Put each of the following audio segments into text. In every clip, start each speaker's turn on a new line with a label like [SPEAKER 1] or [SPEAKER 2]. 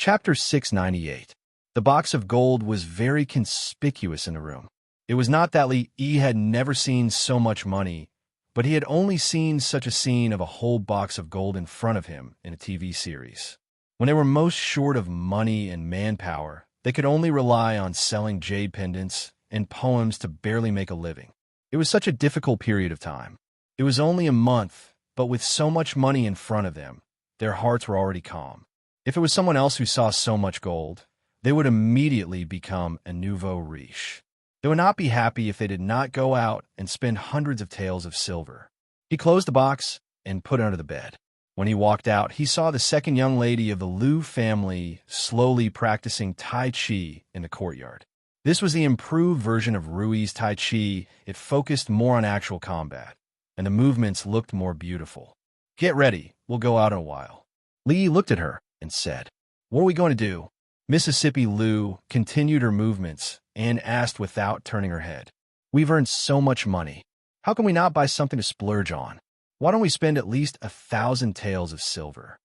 [SPEAKER 1] Chapter 698. The box of gold was very conspicuous in the room. It was not that Li Yi had never seen so much money, but he had only seen such a scene of a whole box of gold in front of him in a TV series. When they were most short of money and manpower, they could only rely on selling jade pendants and poems to barely make a living. It was such a difficult period of time. It was only a month, but with so much money in front of them, their hearts were already calm. If it was someone else who saw so much gold, they would immediately become a nouveau riche. They would not be happy if they did not go out and spend hundreds of taels of silver. He closed the box and put it under the bed. When he walked out, he saw the second young lady of the Liu family slowly practicing Tai Chi in the courtyard. This was the improved version of Rui's Tai Chi. It focused more on actual combat, and the movements looked more beautiful. "Get ready, we'll go out in a while." Li looked at her and said, "What are we going to do?" Mississippi Liu continued her movements and asked without turning her head, "We've earned so much money. How can we not buy something to splurge on? Why don't we spend at least 1,000 taels of silver?"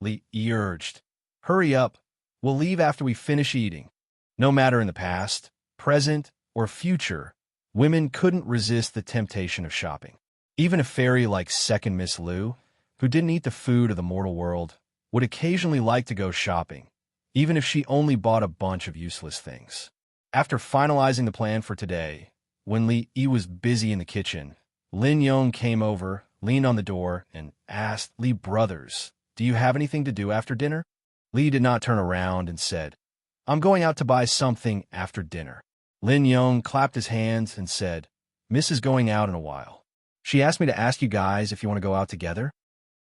[SPEAKER 1] Li urged, "Hurry up. We'll leave after we finish eating." No matter in the past, present, or future, women couldn't resist the temptation of shopping. Even a fairy like Second Miss Liu, who didn't eat the food of the mortal world, would occasionally like to go shopping, even if she only bought a bunch of useless things. After finalizing the plan for today, when Li Yi was busy in the kitchen, Lin Yong came over, leaned on the door, and asked, "Li brothers, do you have anything to do after dinner?" Li did not turn around and said, "I'm going out to buy something after dinner." Lin Yong clapped his hands and said, "Miss is going out in a while. She asked me to ask you guys if you want to go out together."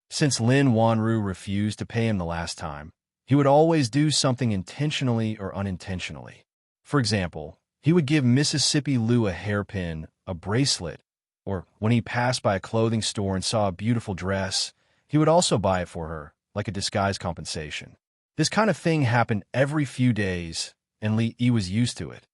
[SPEAKER 1] Since Lin Wanru refused to pay him the last time, he would always do something intentionally or unintentionally. For example, he would give Mississippi Liu a hairpin, a bracelet, or when he passed by a clothing store and saw a beautiful dress, he would also buy it for her, like a disguised compensation. This kind of thing happened every few days, and Li Yi was used to it.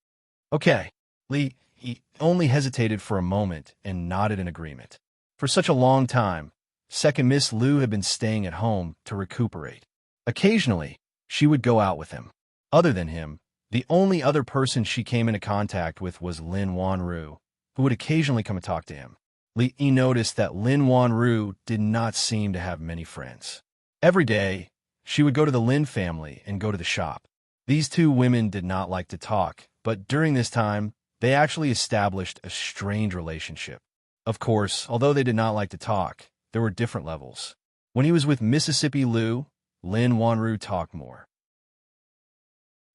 [SPEAKER 1] "Okay." Li Yi only hesitated for a moment and nodded in agreement. For such a long time, Second Miss Liu had been staying at home to recuperate. Occasionally, she would go out with him. Other than him, the only other person she came into contact with was Lin Wanru, who would occasionally come and talk to him. Li Yi noticed that Lin Wanru did not seem to have many friends. Every day, she would go to the Lin family and go to the shop. These two women did not like to talk, but during this time, they actually established a strained relationship. Of course, although they did not like to talk, there were different levels. When he was with Mississippi Liu, Lin Wanru talked more.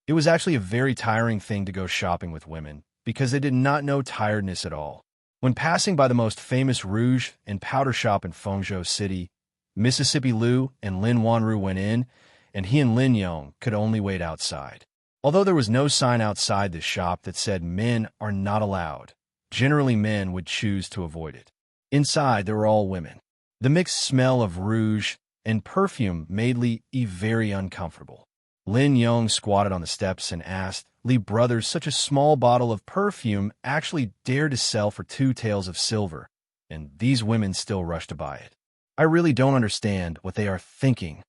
[SPEAKER 1] It was actually a very tiring thing to go shopping with women, because they did not know tiredness at all. When passing by the most famous rouge and powder shop in Fengzhou City, Mississippi Liu and Lin Wanru went in, and he and Lin Yong could only wait outside. Although there was no sign outside this shop that said men are not allowed, generally men would choose to avoid it. Inside, there were all women. The mixed smell of rouge and perfume made Li Yi very uncomfortable. Lin Yong squatted on the steps and asked, "Li brothers, such a small bottle of perfume actually dared to sell for 2 taels of silver, and these women still rush to buy it. I really don't understand what they are thinking."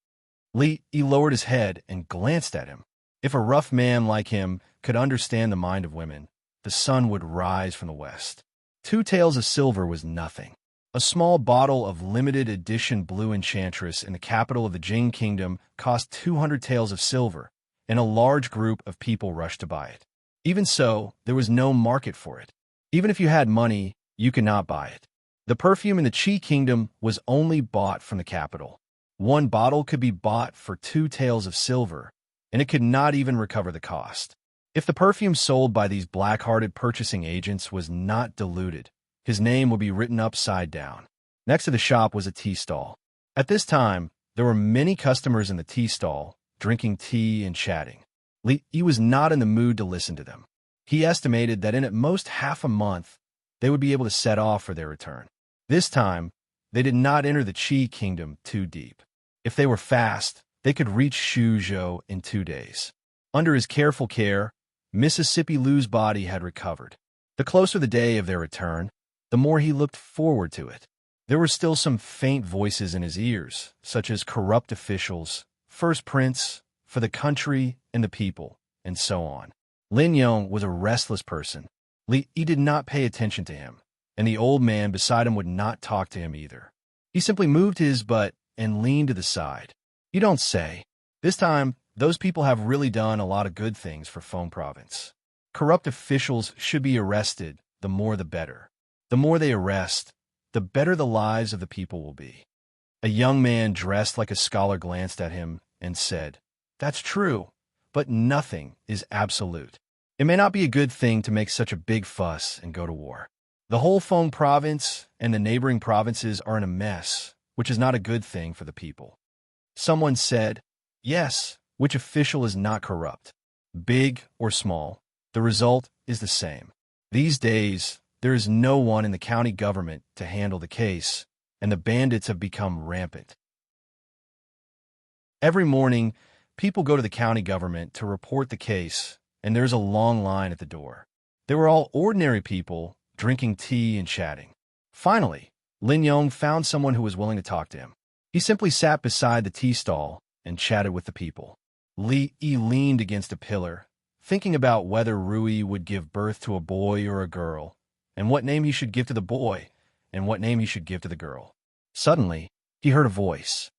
[SPEAKER 1] Li Yi lowered his head and glanced at him. If a rough man like him could understand the mind of women, the sun would rise from the west. 2 taels of silver was nothing. A small bottle of limited edition blue enchantress in the capital of the Jing Kingdom cost 200 taels of silver, and a large group of people rushed to buy it. Even so, there was no market for it. Even if you had money, you could not buy it. The perfume in the Qi Kingdom was only bought from the capital. 1 bottle could be bought for 2 taels of silver, and it could not even recover the cost. If the perfume sold by these black-hearted purchasing agents was not diluted, his name would be written upside down. Next to the shop was a tea stall. At this time, there were many customers in the tea stall, drinking tea and chatting. Li Yi was not in the mood to listen to them. He estimated that in at most half a month, they would be able to set off for their return. This time, they did not enter the Qi Kingdom too deep. If they were fast, they could reach Shuzhou in 2 days. Under his careful care, Mississippi Liu's body had recovered. The closer the day of their return, the more he looked forward to it. There were still some faint voices in his ears, such as corrupt officials, first prince, for the country and the people, and so on. Lin Yong was a restless person. He did not pay attention to him, and the old man beside him would not talk to him either. He simply moved his butt and leaned to the side. You don't say. This time, those people have really done a lot of good things for Feng Province. Corrupt officials should be arrested, the more the better. The more they arrest, the better the lives of the people will be. A young man dressed like a scholar glanced at him and said, "That's true, but nothing is absolute. It may not be a good thing to make such a big fuss and go to war. The whole Feng province and the neighboring provinces are in a mess, which is not a good thing for the people." Someone said, "Yes, which official is not corrupt? Big or small, the result is the same. These days, there is no one in the county government to handle the case, and the bandits have become rampant." Every morning, people go to the county government to report the case, and there's a long line at the door. They were all ordinary people, drinking tea and chatting. Finally, Lin Yong found someone who was willing to talk to him. He simply sat beside the tea stall and chatted with the people. Li Yi leaned against a pillar, thinking about whether Rui would give birth to a boy or a girl, and what name he should give to the boy, and what name he should give to the girl. Suddenly, he heard a voice.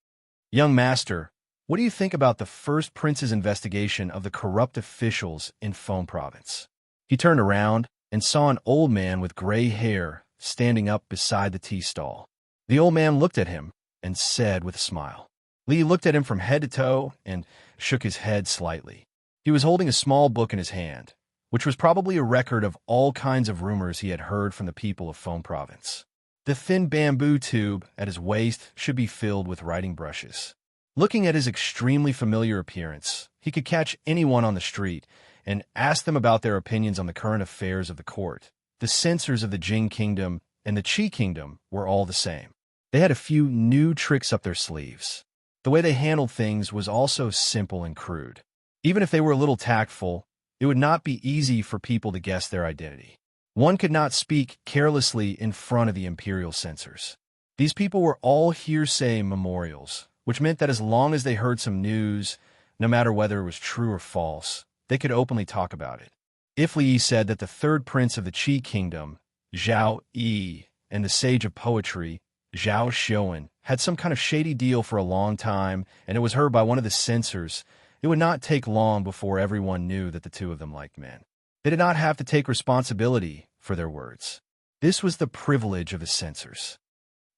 [SPEAKER 1] "Young master, what do you think about the first prince's investigation of the corrupt officials in Feng province?" He turned around and saw an old man with gray hair standing up beside the tea stall. The old man looked at him and said with a smile. Li looked at him from head to toe and shook his head slightly. He was holding a small book in his hand, which was probably a record of all kinds of rumors he had heard from the people of Feng province. The thin bamboo tube at his waist should be filled with writing brushes. Looking at his extremely familiar appearance, he could catch anyone on the street and ask them about their opinions on the current affairs of the court. The censors of the Jing Kingdom and the Qi Kingdom were all the same. They had a few new tricks up their sleeves. The way they handled things was also simple and crude. Even if they were a little tactful, it would not be easy for people to guess their identity. One could not speak carelessly in front of the imperial censors. These people were all hearsay memorials, which meant that as long as they heard some news, no matter whether it was true or false, they could openly talk about it. If Li Yi said that the third prince of the Qi Kingdom, Zhao Yi, and the sage of poetry, Zhao Xiuan, had some kind of shady deal for a long time, and it was heard by one of the censors, it would not take long before everyone knew that the two of them liked men. They did not have to take responsibility for their words. This was the privilege of the censors.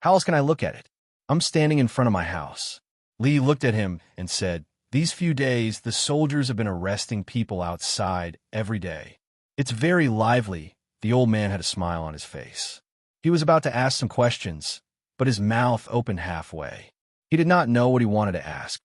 [SPEAKER 1] How else can I look at it? I'm standing in front of my house. Li looked at him and said, "These few days, the soldiers have been arresting people outside every day. It's very lively." The old man had a smile on his face. He was about to ask some questions, but his mouth opened halfway. He did not know what he wanted to ask.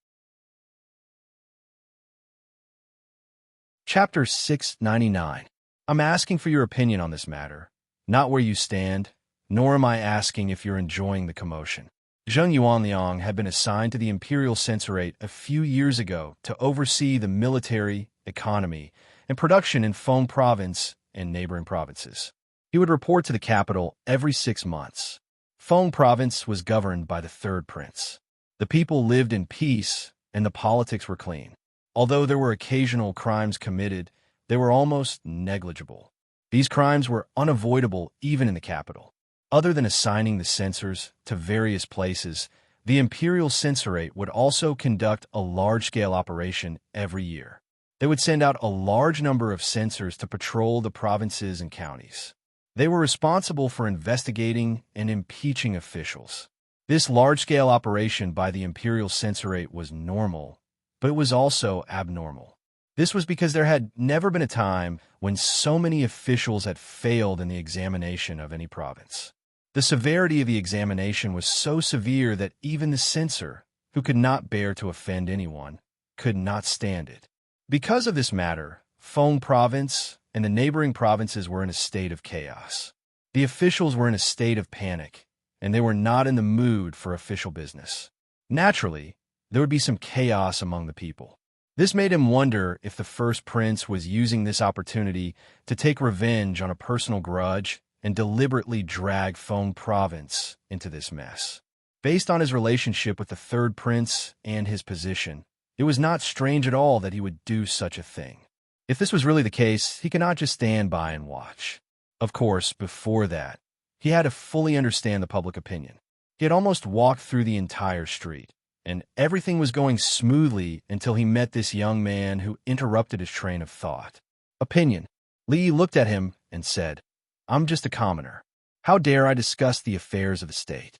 [SPEAKER 1] Chapter 699. I'm asking for your opinion on this matter, not where you stand, nor am I asking if you're enjoying the commotion. Zheng Yuanliang had been assigned to the Imperial Censorate a few years ago to oversee the military, economy, and production in Feng Province and neighboring provinces. He would report to the capital every 6 months. Feng Province was governed by the third prince. The people lived in peace, and the politics were clean. Although there were occasional crimes committed, they were almost negligible. These crimes were unavoidable even in the capital. Other than assigning the censors to various places, the Imperial Censorate would also conduct a large-scale operation every year. They would send out a large number of censors to patrol the provinces and counties. They were responsible for investigating and impeaching officials. This large-scale operation by the Imperial Censorate was normal, but it was also abnormal. This was because there had never been a time when so many officials had failed in the examination of any province. The severity of the examination was so severe that even the censor, who could not bear to offend anyone, could not stand it. Because of this matter, Feng Province and the neighboring provinces were in a state of chaos. The officials were in a state of panic, and they were not in the mood for official business. Naturally, there would be some chaos among the people. This made him wonder if the first prince was using this opportunity to take revenge on a personal grudge and deliberately drag Feng Province into this mess. Based on his relationship with the third prince and his position, It was not strange at all that he would do such a thing. If this was really the case, he could not just stand by and watch. Of course, before that, he had to fully understand the public opinion. He had almost walked through the entire street, and everything was going smoothly until he met this young man who interrupted his train of thought. Opinion. Li looked at him and said, "I'm just a commoner. How dare I discuss the affairs of the state?"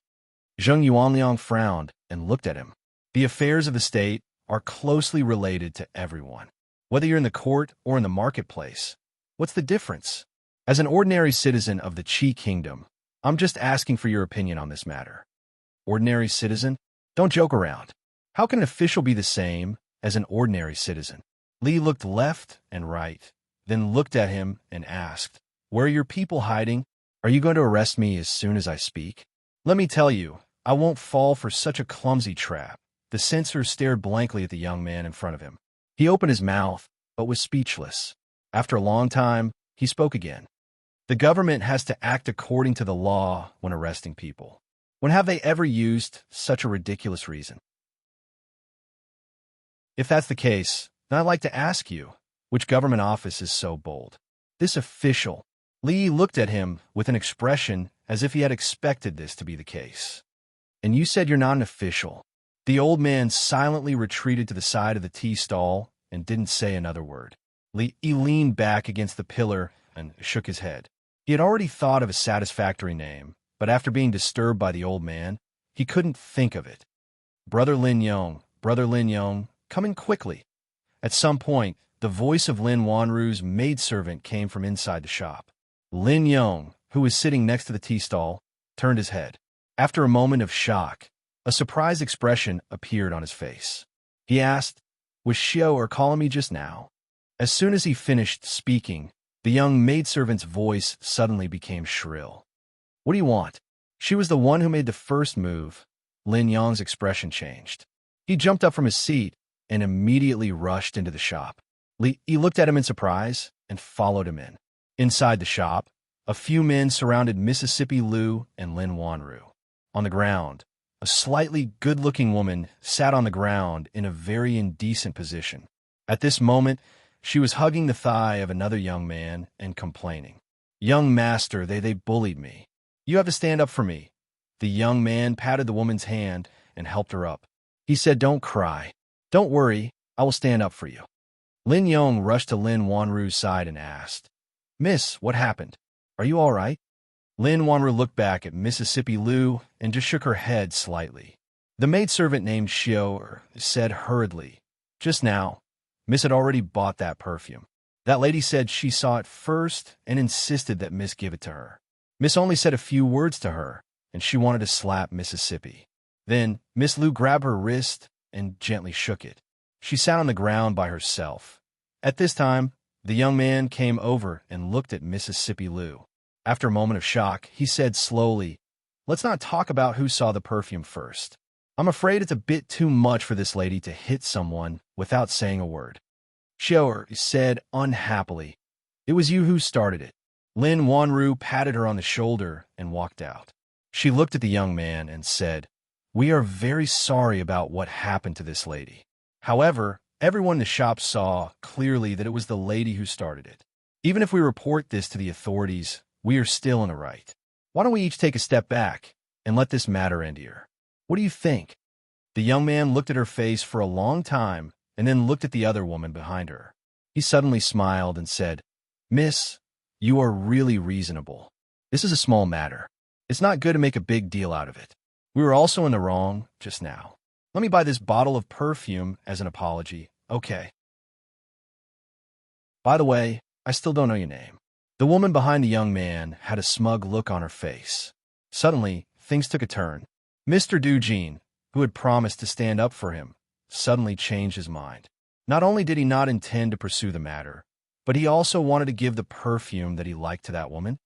[SPEAKER 1] Zheng Yuanliang frowned and looked at him. The affairs of the state are closely related to everyone. Whether you're in the court or in the marketplace, what's the difference? As an ordinary citizen of the Qi Kingdom, I'm just asking for your opinion on this matter. Ordinary citizen? Don't joke around. How can an official be the same as an ordinary citizen? Li looked left and right, then looked at him and asked, "Where are your people hiding? Are you going to arrest me as soon as I speak?" "Let me tell you, I won't fall for such a clumsy trap." The censor stared blankly at the young man in front of him. He opened his mouth, but was speechless. After a long time, he spoke again. "The government has to act according to the law when arresting people. When have they ever used such a ridiculous reason? If that's the case, then I'd like to ask you, which government office is so bold?" This official. Li looked at him with an expression as if he had expected this to be the case. "And you said you're not an official." The old man silently retreated to the side of the tea stall and didn't say another word. Li leaned back against the pillar and shook his head. He had already thought of a satisfactory name, but after being disturbed by the old man, he couldn't think of it. Brother Lin Yong, come in quickly." At some point, the voice of Lin Wanru's maidservant came from inside the shop. Lin Yong, who was sitting next to the tea stall, turned his head. After a moment of shock, a surprised expression appeared on his face. He asked, "Was Xiao calling me just now?" As soon as he finished speaking, the young maidservant's voice suddenly became shrill. "What do you want?" She was the one who made the first move. Lin Yong's expression changed. He jumped up from his seat and immediately rushed into the shop. He looked at him in surprise and followed him in. Inside the shop, a few men surrounded Mississippi Liu and Lin Wanru. On the ground, a slightly good-looking woman sat on the ground in a very indecent position. At this moment, she was hugging the thigh of another young man and complaining. "Young master, they bullied me. You have to stand up for me." The young man patted the woman's hand and helped her up. He said, "Don't cry. Don't worry, I will stand up for you." Lin Yong rushed to Lin Wanru's side and asked, "Miss, what happened? Are you all right?" Lin Wanru looked back at Mississippi Liu and just shook her head slightly. The maidservant named Xiao said hurriedly, "Just now, Miss had already bought that perfume. That lady said she saw it first and insisted that Miss give it to her. Miss only said a few words to her, and she wanted to slap Mississippi. Then Miss Liu grabbed her wrist and gently shook it. She sat on the ground by herself. At this time, the young man came over and looked at Mississippi Liu. After a moment of shock, he said slowly, "Let's not talk about who saw the perfume first. I'm afraid it's a bit too much for this lady to hit someone without saying a word." Xiao said unhappily, "It was you who started it." Lin Wanru patted her on the shoulder and walked out. She looked at the young man and said, "We are very sorry about what happened to this lady. However, everyone in the shop saw clearly that it was the lady who started it. Even if we report this to the authorities, we are still in the right. Why don't we each take a step back and let this matter end here? What do you think?" The young man looked at her face for a long time and then looked at the other woman behind her. He suddenly smiled and said, "Miss, you are really reasonable. This is a small matter. It's not good to make a big deal out of it. We were also in the wrong just now. Let me buy this bottle of perfume as an apology, okay? By the way, I still don't know your name." The woman behind the young man had a smug look on her face. Suddenly, things took a turn. Mr. Dujin, who had promised to stand up for him, suddenly changed his mind. Not only did he not intend to pursue the matter, but he also wanted to give the perfume that he liked to that woman.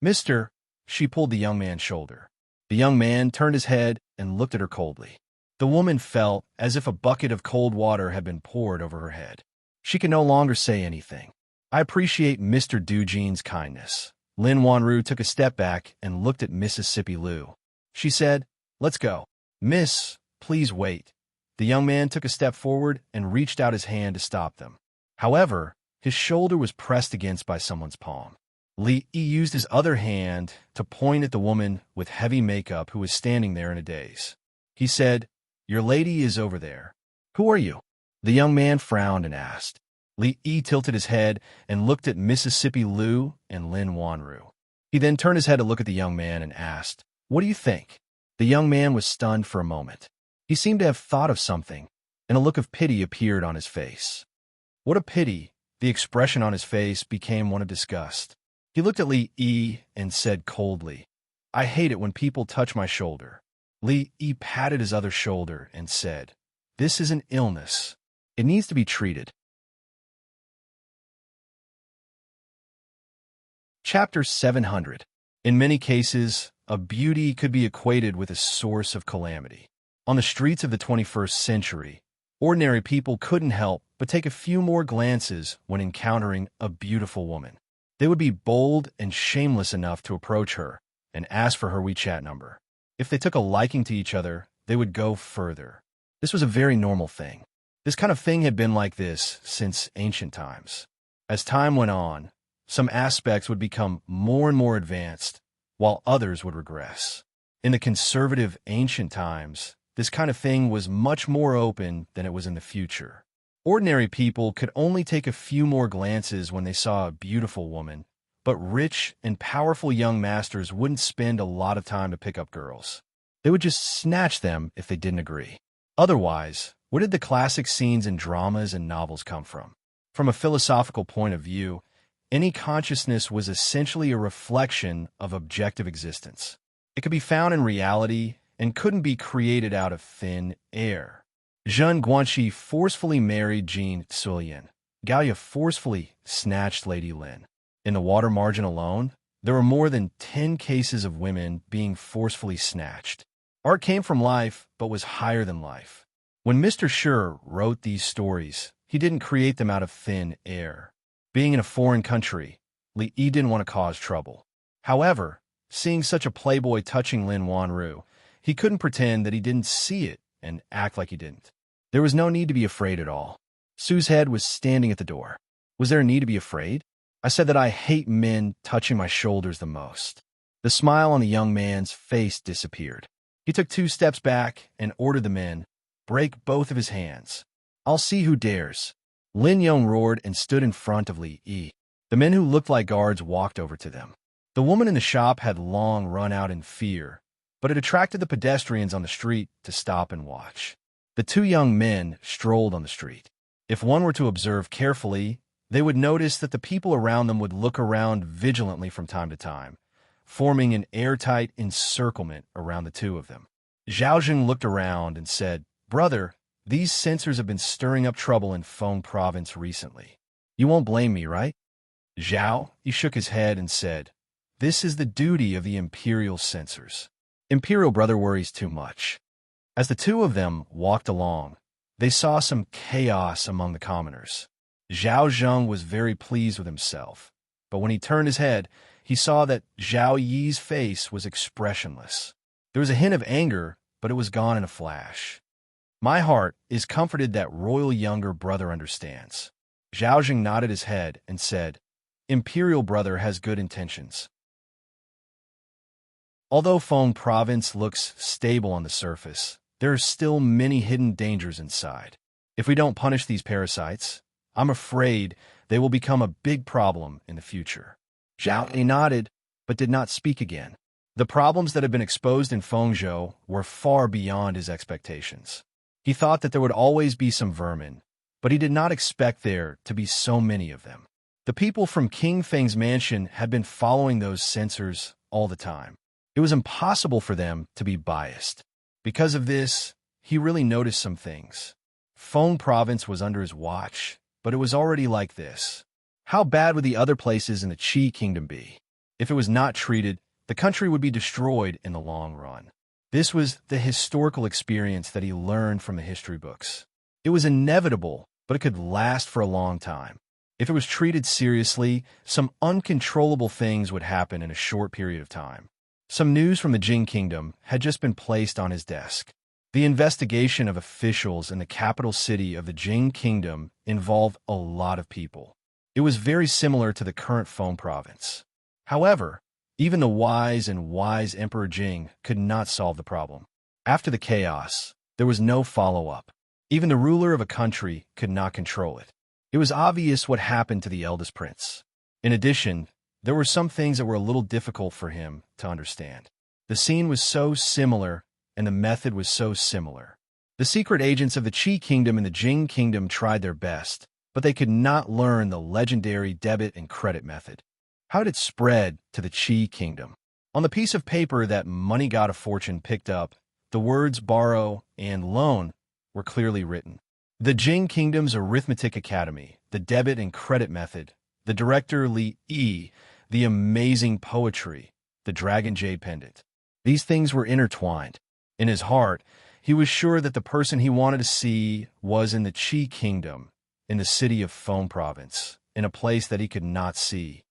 [SPEAKER 1] "Mr." She pulled the young man's shoulder. The young man turned his head and looked at her coldly. The woman felt as if a bucket of cold water had been poured over her head. She could no longer say anything. "I appreciate Mr. Dujin's kindness." Lin Wanru took a step back and looked at Mississippi Liu. She said, "Let's go." "Miss, please wait." The young man took a step forward and reached out his hand to stop them. However, his shoulder was pressed against by someone's palm. Li used his other hand to point at the woman with heavy makeup who was standing there in a daze. He said, "Your lady is over there. Who are you?" The young man frowned and asked. Li tilted his head and looked at Mississippi Liu and Lin Wanru. He then turned his head to look at the young man and asked, "What do you think?" The young man was stunned for a moment. He seemed to have thought of something, and a look of pity appeared on his face. What a pity! The expression on his face became one of disgust. He looked at Li and said coldly, "I hate it when people touch my shoulder." Li patted his other shoulder and said, "This is an illness. It needs to be treated." Chapter 700. In many cases, a beauty could be equated with a source of calamity. On the streets of the 21st century, ordinary people couldn't help but take a few more glances when encountering a beautiful woman. They would be bold and shameless enough to approach her and ask for her WeChat number. If they took a liking to each other, they would go further. This was a very normal thing. This kind of thing had been like this since ancient times. As time went on, some aspects would become more and more advanced, while others would regress. In the conservative ancient times, this kind of thing was much more open than it was in the future. Ordinary people could only take a few more glances when they saw a beautiful woman, but rich and powerful young masters wouldn't spend a lot of time to pick up girls. They would just snatch them if they didn't agree. Otherwise, where did the classic scenes in dramas and novels come from? From a philosophical point of view, any consciousness was essentially a reflection of objective existence. It could be found in reality and couldn't be created out of thin air. Zheng Guanxi forcefully married Jin Sulian. Gaia forcefully snatched Lady Lin. In the water margin alone, there were more than 10 cases of women being forcefully snatched. Art came from life, but was higher than life. When Mr. Schur wrote these stories, he didn't create them out of thin air. Being in a foreign country, Li didn't want to cause trouble. However, seeing such a playboy touching Lin Wanru, he couldn't pretend that he didn't see it and act like he didn't. There was no need to be afraid at all. Sue's head was standing at the door. Was there a need to be afraid? I said that I hate men touching my shoulders the most. The smile on the young man's face disappeared. He took 2 steps back and ordered the men, "Break both of his hands. I'll see who dares." Lin Yong roared and stood in front of Li Yi. The men who looked like guards walked over to them. The woman in the shop had long run out in fear, but it attracted the pedestrians on the street to stop and watch. The 2 young men strolled on the street. If one were to observe carefully, they would notice that the people around them would look around vigilantly from time to time, forming an airtight encirclement around the 2 of them. Zhaozheng looked around and said, "Brother, these censors have been stirring up trouble in Feng province recently. You won't blame me, right?" Zhao, he shook his head and said, "This is the duty of the imperial censors. Imperial brother worries too much." As the 2 of them walked along, they saw some chaos among the commoners. Zhao Zheng was very pleased with himself, but when he turned his head, he saw that Zhao Yi's face was expressionless. There was a hint of anger, but it was gone in a flash. "My heart is comforted that royal younger brother understands." Zhaozheng nodded his head and said, "Imperial brother has good intentions." Although Feng province looks stable on the surface, there are still many hidden dangers inside. If we don't punish these parasites, I'm afraid they will become a big problem in the future. Zhao Yi nodded, but did not speak again. The problems that had been exposed in Fengzhou were far beyond his expectations. He thought that there would always be some vermin, but he did not expect there to be so many of them. The people from King Feng's mansion had been following those censors all the time. It was impossible for them to be biased. Because of this, he really noticed some things. Feng province was under his watch, but it was already like this. How bad would the other places in the Qi kingdom be? If it was not treated, the country would be destroyed in the long run. This was the historical experience that he learned from the history books. It was inevitable, but it could last for a long time. If it was treated seriously, some uncontrollable things would happen in a short period of time. Some news from the Jing kingdom had just been placed on his desk. The investigation of officials in the capital city of the Jing Kingdom involved a lot of people. It was very similar to the current Feng province. However, even the wise and wise Emperor Jing could not solve the problem. After the chaos, there was no follow-up. Even the ruler of a country could not control it. It was obvious what happened to the eldest prince. In addition, there were some things that were a little difficult for him to understand. The scene was so similar, and the method was so similar. The secret agents of the Qi Kingdom and the Jing Kingdom tried their best, but they could not learn the legendary debit and credit method. How did it spread to the Qi Kingdom? On the piece of paper that Money God of Fortune picked up, the words borrow and loan were clearly written. The Jing Kingdom's Arithmetic Academy, the debit and credit method, the director Li Yi, the amazing poetry, the Dragon Jade Pendant. These things were intertwined. In his heart, he was sure that the person he wanted to see was in the Qi Kingdom, in the city of Feng Province, in a place that he could not see.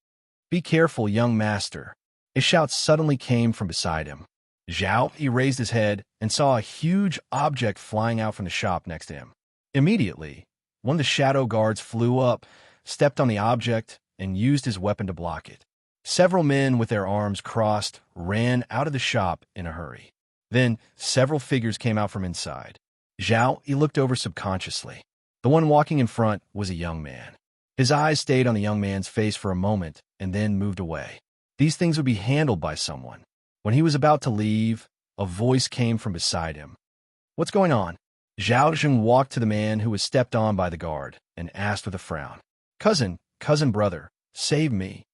[SPEAKER 1] "Be careful, young master." A shout suddenly came from beside him. Zhao, he raised his head and saw a huge object flying out from the shop next to him. Immediately, one of the shadow guards flew up, stepped on the object, and used his weapon to block it. Several men with their arms crossed ran out of the shop in a hurry. Then, several figures came out from inside. Zhao, he looked over subconsciously. The one walking in front was a young man. His eyes stayed on the young man's face for a moment and then moved away. These things would be handled by someone. When he was about to leave, a voice came from beside him. "What's going on?" Zhao Zheng walked to the man who was stepped on by the guard and asked with a frown, Cousin brother, save me."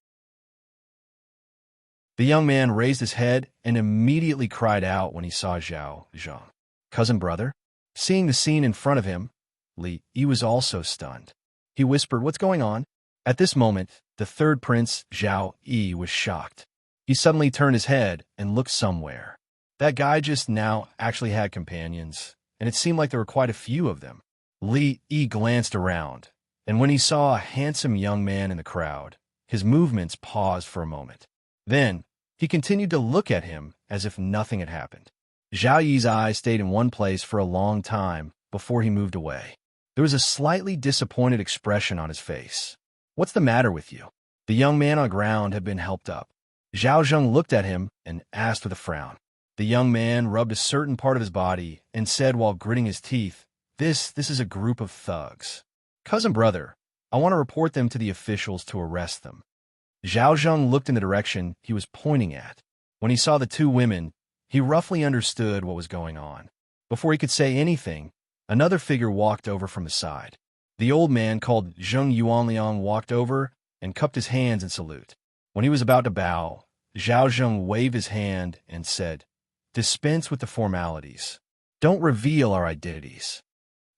[SPEAKER 1] The young man raised his head and immediately cried out when he saw Zhao Zheng. "Cousin brother?" Seeing the scene in front of him, Li Yi was also stunned. He whispered, "What's going on?" At this moment, the third prince, Zhao Yi, was shocked. He suddenly turned his head and looked somewhere. That guy just now actually had companions, and it seemed like there were quite a few of them. Li Yi glanced around, and when he saw a handsome young man in the crowd, his movements paused for a moment. Then, he continued to look at him as if nothing had happened. Zhao Yi's eyes stayed in one place for a long time before he moved away. There was a slightly disappointed expression on his face. "What's the matter with you?" The young man on the ground had been helped up. Zhao Zheng looked at him and asked with a frown. The young man rubbed a certain part of his body and said while gritting his teeth, This is a group of thugs. Cousin brother, I want to report them to the officials to arrest them." Zhao Zheng looked in the direction he was pointing at. When he saw the two women, he roughly understood what was going on. Before he could say anything, another figure walked over from the side. The old man called Zheng Yuanliang walked over and cupped his hands in salute. When he was about to bow, Zhao Zheng waved his hand and said, "Dispense with the formalities. Don't reveal our identities."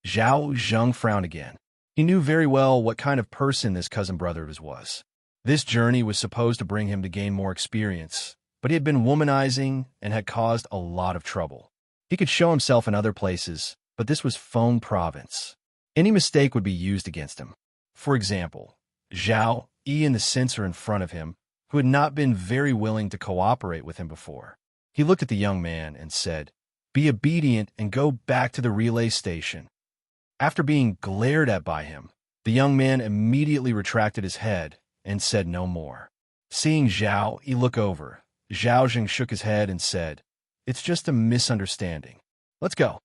[SPEAKER 1] Zhao Zheng frowned again. He knew very well what kind of person this cousin brother of his was. This journey was supposed to bring him to gain more experience, but he had been womanizing and had caused a lot of trouble. He could show himself in other places, but this was Feng Province. Any mistake would be used against him. For example, Zhao Yi and the censor in front of him, who had not been very willing to cooperate with him before. He looked at the young man and said, "Be obedient and go back to the relay station." After being glared at by him, the young man immediately retracted his head and said no more. Seeing Zhao Yi look over, Zhao Zheng shook his head and said, "It's just a misunderstanding. Let's go."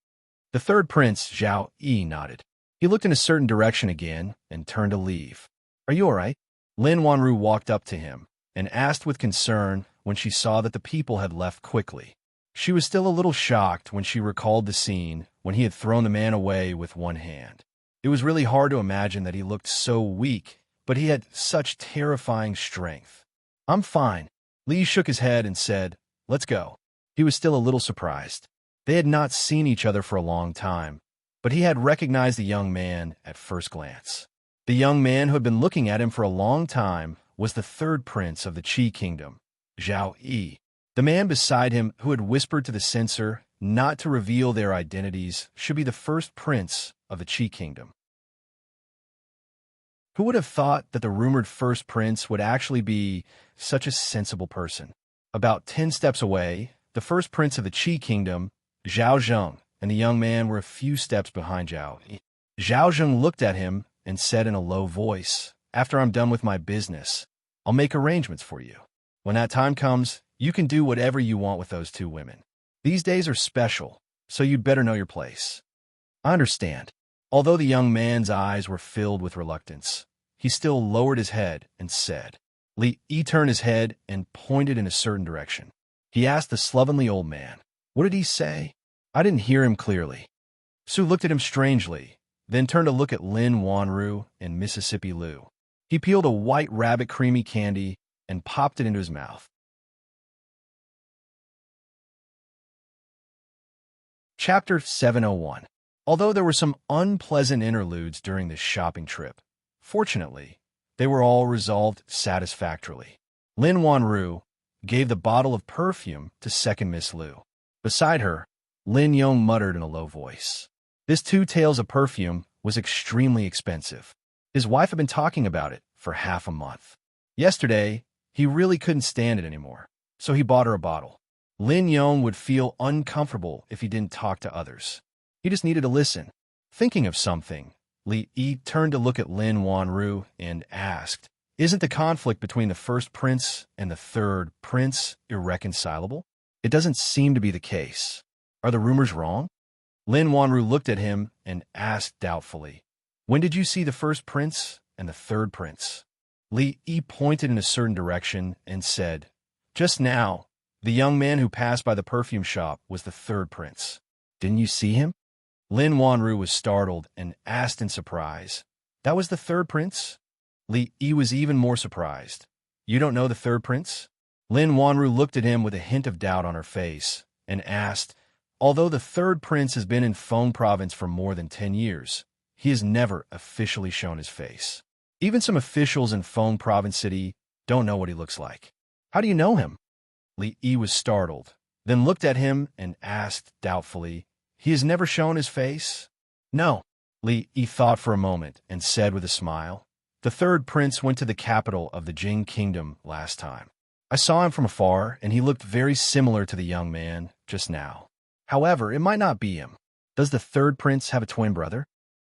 [SPEAKER 1] The third prince, Zhao Yi, nodded. He looked in a certain direction again and turned to leave. "Are you all right?" Lin Wanru walked up to him and asked with concern when she saw that the people had left quickly. She was still a little shocked when she recalled the scene when he had thrown the man away with one hand. It was really hard to imagine that he looked so weak, but he had such terrifying strength. "I'm fine." Li shook his head and said, "Let's go." He was still a little surprised. They had not seen each other for a long time, but he had recognized the young man at first glance. The young man who had been looking at him for a long time was the third prince of the Qi Kingdom, Zhao Yi. The man beside him who had whispered to the censor not to reveal their identities should be the first prince of the Qi Kingdom. Who would have thought that the rumored first prince would actually be such a sensible person? About 10 steps away, the first prince of the Qi Kingdom, Zhao Zheng, and the young man were a few steps behind Zhao. Zhao Zheng looked at him and said in a low voice, "After I'm done with my business, I'll make arrangements for you. When that time comes, you can do whatever you want with those two women. These days are special, so you'd better know your place." "I understand." Although the young man's eyes were filled with reluctance, he still lowered his head and said. Li Yi turned his head and pointed in a certain direction. He asked the slovenly old man, "What did he say?" "I didn't hear him clearly." Su looked at him strangely, then turned to look at Lin Wanru and Mississippi Lu. He peeled a white rabbit creamy candy and popped it into his mouth. Chapter 701. Although there were some unpleasant interludes during this shopping trip, fortunately, they were all resolved satisfactorily. Lin Wanru gave the bottle of perfume to second Miss Lu. Beside her, Lin Yong muttered in a low voice. This 2 taels of perfume was extremely expensive. His wife had been talking about it for half a month. Yesterday, he really couldn't stand it anymore, so he bought her a bottle. Lin Yong would feel uncomfortable if he didn't talk to others. He just needed to listen. Thinking of something, Li Yi turned to look at Lin Wanru and asked, "Isn't the conflict between the first prince and the third prince irreconcilable?" "It doesn't seem to be the case. Are the rumors wrong?" Lin Wanru looked at him and asked doubtfully, "When did you see the first prince and the third prince?" Li Yi pointed in a certain direction and said, "Just now, the young man who passed by the perfume shop was the third prince. Didn't you see him?" Lin Wanru was startled and asked in surprise, "That was the third prince?" Li Yi was even more surprised. "You don't know the third prince?" Lin Wanru looked at him with a hint of doubt on her face and asked, "Although the third prince has been in Feng province for more than 10 years, he has never officially shown his face. Even some officials in Feng province city don't know what he looks like." "How do you know him?" Li Yi was startled, then looked at him and asked doubtfully, "He has never shown his face?" "No." Li Yi thought for a moment and said with a smile, "The third prince went to the capital of the Jing kingdom last time. I saw him from afar, and he looked very similar to the young man just now. However, it might not be him. Does the third prince have a twin brother?"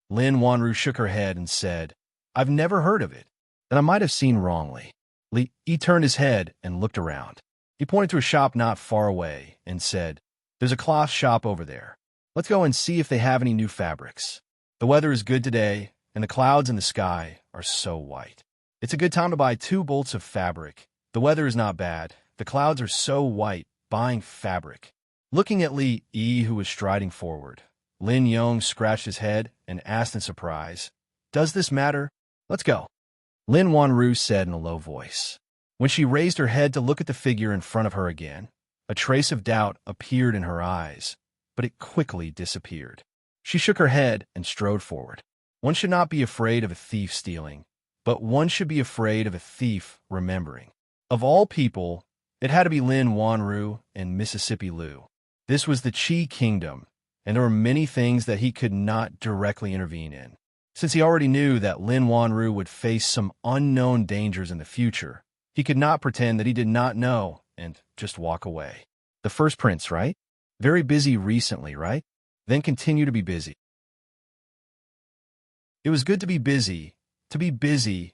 [SPEAKER 1] Lin Wanru shook her head and said, "I've never heard of it. Then I might have seen wrongly." Li Yi turned his head and looked around. He pointed to a shop not far away and said, "There's a cloth shop over there. Let's go and see if they have any new fabrics. The weather is good today, and the clouds in the sky are so white. It's a good time to buy 2 bolts of fabric. The weather is not bad. The clouds are so white, buying fabric." Looking at Li Yi, who was striding forward, Lin Yong scratched his head and asked in surprise, "Does this matter? Let's go." Lin Wanru said in a low voice. When she raised her head to look at the figure in front of her again, a trace of doubt appeared in her eyes, but it quickly disappeared. She shook her head and strode forward. One should not be afraid of a thief stealing, but one should be afraid of a thief remembering. Of all people, it had to be Lin Wanru and Mississippi Lu. This was the Qi kingdom, and there were many things that he could not directly intervene in. Since he already knew that Lin Wanru would face some unknown dangers in the future, he could not pretend that he did not know and just walk away. The first prince, right? Very busy recently, right? Then continue to be busy. It was good to be busy. To be busy.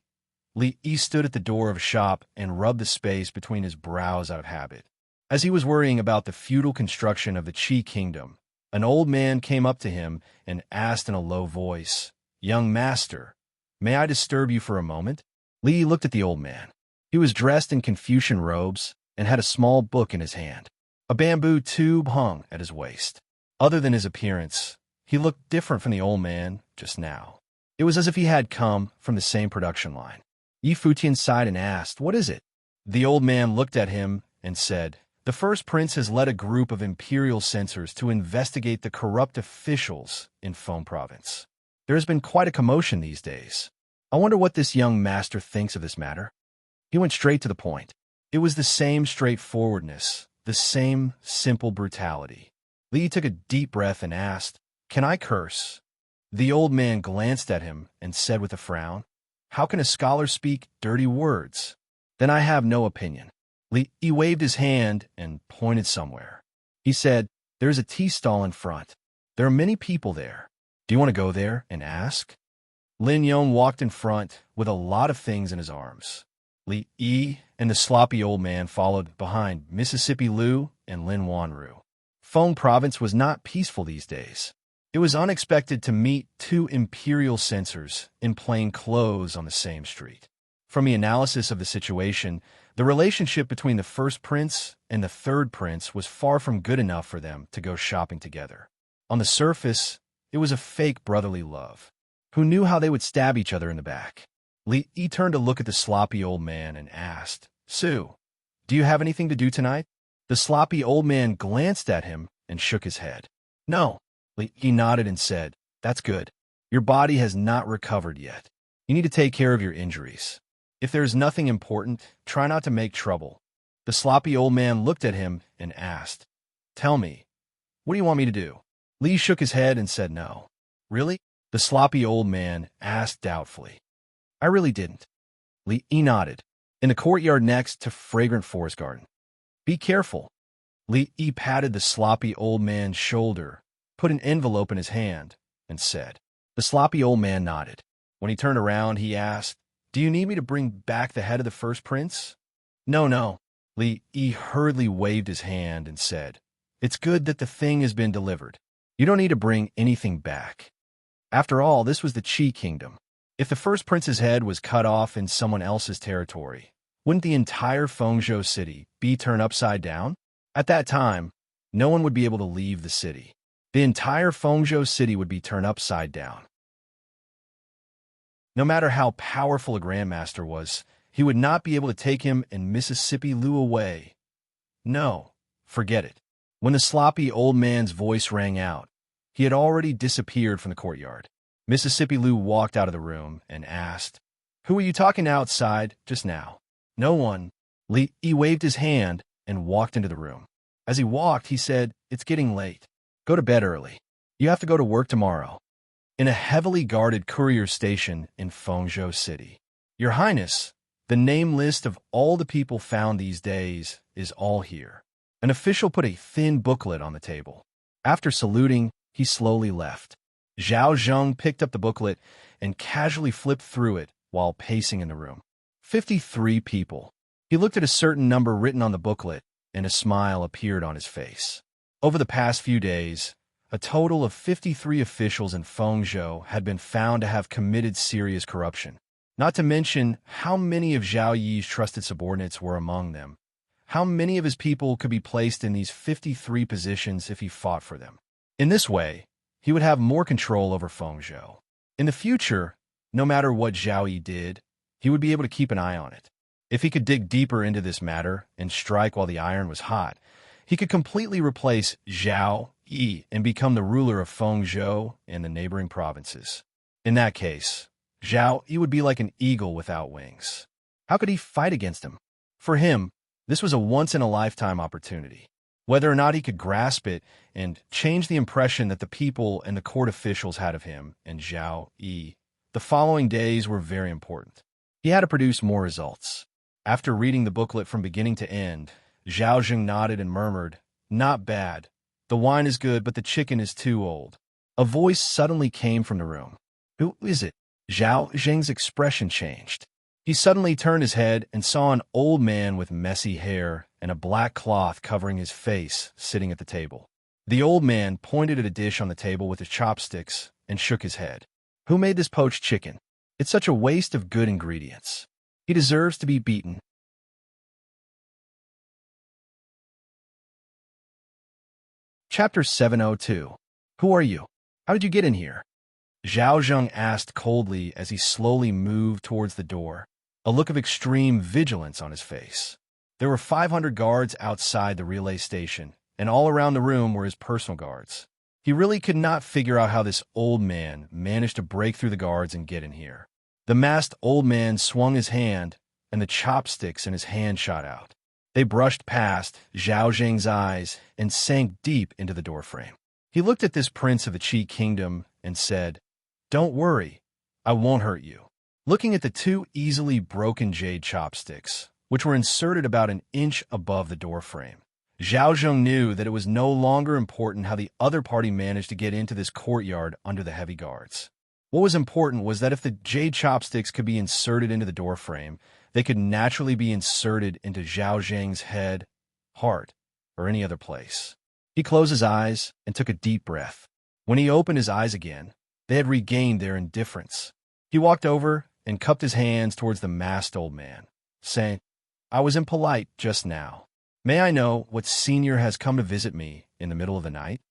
[SPEAKER 1] Li Yi stood at the door of a shop and rubbed the space between his brows out of habit. As he was worrying about the feudal construction of the Qi kingdom, an old man came up to him and asked in a low voice, "Young master, may I disturb you for a moment?" Li Yi looked at the old man. He was dressed in Confucian robes and had a small book in his hand. A bamboo tube hung at his waist. Other than his appearance, he looked different from the old man just now. It was as if he had come from the same production line. Yi Futian sighed and asked, "What is it?" The old man looked at him and said, "The first prince has led a group of imperial censors to investigate the corrupt officials in Feng province. There has been quite a commotion these days. I wonder what this young master thinks of this matter." He went straight to the point. It was the same straightforwardness, the same simple brutality. Li took a deep breath and asked, "Can I curse?" The old man glanced at him and said with a frown, "How can a scholar speak dirty words?" "Then I have no opinion." Li waved his hand and pointed somewhere. He said, "There is a tea stall in front. There are many people there. Do you want to go there and ask? Lin Yong walked in front with a lot of things in his arms. Li Yi and the sloppy old man followed behind Mississippi Liu and Lin Wanru. Feng Province was not peaceful these days. It was unexpected to meet two imperial censors in plain clothes on the same street. From the analysis of the situation, the relationship between the first prince and the third prince was far from good enough for them to go shopping together. On the surface, it was a fake brotherly love. Who knew how they would stab each other in the back? Li Yi turned to look at the sloppy old man and asked, "Sue, do you have anything to do tonight?" The sloppy old man glanced at him and shook his head. "No." Li Yi nodded and said, "That's good. Your body has not recovered yet. You need to take care of your injuries. If there is nothing important, try not to make trouble." The sloppy old man looked at him and asked, "Tell me, what do you want me to do?" Li shook his head and said no. "Really?" The sloppy old man asked doubtfully. "I really didn't." Li Yi nodded. "In the courtyard next to Fragrant Forest Garden. Be careful." Li Yi patted the sloppy old man's shoulder, put an envelope in his hand, and said. The sloppy old man nodded. When he turned around, he asked, "Do you need me to bring back the head of the first prince?" "No, no." Li Yi hurriedly waved his hand and said, "It's good that the thing has been delivered. You don't need to bring anything back. After all, this was the Qi kingdom. If the first prince's head was cut off in someone else's territory, wouldn't the entire Fengzhou city be turned upside down? At that time, no one would be able to leave the city. The entire Fengzhou city would be turned upside down. No matter how powerful a grandmaster was, he would not be able to take him and Mississippi Liu away. No, forget it." When the sloppy old man's voice rang out, he had already disappeared from the courtyard. Mississippi Liu walked out of the room and asked, "Who were you talking to outside just now?" "No one." Li Yi waved his hand and walked into the room. As he walked, he said, "It's getting late. Go to bed early. You have to go to work tomorrow." In a heavily guarded courier station in Fengzhou City. "Your Highness, the name list of all the people found these days is all here." An official put a thin booklet on the table. After saluting, he slowly left. Zhao Zheng picked up the booklet and casually flipped through it while pacing in the room. 53 people. He looked at a certain number written on the booklet, and a smile appeared on his face. Over the past few days, a total of 53 officials in Fengzhou had been found to have committed serious corruption. Not to mention how many of Zhao Yi's trusted subordinates were among them. How many of his people could be placed in these 53 positions if he fought for them? In this way, he would have more control over Fengzhou. In the future, no matter what Zhao Yi did, he would be able to keep an eye on it. If he could dig deeper into this matter and strike while the iron was hot, he could completely replace Zhao Yi and become the ruler of Fengzhou and the neighboring provinces. In that case, Zhao Yi would be like an eagle without wings. How could he fight against him? For him, this was a once-in-a-lifetime opportunity. Whether or not he could grasp it and change the impression that the people and the court officials had of him and Zhao Yi, the following days were very important. He had to produce more results. After reading the booklet from beginning to end, Zhao Zheng nodded and murmured, "Not bad. The wine is good, but the chicken is too old." A voice suddenly came from the room. "Who is it?" Zhao Zheng's expression changed. He suddenly turned his head and saw an old man with messy hair and a black cloth covering his face sitting at the table. The old man pointed at a dish on the table with his chopsticks and shook his head. "Who made this poached chicken? It's such a waste of good ingredients. He deserves to be beaten." Chapter 702. Who are you? How did you get in here? Zhao Zheng asked coldly as he slowly moved towards the door, a look of extreme vigilance on his face. There were 500 guards outside the relay station, and all around the room were his personal guards. He really could not figure out how this old man managed to break through the guards and get in here. The masked old man swung his hand, and the chopsticks in his hand shot out. They brushed past Zhao Zheng's eyes and sank deep into the doorframe. He looked at this prince of the Qi kingdom and said, "Don't worry, I won't hurt you." Looking at the two easily broken jade chopsticks, which were inserted about an inch above the doorframe, Zhao Zheng knew that it was no longer important how the other party managed to get into this courtyard under the heavy guards. What was important was that if the jade chopsticks could be inserted into the doorframe, they could naturally be inserted into Zhao Zheng's head, heart, or any other place. He closed his eyes and took a deep breath. When he opened his eyes again, they had regained their indifference. He walked over and cupped his hands towards the masked old man, saying, "I was impolite just now. May I know what senior has come to visit me in the middle of the night?"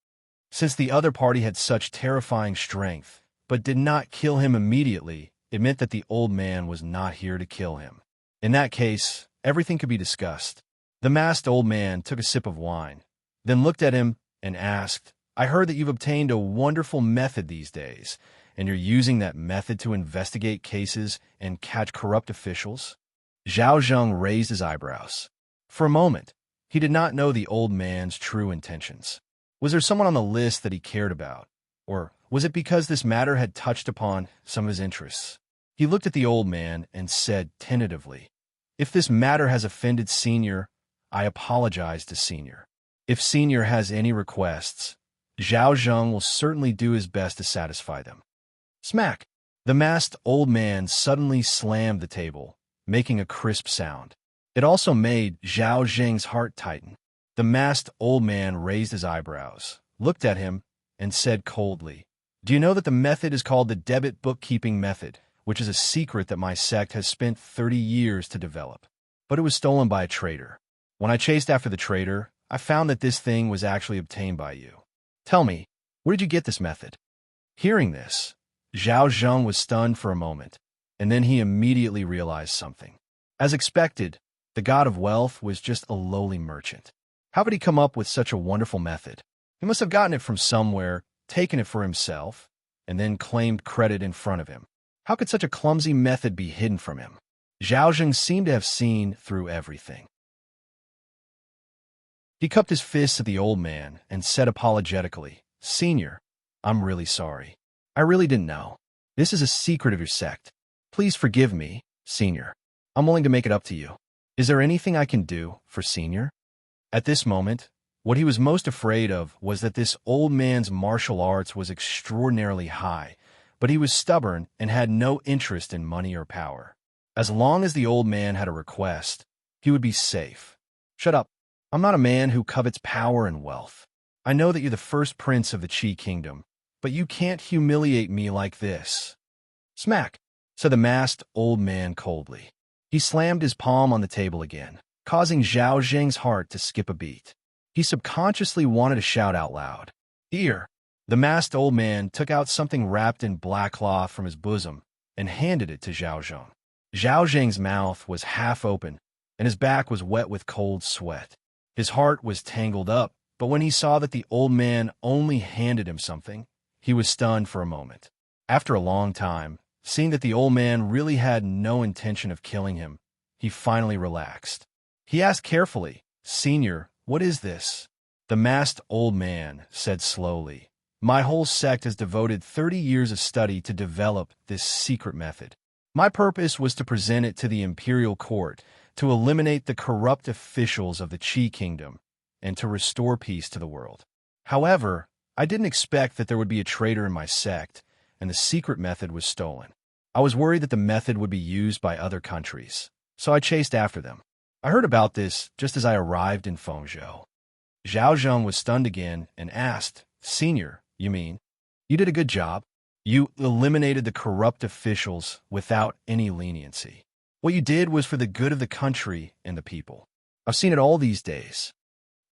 [SPEAKER 1] Since the other party had such terrifying strength, but did not kill him immediately, it meant that the old man was not here to kill him. In that case, everything could be discussed. The masked old man took a sip of wine, then looked at him and asked, "I heard that you've obtained a wonderful method these days, and you're using that method to investigate cases and catch corrupt officials?" Zhao Zheng raised his eyebrows. For a moment, he did not know the old man's true intentions. Was there someone on the list that he cared about? Or was it because this matter had touched upon some of his interests? He looked at the old man and said tentatively, "If this matter has offended Senior, I apologize to Senior. If Senior has any requests, Zhao Zheng will certainly do his best to satisfy them." Smack! The masked old man suddenly slammed the table, making a crisp sound. It also made Zhao Zheng's heart tighten. The masked old man raised his eyebrows, looked at him, and said coldly, "Do you know that the method is called the debit bookkeeping method, which is a secret that my sect has spent 30 years to develop? But it was stolen by a traitor. When I chased after the traitor, I found that this thing was actually obtained by you. Tell me, where did you get this method?" Hearing this, Zhao Zheng was stunned for a moment, and then he immediately realized something. As expected, the god of wealth was just a lowly merchant. How could he come up with such a wonderful method? He must have gotten it from somewhere, taken it for himself, and then claimed credit in front of him. How could such a clumsy method be hidden from him? Zhao Zheng seemed to have seen through everything. He cupped his fists at the old man and said apologetically, "Senior, I'm really sorry. I really didn't know. This is a secret of your sect. Please forgive me, Senior. I'm willing to make it up to you. Is there anything I can do for Senior?" At this moment, what he was most afraid of was that this old man's martial arts was extraordinarily high, but he was stubborn and had no interest in money or power. As long as the old man had a request, he would be safe. "Shut up. I'm not a man who covets power and wealth. I know that you're the first prince of the Qi kingdom, but you can't humiliate me like this." "Smack," said the masked old man coldly. He slammed his palm on the table again, causing Zhao Zheng's heart to skip a beat. He subconsciously wanted to shout out loud. "Here!" The masked old man took out something wrapped in black cloth from his bosom and handed it to Zhao Zheng. Zhao Zheng's mouth was half open, and his back was wet with cold sweat. His heart was tangled up, but when he saw that the old man only handed him something, he was stunned for a moment. After a long time, seeing that the old man really had no intention of killing him, he finally relaxed. He asked carefully, "Senior, what is this?" The masked old man said slowly, "My whole sect has devoted 30 years of study to develop this secret method. My purpose was to present it to the imperial court, to eliminate the corrupt officials of the Qi kingdom, and to restore peace to the world. However, I didn't expect that there would be a traitor in my sect, and the secret method was stolen. I was worried that the method would be used by other countries, so I chased after them. I heard about this just as I arrived in Fengzhou." Zhao Zheng was stunned again and asked, "Senior, you mean? You did a good job. You eliminated the corrupt officials without any leniency. What you did was for the good of the country and the people. I've seen it all these days."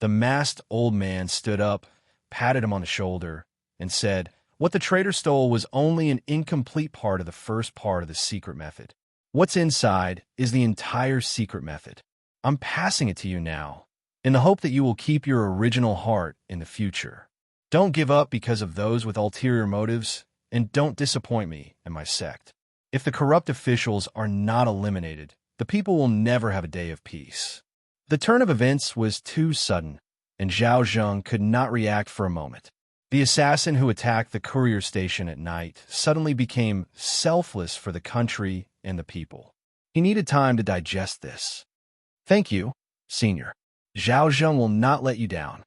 [SPEAKER 1] The masked old man stood up, patted him on the shoulder, and said, "What the traitor stole was only an incomplete part of the first part of the secret method. What's inside is the entire secret method. I'm passing it to you now, in the hope that you will keep your original heart in the future. Don't give up because of those with ulterior motives, and don't disappoint me and my sect. If the corrupt officials are not eliminated, the people will never have a day of peace." The turn of events was too sudden, and Zhao Zheng could not react for a moment. The assassin who attacked the courier station at night suddenly became selfless for the country and the people. He needed time to digest this. "Thank you, Senior." Zhao Zheng will not let you down.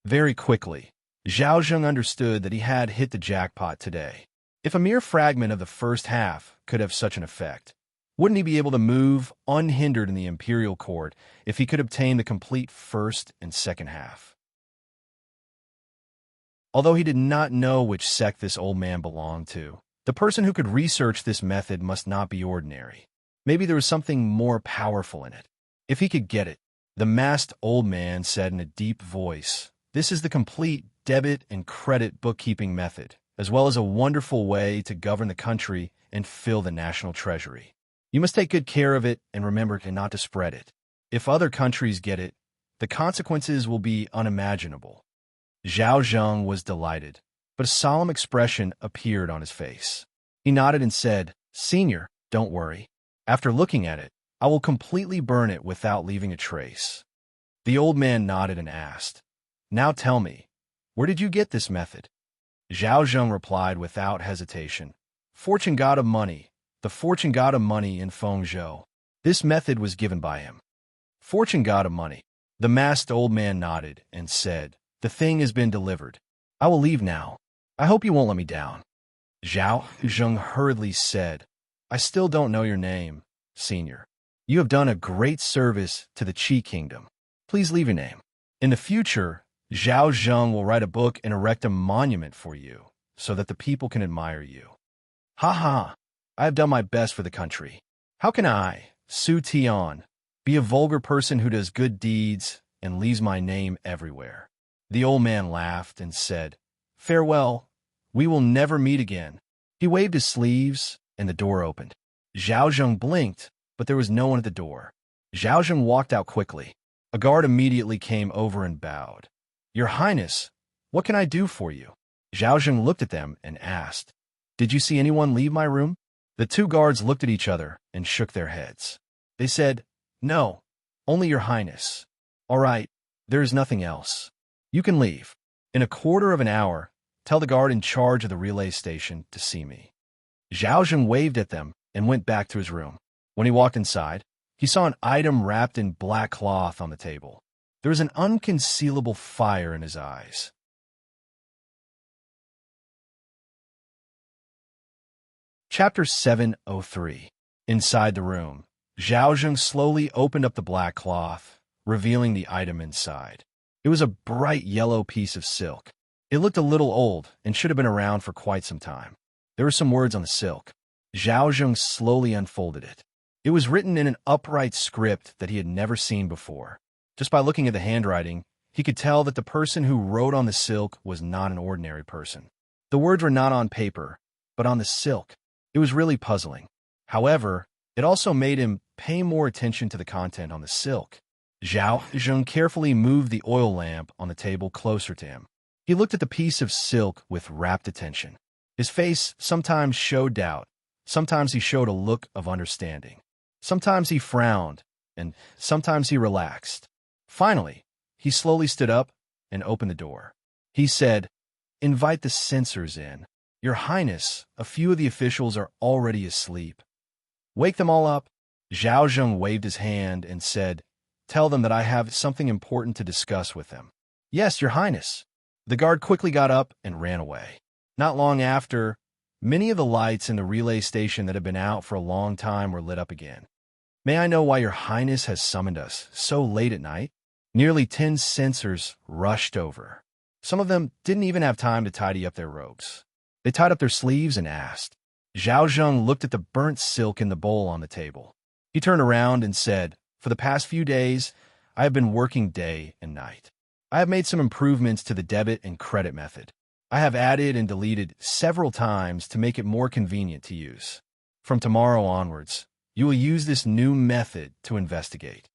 [SPEAKER 1] Very quickly, Zhao Zheng understood that he had hit the jackpot today. If a mere fragment of the first half could have such an effect, wouldn't he be able to move unhindered in the imperial court if he could obtain the complete first and second half? Although he did not know which sect this old man belonged to, the person who could research this method must not be ordinary. Maybe there was something more powerful in it. If he could get it, the masked old man said in a deep voice, "This is the complete debit and credit bookkeeping method, as well as a wonderful way to govern the country and fill the national treasury. You must take good care of it and remember not to spread it. If other countries get it, the consequences will be unimaginable." Zhao Zheng was delighted, but a solemn expression appeared on his face. He nodded and said, "Senior, don't worry. After looking at it, I will completely burn it without leaving a trace." The old man nodded and asked, "Now tell me, where did you get this method?" Zhao Zheng replied without hesitation, "Fortune god of money, the fortune god of money in Fengzhou. This method was given by him." Fortune god of money. The masked old man nodded and said, "The thing has been delivered. I will leave now. I hope you won't let me down." Zhao Zheng hurriedly said, "I still don't know your name, Senior. You have done a great service to the Qi Kingdom. Please leave your name. In the future, Zhao Zheng will write a book and erect a monument for you, so that the people can admire you." "Ha ha! I have done my best for the country. How can I, Su Tian, be a vulgar person who does good deeds and leaves my name everywhere?" The old man laughed and said, "Farewell. We will never meet again." He waved his sleeves, and the door opened. Zhao Zheng blinked, but there was no one at the door. Zhao Zheng walked out quickly. A guard immediately came over and bowed. "Your Highness, what can I do for you?" Zhao Zheng looked at them and asked, "Did you see anyone leave my room?" The two guards looked at each other and shook their heads. They said, "No, only your Highness." "All right, there is nothing else. You can leave. In a quarter of an hour, tell the guard in charge of the relay station to see me." Zhao Zheng waved at them and went back to his room. When he walked inside, he saw an item wrapped in black cloth on the table. There was an unconcealable fire in his eyes. Chapter 703. Inside the room, Zhao Zheng slowly opened up the black cloth, revealing the item inside. It was a bright yellow piece of silk. It looked a little old and should have been around for quite some time. There were some words on the silk. Zhao Zheng slowly unfolded it. It was written in an upright script that he had never seen before. Just by looking at the handwriting, he could tell that the person who wrote on the silk was not an ordinary person. The words were not on paper, but on the silk. It was really puzzling. However, it also made him pay more attention to the content on the silk. Zhao Zheng carefully moved the oil lamp on the table closer to him. He looked at the piece of silk with rapt attention. His face sometimes showed doubt. Sometimes he showed a look of understanding. Sometimes he frowned, and sometimes he relaxed. Finally, he slowly stood up and opened the door. He said, "Invite the censors in. Your Highness, a few of the officials are already asleep. Wake them all up." Zhao Zheng waved his hand and said, "Tell them that I have something important to discuss with them." "Yes, Your Highness." The guard quickly got up and ran away. Not long after, many of the lights in the relay station that had been out for a long time were lit up again. "May I know why Your Highness has summoned us so late at night?" Nearly 10 censors rushed over. Some of them didn't even have time to tidy up their robes. They tied up their sleeves and asked. Zhao Zheng looked at the burnt silk in the bowl on the table. He turned around and said, "For the past few days, I have been working day and night. I have made some improvements to the debit and credit method. I have added and deleted several times to make it more convenient to use. From tomorrow onwards, you will use this new method to investigate."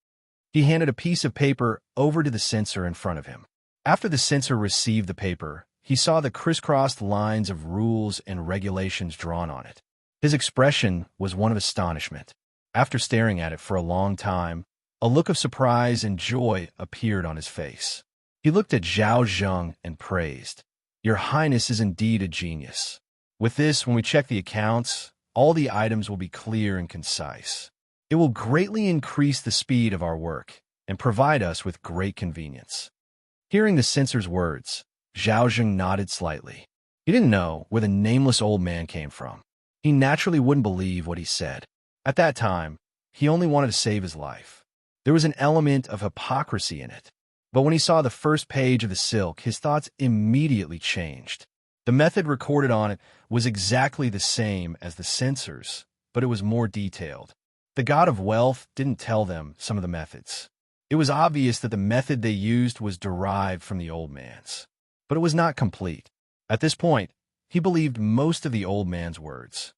[SPEAKER 1] He handed a piece of paper over to the censor in front of him. After the censor received the paper, he saw the crisscrossed lines of rules and regulations drawn on it. His expression was one of astonishment. After staring at it for a long time, a look of surprise and joy appeared on his face. He looked at Zhao Zheng and praised, "Your Highness is indeed a genius. With this, when we check the accounts, all the items will be clear and concise. It will greatly increase the speed of our work, and provide us with great convenience." Hearing the censor's words, Zhao Zheng nodded slightly. He didn't know where the nameless old man came from. He naturally wouldn't believe what he said. At that time, he only wanted to save his life. There was an element of hypocrisy in it. But when he saw the first page of the silk, his thoughts immediately changed. The method recorded on it was exactly the same as the censor's, but it was more detailed. The god of wealth didn't tell them some of the methods. It was obvious that the method they used was derived from the old man's. But it was not complete. At this point, he believed most of the old man's words.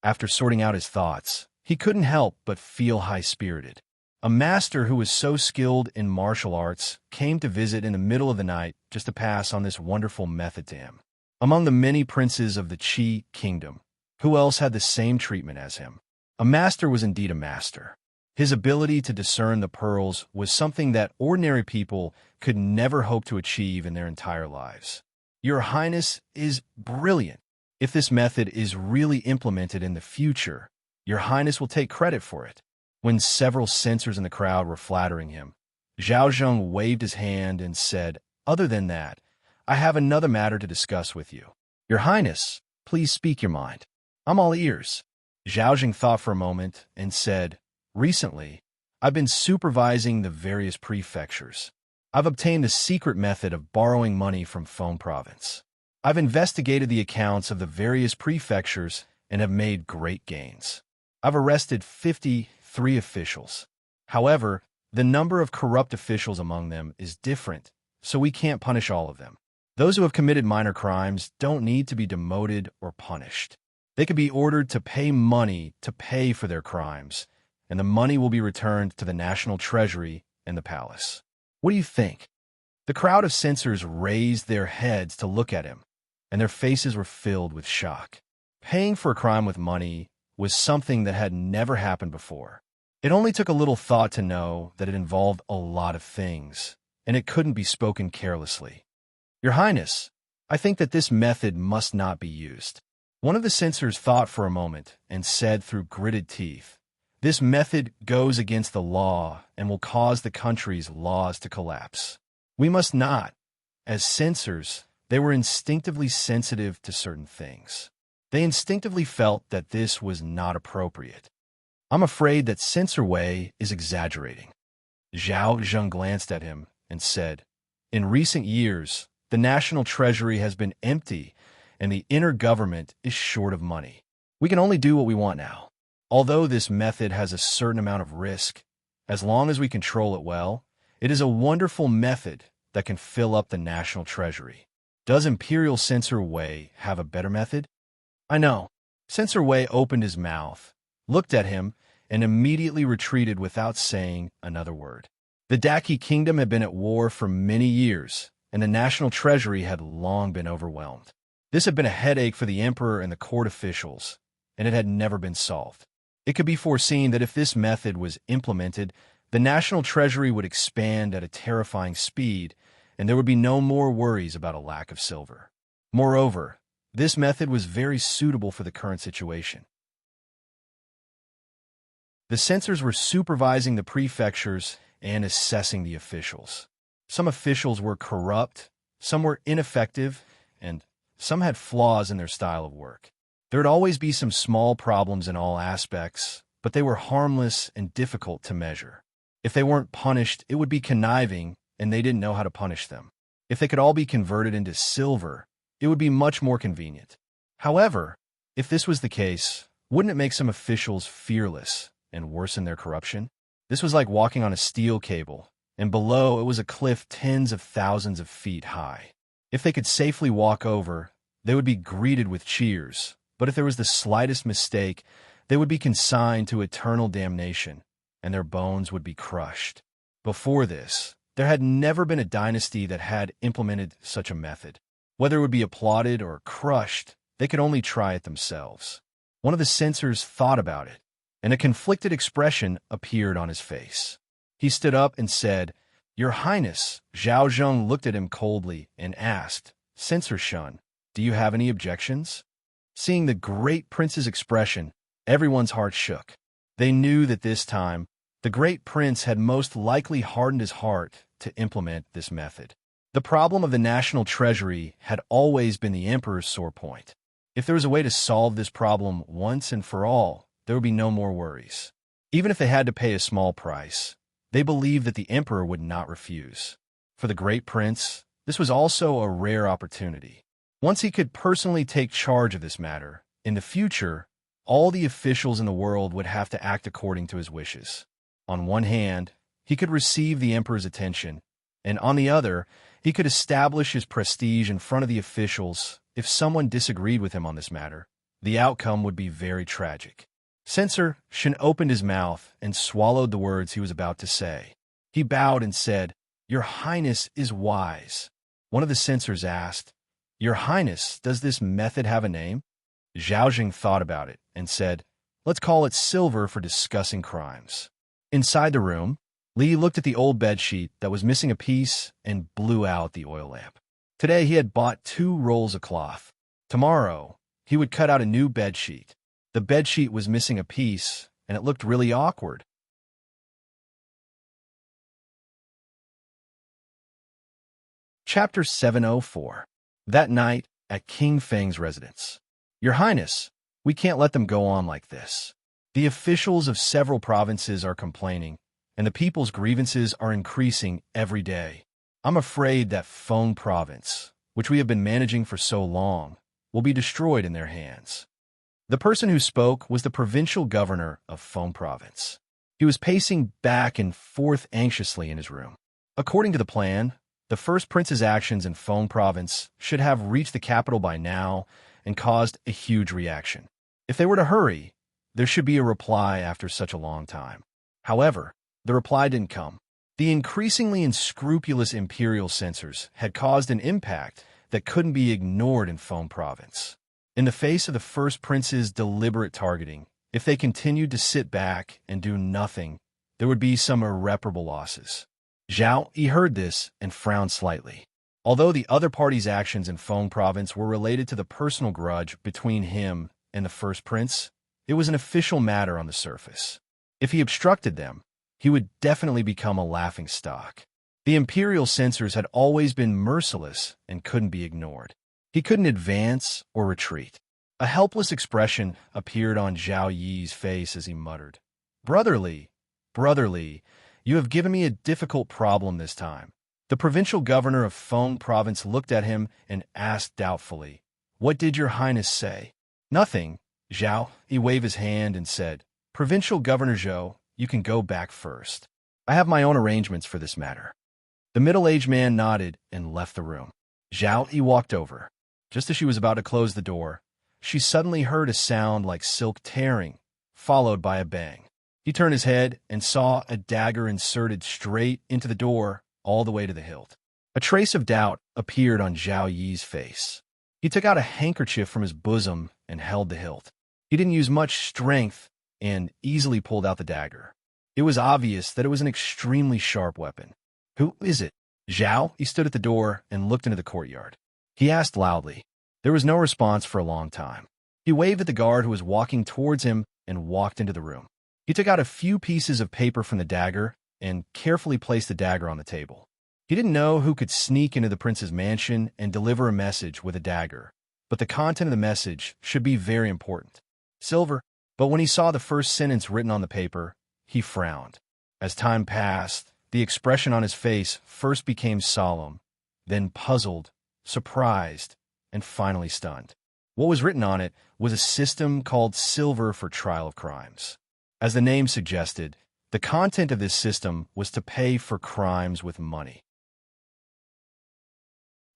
[SPEAKER 1] After sorting out his thoughts, he couldn't help but feel high-spirited. A master who was so skilled in martial arts came to visit in the middle of the night just to pass on this wonderful method to him. Among the many princes of the Qi kingdom, who else had the same treatment as him? A master was indeed a master. His ability to discern the pearls was something that ordinary people could never hope to achieve in their entire lives. Your Highness is brilliant. If this method is really implemented in the future, Your Highness will take credit for it. When several censors in the crowd were flattering him, Zhao Zheng waved his hand and said, "Other than that, I have another matter to discuss with you. Your Highness, please speak your mind. I'm all ears." Zhao Zheng thought for a moment and said, "Recently, I've been supervising the various prefectures. I've obtained the secret method of borrowing money from Feng Province. I've investigated the accounts of the various prefectures and have made great gains. I've arrested 53 officials. However, the number of corrupt officials among them is different, so we can't punish all of them. Those who have committed minor crimes don't need to be demoted or punished. They could be ordered to pay money to pay for their crimes, and the money will be returned to the national treasury and the palace. What do you think?" The crowd of censors raised their heads to look at him, and their faces were filled with shock. Paying for a crime with money was something that had never happened before. It only took a little thought to know that it involved a lot of things, and it couldn't be spoken carelessly. "Your Highness, I think that this method must not be used." One of the censors thought for a moment and said through gritted teeth, "This method goes against the law and will cause the country's laws to collapse. We must not." As censors, they were instinctively sensitive to certain things. They instinctively felt that this was not appropriate. "I'm afraid that Censor Wei is exaggerating." Zhao Zheng glanced at him and said, "In recent years, the national treasury has been empty and the inner government is short of money. We can only do what we want now. Although this method has a certain amount of risk, as long as we control it well, it is a wonderful method that can fill up the national treasury. Does Imperial Censor Wei have a better method?" "I know." Censor Wei opened his mouth, looked at him, and immediately retreated without saying another word. The Daqi kingdom had been at war for many years, and the national treasury had long been overwhelmed. This had been a headache for the emperor and the court officials, and it had never been solved. It could be foreseen that if this method was implemented, the national treasury would expand at a terrifying speed, and there would be no more worries about a lack of silver. Moreover, this method was very suitable for the current situation. The censors were supervising the prefectures and assessing the officials. Some officials were corrupt, some were ineffective, and some had flaws in their style of work. There would always be some small problems in all aspects, but they were harmless and difficult to measure. If they weren't punished, it would be conniving, and they didn't know how to punish them. If they could all be converted into silver, it would be much more convenient. However, if this was the case, wouldn't it make some officials fearless and worsen their corruption? This was like walking on a steel cable, and below it was a cliff tens of thousands of feet high. If they could safely walk over, they would be greeted with cheers, but if there was the slightest mistake, they would be consigned to eternal damnation, and their bones would be crushed. Before this, there had never been a dynasty that had implemented such a method. Whether it would be applauded or crushed, they could only try it themselves. One of the censors thought about it, and a conflicted expression appeared on his face. He stood up and said, "Your Highness." Zhao Zheng looked at him coldly and asked, "Censor Shun, do you have any objections?" Seeing the great prince's expression, everyone's heart shook. They knew that this time, The great prince had most likely hardened his heart to implement this method. The problem of the national treasury had always been the emperor's sore point. If there was a way to solve this problem once and for all, there would be no more worries. Even if they had to pay a small price, they believed that the emperor would not refuse. For the great prince, this was also a rare opportunity. Once he could personally take charge of this matter, in the future, all the officials in the world would have to act according to his wishes. On one hand, he could receive the emperor's attention, and on the other, he could establish his prestige in front of the officials. If someone disagreed with him on this matter, the outcome would be very tragic. Censor Shen opened his mouth and swallowed the words he was about to say. He bowed and said, "Your Highness is wise." One of the censors asked, "Your Highness, does this method have a name?" Zhao Jing thought about it and said, "Let's call it silver for discussing crimes." Inside the room, Li looked at the old bedsheet that was missing a piece and blew out the oil lamp. Today he had bought 2 rolls of cloth. Tomorrow, he would cut out a new bedsheet. The bedsheet was missing a piece, and it looked really awkward. Chapter 704. That night, at King Feng's residence. "Your Highness, we can't let them go on like this. The officials of several provinces are complaining, and the people's grievances are increasing every day. I'm afraid that Feng province, which we have been managing for so long, will be destroyed in their hands." The person who spoke was the provincial governor of Feng province. He was pacing back and forth anxiously in his room. According to the plan, the first prince's actions in Feng province should have reached the capital by now and caused a huge reaction. If they were to hurry, there should be a reply after such a long time. However, the reply didn't come. The increasingly unscrupulous imperial censors had caused an impact that couldn't be ignored in Feng province. In the face of the first prince's deliberate targeting, if they continued to sit back and do nothing, there would be some irreparable losses. Zhao Yi heard this and frowned slightly. Although the other party's actions in Feng province were related to the personal grudge between him and the first prince, it was an official matter on the surface. If he obstructed them, he would definitely become a laughingstock. The imperial censors had always been merciless and couldn't be ignored. He couldn't advance or retreat. A helpless expression appeared on Zhao Yi's face as he muttered, Brother Li, you have given me a difficult problem this time." The provincial governor of Feng province looked at him and asked doubtfully, "What did your highness say?" "Nothing." Zhao Yi waved his hand and said, "Provincial Governor Zhou, you can go back first. I have my own arrangements for this matter." The middle-aged man nodded and left the room. Zhao Yi walked over. Just as she was about to close the door, she suddenly heard a sound like silk tearing, followed by a bang. He turned his head and saw a dagger inserted straight into the door all the way to the hilt. A trace of doubt appeared on Zhao Yi's face. He took out a handkerchief from his bosom and held the hilt. He didn't use much strength and easily pulled out the dagger. It was obvious that it was an extremely sharp weapon. "Who is it?" Zhao Yi stood at the door and looked into the courtyard. He asked loudly. There was no response for a long time. He waved at the guard who was walking towards him and walked into the room. He took out a few pieces of paper from the dagger and carefully placed the dagger on the table. He didn't know who could sneak into the prince's mansion and deliver a message with a dagger, but the content of the message should be very important. Silver. But when he saw the first sentence written on the paper, he frowned. As time passed, the expression on his face first became solemn, then puzzled, surprised, and finally stunned. What was written on it was a system called Silver for Trial of Crimes. As the name suggested, the content of this system was to pay for crimes with money.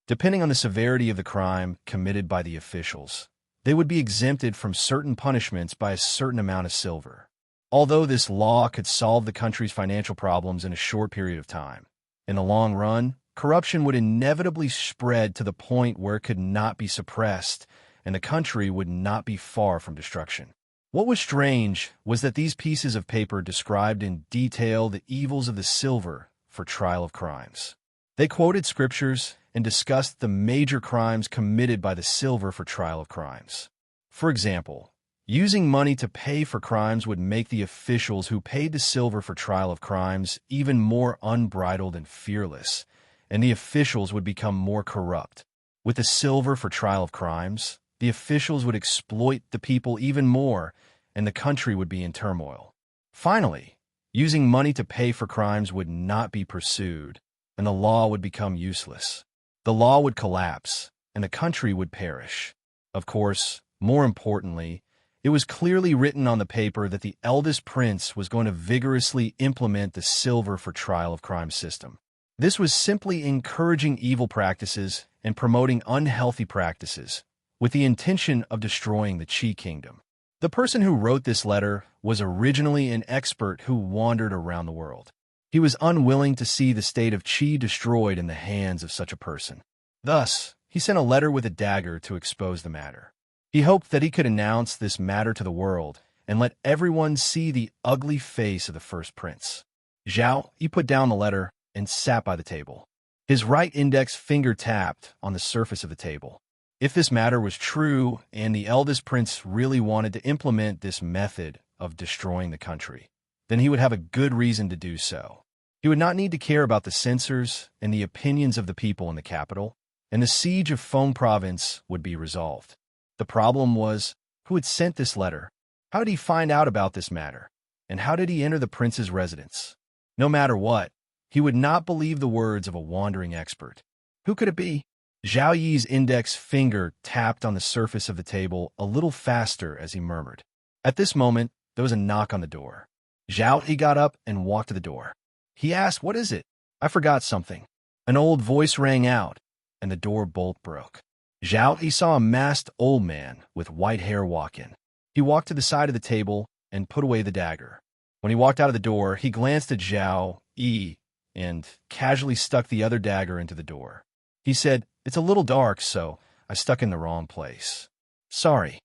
[SPEAKER 1] Depending on the severity of the crime committed by the officials, they would be exempted from certain punishments by a certain amount of silver. Although this law could solve the country's financial problems in a short period of time, in the long run, corruption would inevitably spread to the point where it could not be suppressed, and the country would not be far from destruction. What was strange was that these pieces of paper described in detail the evils of the silver for trial of crimes. They quoted scriptures and discussed the major crimes committed by the silver for trial of crimes. For example, Using money to pay for crimes would make the officials who paid the silver for trial of crimes even more unbridled and fearless, and the officials would become more corrupt. With the silver for trial of crimes, the officials would exploit the people even more, and the country would be in turmoil. Finally, using money to pay for crimes would not be pursued, and the law would become useless. The law would collapse, and the country would perish. Of course, more importantly, it was clearly written on the paper that the eldest prince was going to vigorously implement the silver for trial of crime system. This was simply encouraging evil practices and promoting unhealthy practices, with the intention of destroying the Qi kingdom. The person who wrote this letter was originally an expert who wandered around the world. He was unwilling to see the state of Qi destroyed in the hands of such a person. Thus, he sent a letter with a dagger to expose the matter. He hoped that he could announce this matter to the world and let everyone see the ugly face of the first prince. Zhao Yi put down the letter and sat by the table. His right index finger tapped on the surface of the table. If this matter was true and the eldest prince really wanted to implement this method of destroying the country, then he would have a good reason to do so. He would not need to care about the censors and the opinions of the people in the capital, and the siege of Feng province would be resolved. The problem was, who had sent this letter? How did he find out about this matter? And how did he enter the prince's residence? No matter what, he would not believe the words of a wandering expert. Who could it be? Zhao Yi's index finger tapped on the surface of the table a little faster as he murmured. At this moment, there was a knock on the door. Zhao Yi got up and walked to the door. He asked, "What is it?" "I forgot something." An old voice rang out, and the door bolt broke. Zhao Yi saw a masked old man with white hair walk in. He walked to the side of the table and put away the dagger. When he walked out of the door, he glanced at Zhao Yi and casually stuck the other dagger into the door. He said, "It's a little dark, so I stuck in the wrong place. Sorry."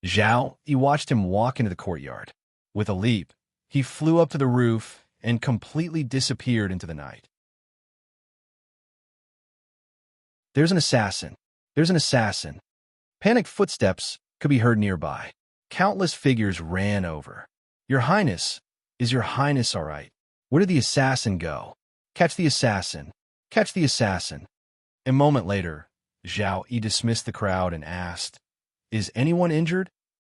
[SPEAKER 1] Zhao Yi watched him walk into the courtyard. With a leap, he flew up to the roof and completely disappeared into the night. "There's an assassin. There's an assassin." Panicked footsteps could be heard nearby. Countless figures ran over. "Your Highness, is your Highness all right? Where did the assassin go? Catch the assassin. Catch the assassin." A moment later, Zhao Yi dismissed the crowd and asked, "Is anyone injured?"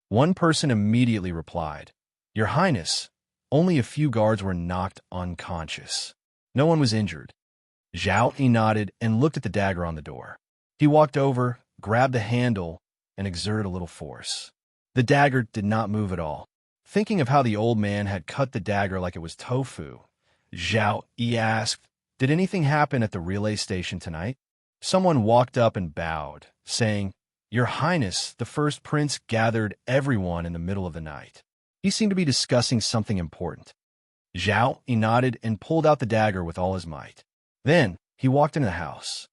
[SPEAKER 1] One person immediately replied, "Your Highness, only a few guards were knocked unconscious. No one was injured." Zhao Yi nodded and looked at the dagger on the door. He walked over, grabbed the handle, and exerted a little force. The dagger did not move at all. Thinking of how the old man had cut the dagger like it was tofu, Zhao Yi asked, "Did anything happen at the relay station tonight?" Someone walked up and bowed, saying, "Your Highness, the first prince gathered everyone in the middle of the night. He seemed to be discussing something important." Zhao Yi nodded and pulled out the dagger with all his might. Then he walked into the house.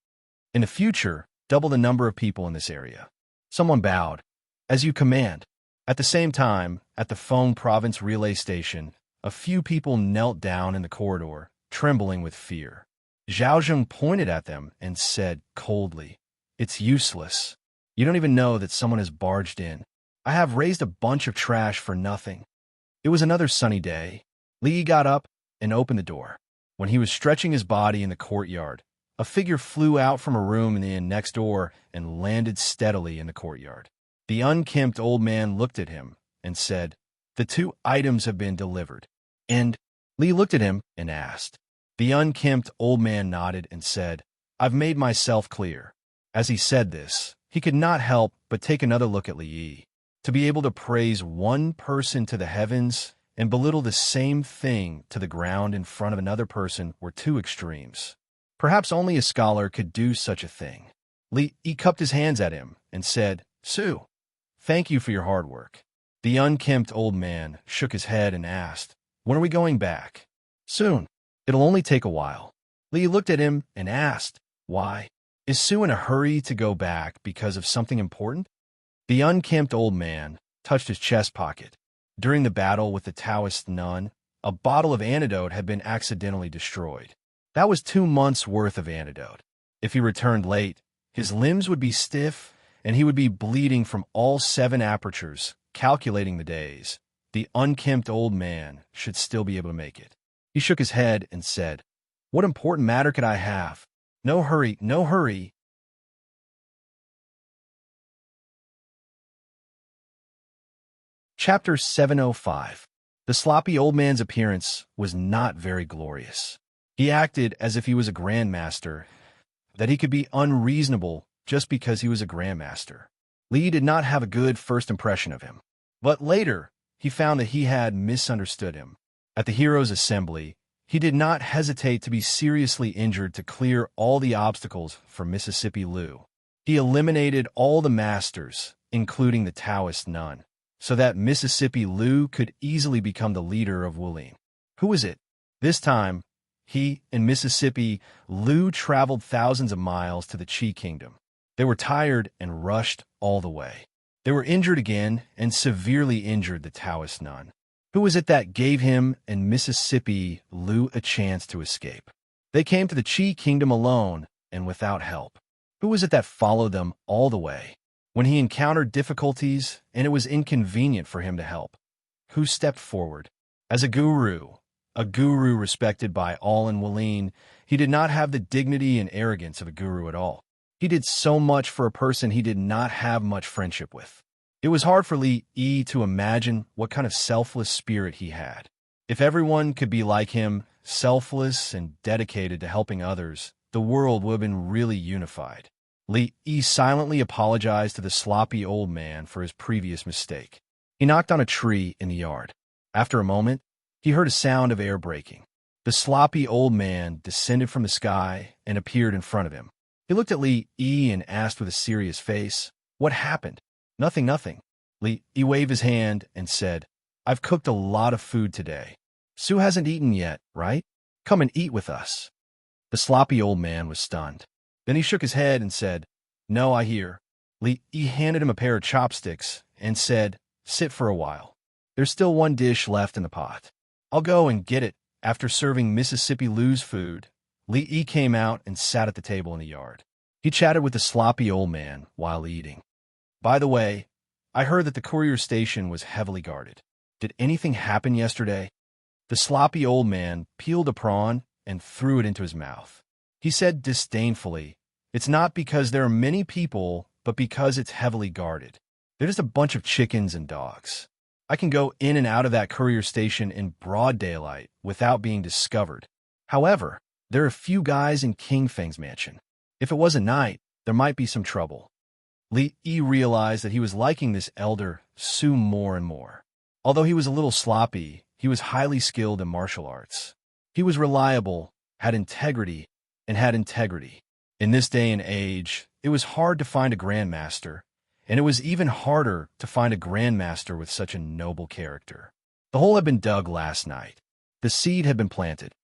[SPEAKER 1] "In the future, double the number of people in this area." Someone bowed. "As you command." At the same time, at the Feng province relay station, a few people knelt down in the corridor, trembling with fear. Zhao Zheng pointed at them and said coldly, "It's useless. You don't even know that someone has barged in. I have raised a bunch of trash for nothing." It was another sunny day. Li got up and opened the door. When he was stretching his body in the courtyard, a figure flew out from a room in the inn next door and landed steadily in the courtyard. The unkempt old man looked at him and said, "The 2 items have been delivered." And Li looked at him and asked. The unkempt old man nodded and said, "I've made myself clear." As he said this, he could not help but take another look at Li Yi. To be able to praise one person to the heavens and belittle the same thing to the ground in front of another person were 2 extremes. Perhaps only a scholar could do such a thing. Li Yi cupped his hands at him and said, "Su, thank you for your hard work." The unkempt old man shook his head and asked, "When are we going back?" "Soon. It'll only take a while." Li looked at him and asked, "Why? Is Su in a hurry to go back because of something important?" The unkempt old man touched his chest pocket. During the battle with the Taoist nun, a bottle of antidote had been accidentally destroyed. That was 2 months' worth of antidote. If he returned late, his limbs would be stiff, and he would be bleeding from all 7 apertures, calculating the days. The unkempt old man should still be able to make it. He shook his head and said, "What important matter could I have? No hurry, no hurry." Chapter 705. The sloppy old man's appearance was not very glorious. He acted as if he was a grandmaster, that he could be unreasonable just because he was a grandmaster. Lee did not have a good first impression of him. But later, he found that he had misunderstood him. At the heroes' assembly, he did not hesitate to be seriously injured to clear all the obstacles for Mississippi Lou. He eliminated all the masters, including the Taoist nun, so that Mississippi Lou could easily become the leader of Wulin. Who was it? This time, he and Mississippi Lou traveled thousands of miles to the Qi Kingdom. They were tired and rushed all the way. They were injured again and severely injured the Taoist nun. Who was it that gave him and Mississippi Lou a chance to escape? They came to the Qi Kingdom alone and without help. Who was it that followed them all the way? When he encountered difficulties and it was inconvenient for him to help, who stepped forward? As a guru respected by all in Wulin, he did not have the dignity and arrogance of a guru at all. He did so much for a person he did not have much friendship with. It was hard for Li Yi to imagine what kind of selfless spirit he had. If everyone could be like him, selfless and dedicated to helping others, the world would have been really unified. Li Yi silently apologized to the sloppy old man for his previous mistake. He knocked on a tree in the yard. After a moment, he heard a sound of air breaking. The sloppy old man descended from the sky and appeared in front of him. He looked at Li Yi and asked with a serious face, "What happened?" "Nothing, nothing." Li Yi waved his hand and said, "I've cooked a lot of food today. Sue hasn't eaten yet, right? Come and eat with us." The sloppy old man was stunned. Then he shook his head and said, "No, I hear." Li Yi handed him a pair of chopsticks and said, "Sit for a while. There's still one dish left in the pot. I'll go and get it." After serving Mississippi Lou's food, Li Yi came out and sat at the table in the yard. He chatted with the sloppy old man while eating. "By the way, I heard that the courier station was heavily guarded. Did anything happen yesterday?" The sloppy old man peeled a prawn and threw it into his mouth. He said disdainfully, "It's not because there are many people, but because it's heavily guarded. They're just a bunch of chickens and dogs. I can go in and out of that courier station in broad daylight without being discovered. However, there are a few guys in King Feng's mansion. If it was a night, there might be some trouble." Li Yi realized that he was liking this elder Su more and more. Although he was a little sloppy, he was highly skilled in martial arts. He was reliable, had integrity. In this day and age, it was hard to find a grandmaster, and it was even harder to find a grandmaster with such a noble character. The hole had been dug last night. The seed had been planted.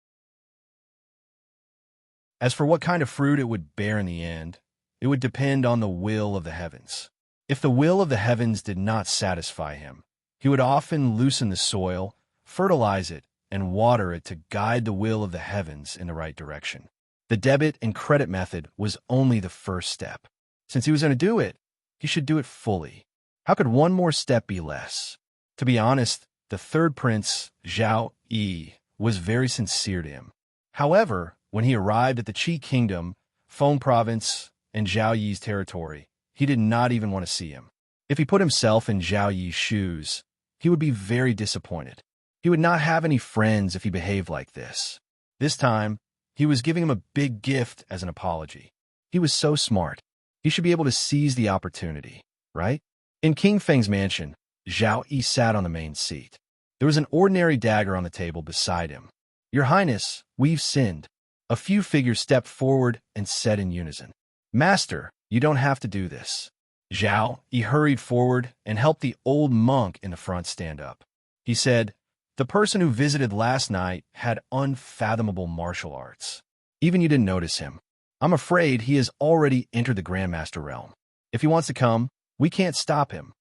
[SPEAKER 1] As for what kind of fruit it would bear in the end, it would depend on the will of the heavens. If the will of the heavens did not satisfy him, he would often loosen the soil, fertilize it, and water it to guide the will of the heavens in the right direction. The debit and credit method was only the first step. Since he was going to do it, he should do it fully. How could one more step be less? To be honest, the third prince, Zhao Yi, was very sincere to him. However, when he arrived at the Qi Kingdom, Feng Province, and Zhao Yi's territory, he did not even want to see him. If he put himself in Zhao Yi's shoes, he would be very disappointed. He would not have any friends if he behaved like this. This time, he was giving him a big gift as an apology. He was so smart. He should be able to seize the opportunity, right? In King Feng's mansion, Zhao Yi sat on the main seat. There was an ordinary dagger on the table beside him. "Your Highness, we've sinned." A few figures stepped forward and said in unison, "Master, you don't have to do this." Zhao Yi hurried forward and helped the old monk in the front stand up. He said, "The person who visited last night had unfathomable martial arts. Even you didn't notice him. I'm afraid he has already entered the Grandmaster realm. If he wants to come, we can't stop him."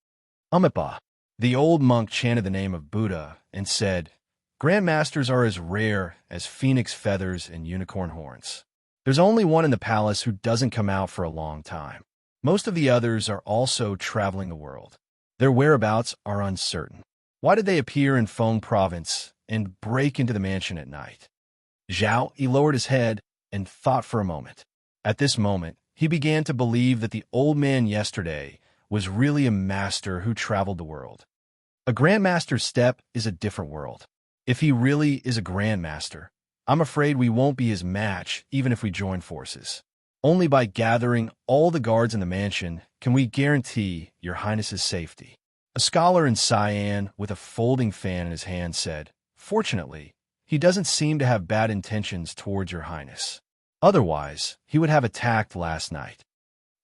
[SPEAKER 1] Amipa. The old monk chanted the name of Buddha and said, "Grandmasters are as rare as phoenix feathers and unicorn horns. There's only one in the palace who doesn't come out for a long time. Most of the others are also traveling the world. Their whereabouts are uncertain. Why did they appear in Feng Province and break into the mansion at night? Zhao Yi lowered his head and thought for a moment. At this moment, he began to believe that the old man yesterday was really a master who traveled the world. A grandmaster's step is a different world. If he really is a grandmaster, I'm afraid we won't be his match even if we join forces. Only by gathering all the guards in the mansion can we guarantee your highness's safety. A scholar in Cyan with a folding fan in his hand said, "Fortunately, he doesn't seem to have bad intentions towards your highness. Otherwise, he would have attacked last night."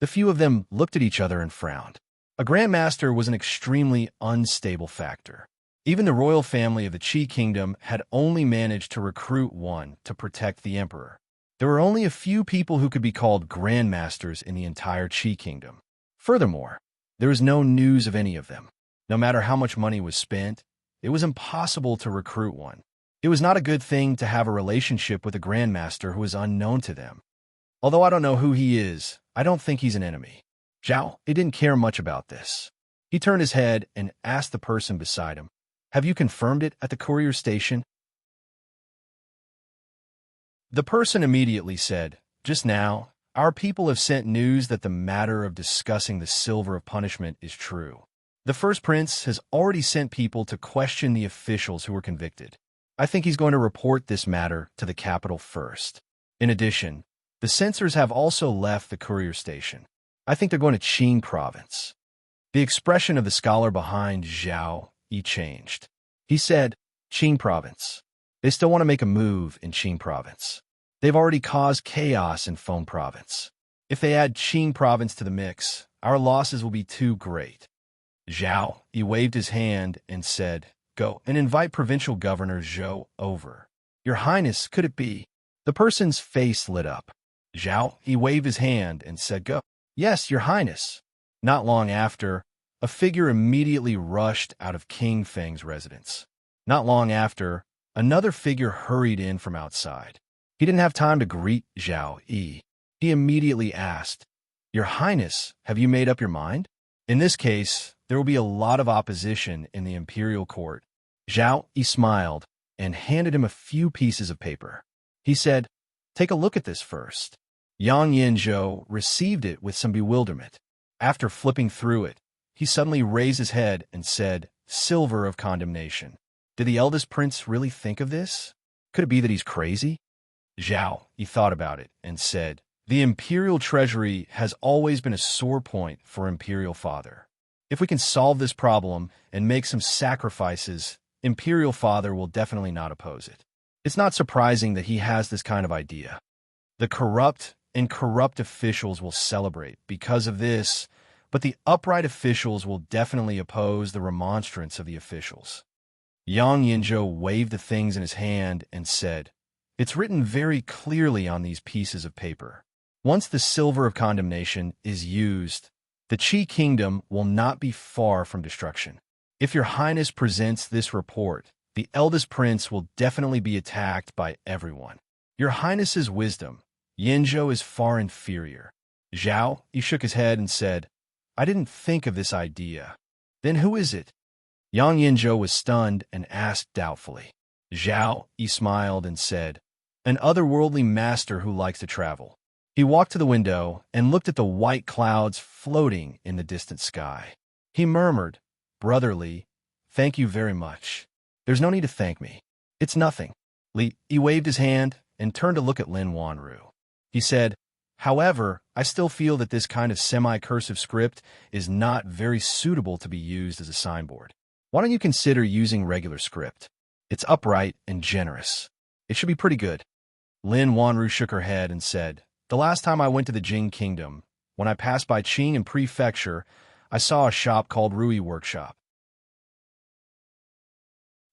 [SPEAKER 1] The few of them looked at each other and frowned. A grandmaster was an extremely unstable factor. Even the royal family of the Qi Kingdom had only managed to recruit one to protect the emperor. There were only a few people who could be called grandmasters in the entire Qi Kingdom. Furthermore, there was no news of any of them. No matter how much money was spent, it was impossible to recruit one. It was not a good thing to have a relationship with a grandmaster who is unknown to them. Although I don't know who he is, I don't think he's an enemy. Zhao Yi didn't care much about this. He turned his head and asked the person beside him, "Have you confirmed it at the courier station?" The person immediately said, "Just now, our people have sent news that the matter of discussing the silver of punishment is true. The first prince has already sent people to question the officials who were convicted. I think he's going to report this matter to the capital first. In addition, the censors have also left the courier station. I think they're going to Qing province." The expression of the scholar behind Zhao Yi changed. He said, "Qing province. They still want to make a move in Qing province. They've already caused chaos in Feng province. If they add Qing province to the mix, our losses will be too great." Zhao Yi waved his hand and said, "Go and invite Provincial Governor Zhou over." "Your Highness, could it be?" The person's face lit up. Zhao Yi waved his hand and said, "Go." "Yes, Your Highness." Not long after, a figure immediately rushed out of King Feng's residence. Not long after, another figure hurried in from outside. He didn't have time to greet Zhao Yi. He immediately asked, "Your Highness, have you made up your mind?" In this case, there will be a lot of opposition in the imperial court. Zhao Yi smiled and handed him a few pieces of paper. He said, "Take a look at this first." Yang Yinzhou received it with some bewilderment. After flipping through it, he suddenly raised his head and said, "Silver of condemnation." Did the eldest prince really think of this? Could it be that he's crazy? Zhao Yi thought about it and said, "The imperial treasury has always been a sore point for imperial father. If we can solve this problem and make some sacrifices, imperial father will definitely not oppose it. It's not surprising that he has this kind of idea. The corrupt and corrupt officials will celebrate because of this, but the upright officials will definitely oppose the remonstrance of the officials." Yang Yinzhou waved the things in his hand and said, "It's written very clearly on these pieces of paper. Once the silver of condemnation is used, the Qi kingdom will not be far from destruction. If your highness presents this report, the eldest prince will definitely be attacked by everyone. Your highness's wisdom, Yinzhou, is far inferior." Zhao Yi shook his head and said, "I didn't think of this idea." "Then who is it?" Yang Yinzhou was stunned and asked doubtfully. Zhao Yi smiled and said, "An otherworldly master who likes to travel." He walked to the window and looked at the white clouds floating in the distant sky. He murmured, "Brotherly, thank you very much. There's no need to thank me. It's nothing." He waved his hand and turned to look at Lin Wanru. He said, "However, I still feel that this kind of semi-cursive script is not very suitable to be used as a signboard. Why don't you consider using regular script? It's upright and generous. It should be pretty good." Lin Wanru shook her head and said, "The last time I went to the Jing Kingdom, when I passed by Qing and Prefecture, I saw a shop called Rui Workshop.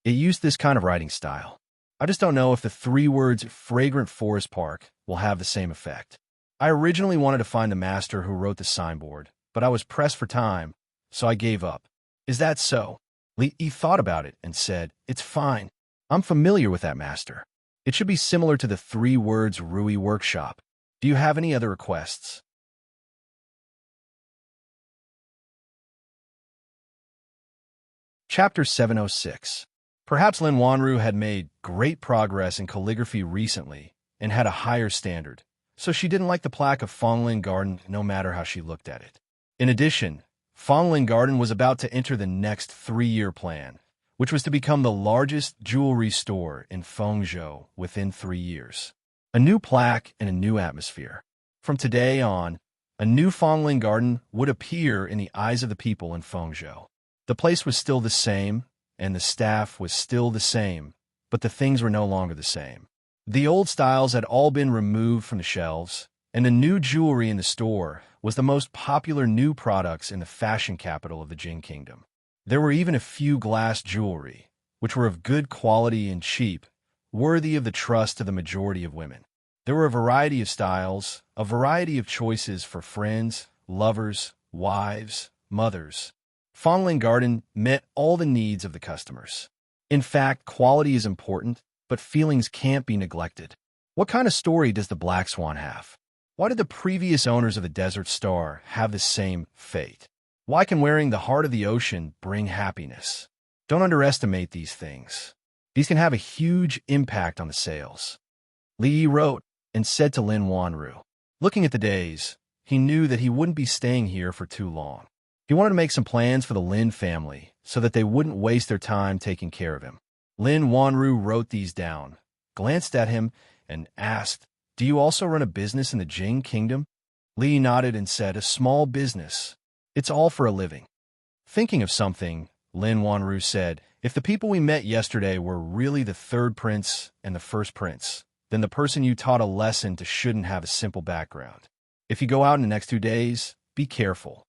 [SPEAKER 1] It used this kind of writing style. I just don't know if the 3 words Fragrant Forest Park will have the same effect. I originally wanted to find the master who wrote the signboard, but I was pressed for time, so I gave up. Is that so?" He thought about it and said, "It's fine. I'm familiar with that master. It should be similar to the 3 words Rui Workshop. Do you have any other requests?" Chapter 706. Perhaps Lin Wanru had made great progress in calligraphy recently and had a higher standard, so she didn't like the plaque of Fonglin Garden no matter how she looked at it. In addition, Fonglin Garden was about to enter the next 3-year plan, which was to become the largest jewelry store in Fengzhou within 3 years. A new plaque and a new atmosphere. From today on, a new Fonglin Garden would appear in the eyes of the people in Fengzhou. The place was still the same, and the staff was still the same, but the things were no longer the same. The old styles had all been removed from the shelves, and the new jewelry in the store was the most popular new products in the fashion capital of the Jin Kingdom. There were even a few glass jewelry, which were of good quality and cheap, worthy of the trust of the majority of women. There were a variety of styles, a variety of choices for friends, lovers, wives, mothers. Fonglin Garden met all the needs of the customers. In fact, quality is important, but feelings can't be neglected. What kind of story does the Black Swan have? Why did the previous owners of the Desert Star have the same fate? Why can wearing the heart of the ocean bring happiness? Don't underestimate these things. These can have a huge impact on the sales. Li wrote and said to Lin Wanru. Looking at the days, he knew that he wouldn't be staying here for too long. He wanted to make some plans for the Lin family so that they wouldn't waste their time taking care of him. Lin Wanru wrote these down, glanced at him, and asked, "Do you also run a business in the Jin Kingdom?" Li nodded and said, "A small business. It's all for a living." Thinking of something, Lin Wanru said, "If the people we met yesterday were really the third prince and the first prince, then the person you taught a lesson to shouldn't have a simple background. If you go out in the next 2 days, be careful."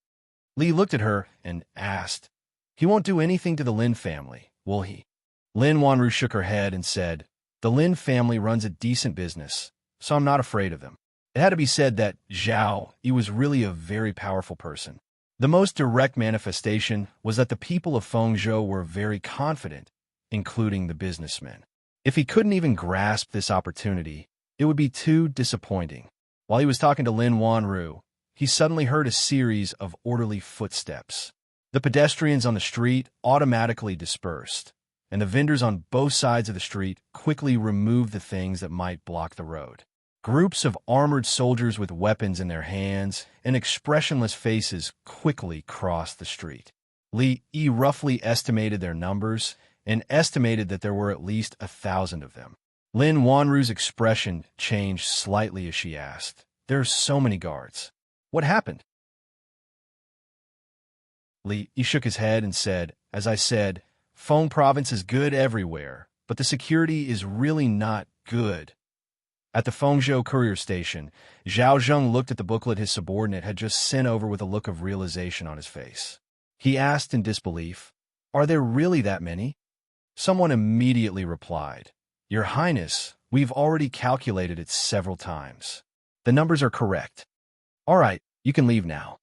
[SPEAKER 1] Li looked at her and asked, "He won't do anything to the Lin family, will he?" Lin Wanru shook her head and said, "The Lin family runs a decent business, so I'm not afraid of them." It had to be said that Zhao Yi was really a very powerful person. The most direct manifestation was that the people of Fengzhou were very confident, including the businessmen. If he couldn't even grasp this opportunity, it would be too disappointing. While he was talking to Lin Wanru, he suddenly heard a series of orderly footsteps. The pedestrians on the street automatically dispersed, and the vendors on both sides of the street quickly removed the things that might block the road. Groups of armored soldiers with weapons in their hands and expressionless faces quickly crossed the street. Li Yi roughly estimated their numbers and estimated that there were at least 1,000 of them. Lin Wanru's expression changed slightly as she asked, "There are so many guards. What happened?" Li Yi shook his head and said, "As I said, Feng province is good everywhere, but the security is really not good." At the Fengzhou courier station, Zhao Zheng looked at the booklet his subordinate had just sent over with a look of realization on his face. He asked in disbelief, "Are there really that many?" Someone immediately replied, "Your Highness, we've already calculated it several times. The numbers are correct. All right, you can leave now."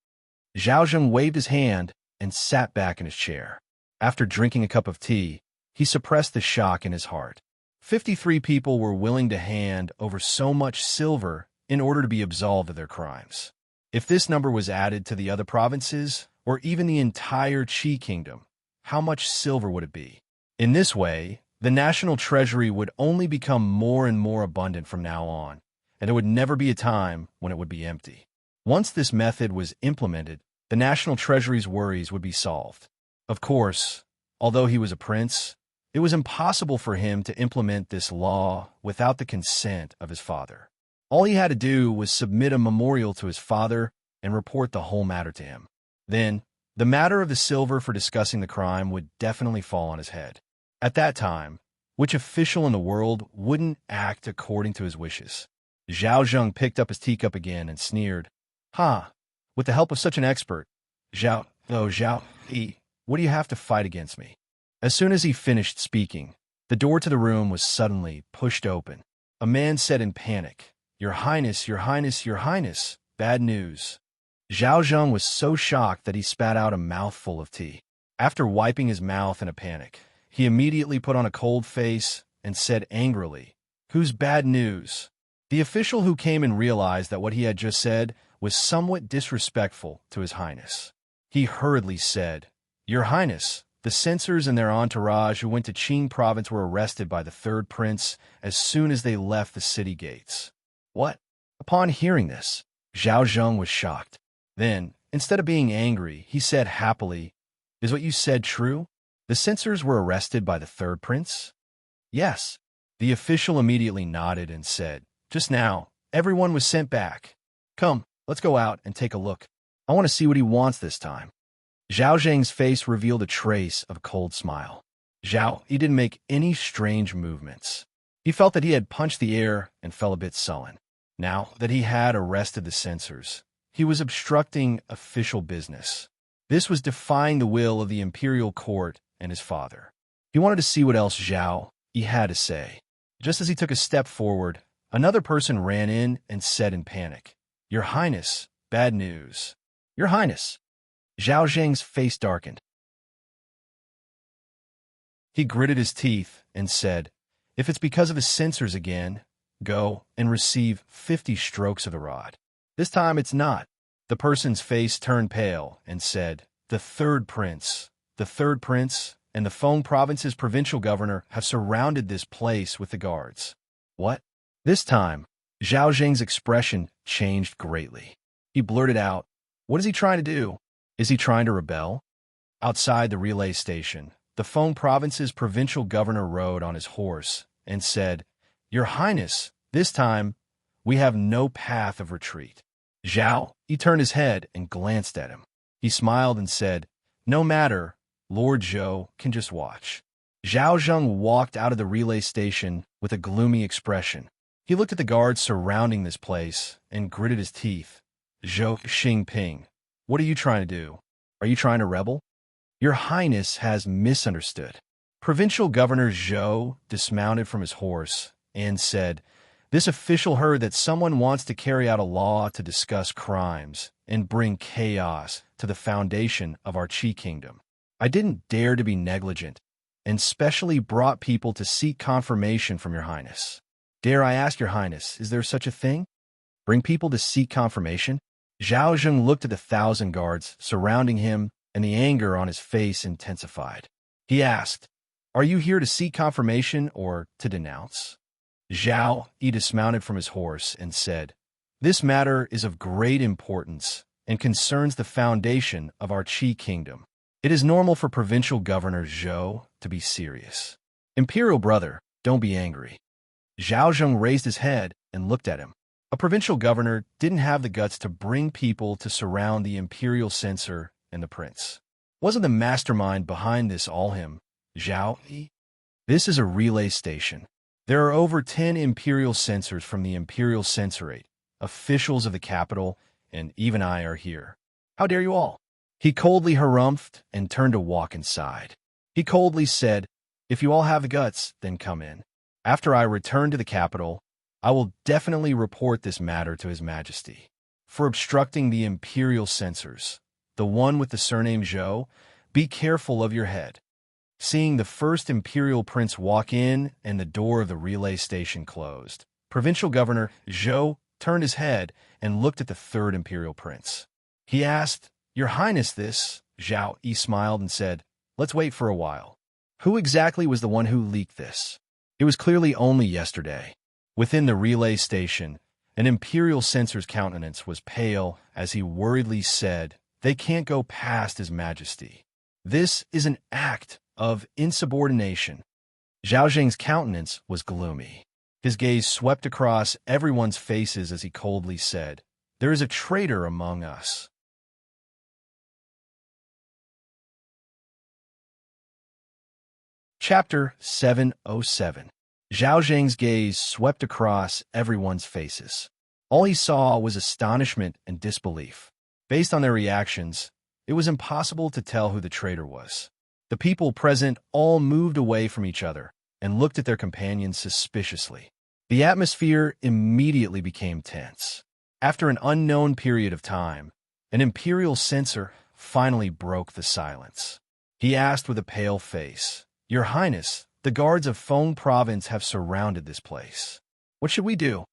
[SPEAKER 1] Zhao Zheng waved his hand and sat back in his chair. After drinking a cup of tea, he suppressed the shock in his heart. 53 people were willing to hand over so much silver in order to be absolved of their crimes. If this number was added to the other provinces, or even the entire Qi Kingdom, how much silver would it be? In this way, the national treasury would only become more and more abundant from now on, and there would never be a time when it would be empty. Once this method was implemented, the national treasury's worries would be solved. Of course, although he was a prince, it was impossible for him to implement this law without the consent of his father. All he had to do was submit a memorial to his father and report the whole matter to him. Then, the matter of the silver for discussing the crime would definitely fall on his head. At that time, which official in the world wouldn't act according to his wishes? Zhao Zheng picked up his teacup again and sneered, "Ha! With the help of such an expert, Zhao Yi, what do you have to fight against me?" As soon as he finished speaking, the door to the room was suddenly pushed open. A man said in panic, "Your Highness, Your Highness, Your Highness, bad news." Zhao Zheng was so shocked that he spat out a mouthful of tea. After wiping his mouth in a panic, he immediately put on a cold face and said angrily, "Whose bad news?" The official who came and realized that what he had just said was somewhat disrespectful to His Highness. He hurriedly said, "Your Highness, The censors and their entourage who went to Qing province were arrested by the third prince as soon as they left the city gates. What? Upon hearing this, Zhao Zheng was shocked. Then, instead of being angry, he said happily, "Is what you said true? The censors were arrested by the third prince?" "Yes." The official immediately nodded and said, "Just now, everyone was sent back. Come, let's go out and take a look. I want to see what he wants this time." Zhao Zheng's face revealed a trace of a cold smile. He didn't make any strange movements. He felt that he had punched the air and felt a bit sullen. Now that he had arrested the censors, he was obstructing official business. This was defying the will of the imperial court and his father. He wanted to see what else he had to say. Just as he took a step forward, another person ran in and said in panic, "Your Highness, bad news." "Your Highness." Zhao Zheng's face darkened. He gritted his teeth and said, "If it's because of the censors again, go and receive 50 strokes of the rod." "This time it's not." The person's face turned pale and said, "The third prince. The third prince and the Feng province's provincial governor have surrounded this place with the guards." "What?" This time, Zhao Zheng's expression changed greatly. He blurted out, "What is he trying to do? Is he trying to rebel?" Outside the relay station, the Feng province's provincial governor rode on his horse and said, "Your Highness, this time we have no path of retreat." He turned his head and glanced at him. He smiled and said, "No matter, Lord Zhou can just watch." Zhao Zheng walked out of the relay station with a gloomy expression. He looked at the guards surrounding this place and gritted his teeth. "Zhou Xingping, what are you trying to do? Are you trying to rebel?" "Your Highness has misunderstood." Provincial Governor Zhou dismounted from his horse and said, "This official heard that someone wants to carry out a law to discuss crimes and bring chaos to the foundation of our Qi kingdom. I didn't dare to be negligent and specially brought people to seek confirmation from your Highness. Dare I ask your Highness, is there such a thing? Bring people to seek confirmation?" Zhao Zheng looked at the 1,000 guards surrounding him, and the anger on his face intensified. He asked, "Are you here to seek confirmation or to denounce?" He dismounted from his horse and said, "This matter is of great importance and concerns the foundation of our Qi kingdom. It is normal for provincial governor Zhou to be serious. Imperial brother, don't be angry." Zhao Zheng raised his head and looked at him. A provincial governor didn't have the guts to bring people to surround the imperial censor and the prince. Wasn't the mastermind behind this all him, Zhao? This is a relay station. There are over 10 imperial censors from the imperial censorate, officials of the capital, and even I are here. How dare you all? He coldly harumphed and turned to walk inside. He coldly said, "If you all have the guts, then come in. After I return to the capital, I will definitely report this matter to His Majesty. For obstructing the imperial censors, the one with the surname Zhou, be careful of your head." Seeing the first imperial prince walk in and the door of the relay station closed, provincial governor Zhou turned his head and looked at the third imperial prince. He asked, "Your Highness, this?" Zhao smiled and said, "Let's wait for a while." Who exactly was the one who leaked this? It was clearly only yesterday. Within the relay station, an imperial censor's countenance was pale as he worriedly said, "They can't go past His Majesty. This is an act of insubordination." Zhao Zheng's countenance was gloomy. His gaze swept across everyone's faces as he coldly said, "There is a traitor among us." Chapter 707. Zhao Zheng's gaze swept across everyone's faces. All he saw was astonishment and disbelief. Based on their reactions, it was impossible to tell who the traitor was. The people present all moved away from each other and looked at their companions suspiciously. The atmosphere immediately became tense. After an unknown period of time, an imperial censor finally broke the silence. He asked with a pale face, "Your Highness, the guards of Feng province have surrounded this place. What should we do?"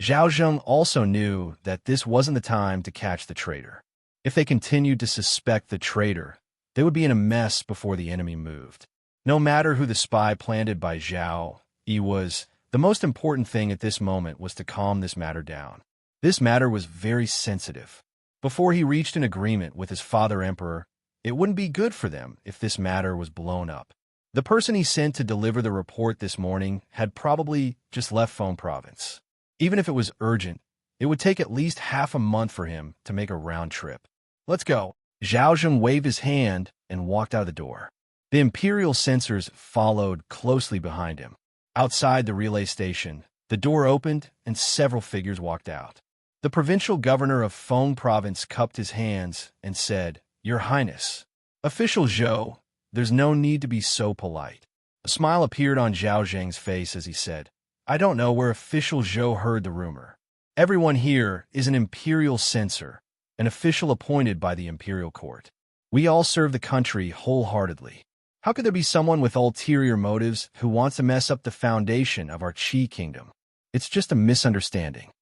[SPEAKER 1] Zhao Zheng also knew that this wasn't the time to catch the traitor. If they continued to suspect the traitor, They would be in a mess before the enemy moved. No matter who the spy planted by Zhao Yi was, the most important thing at this moment was to calm this matter down. This matter was very sensitive. Before he reached an agreement with his father emperor, it wouldn't be good for them if this matter was blown up. The person he sent to deliver the report this morning had probably just left Feng province. Even if it was urgent, it would take at least half a month for him to make a round trip. Let's go. Zhao Zheng waved his hand and walked out of the door. The imperial censors followed closely behind him. Outside the relay station, the door opened and several figures walked out. The provincial governor of Feng province cupped his hands and said, "Your Highness, Official Zhou, there's no need to be so polite." A smile appeared on Zhao Zheng's face as he said, "I don't know where Official Zhou heard the rumor. Everyone here is an imperial censor, an official appointed by the imperial court. We all serve the country wholeheartedly. How could there be someone with ulterior motives who wants to mess up the foundation of our Qi kingdom? It's just a misunderstanding."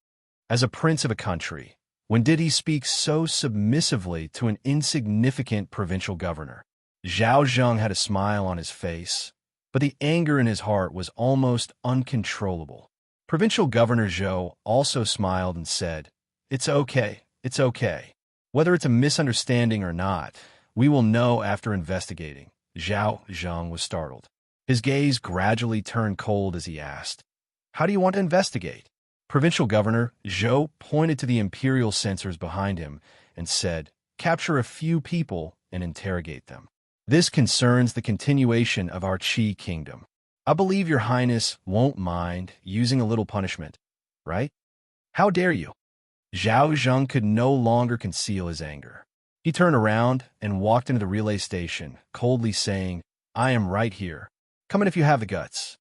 [SPEAKER 1] As a prince of a country, when did he speak so submissively to an insignificant provincial governor? Zhao Zheng had a smile on his face, but the anger in his heart was almost uncontrollable. Provincial Governor Zhou also smiled and said, it's okay. Whether it's a misunderstanding or not, we will know after investigating." Zhao Zheng was startled. His gaze gradually turned cold as he asked, "How do you want to investigate?" Provincial Governor Zhou pointed to the imperial censors behind him and said, "Capture a few people and interrogate them. This concerns the continuation of our Qi kingdom. I believe your Highness won't mind using a little punishment, right?" "How dare you?" Zhao Zheng could no longer conceal his anger. He turned around and walked into the relay station, coldly saying, "I am right here. Come in if you have the guts."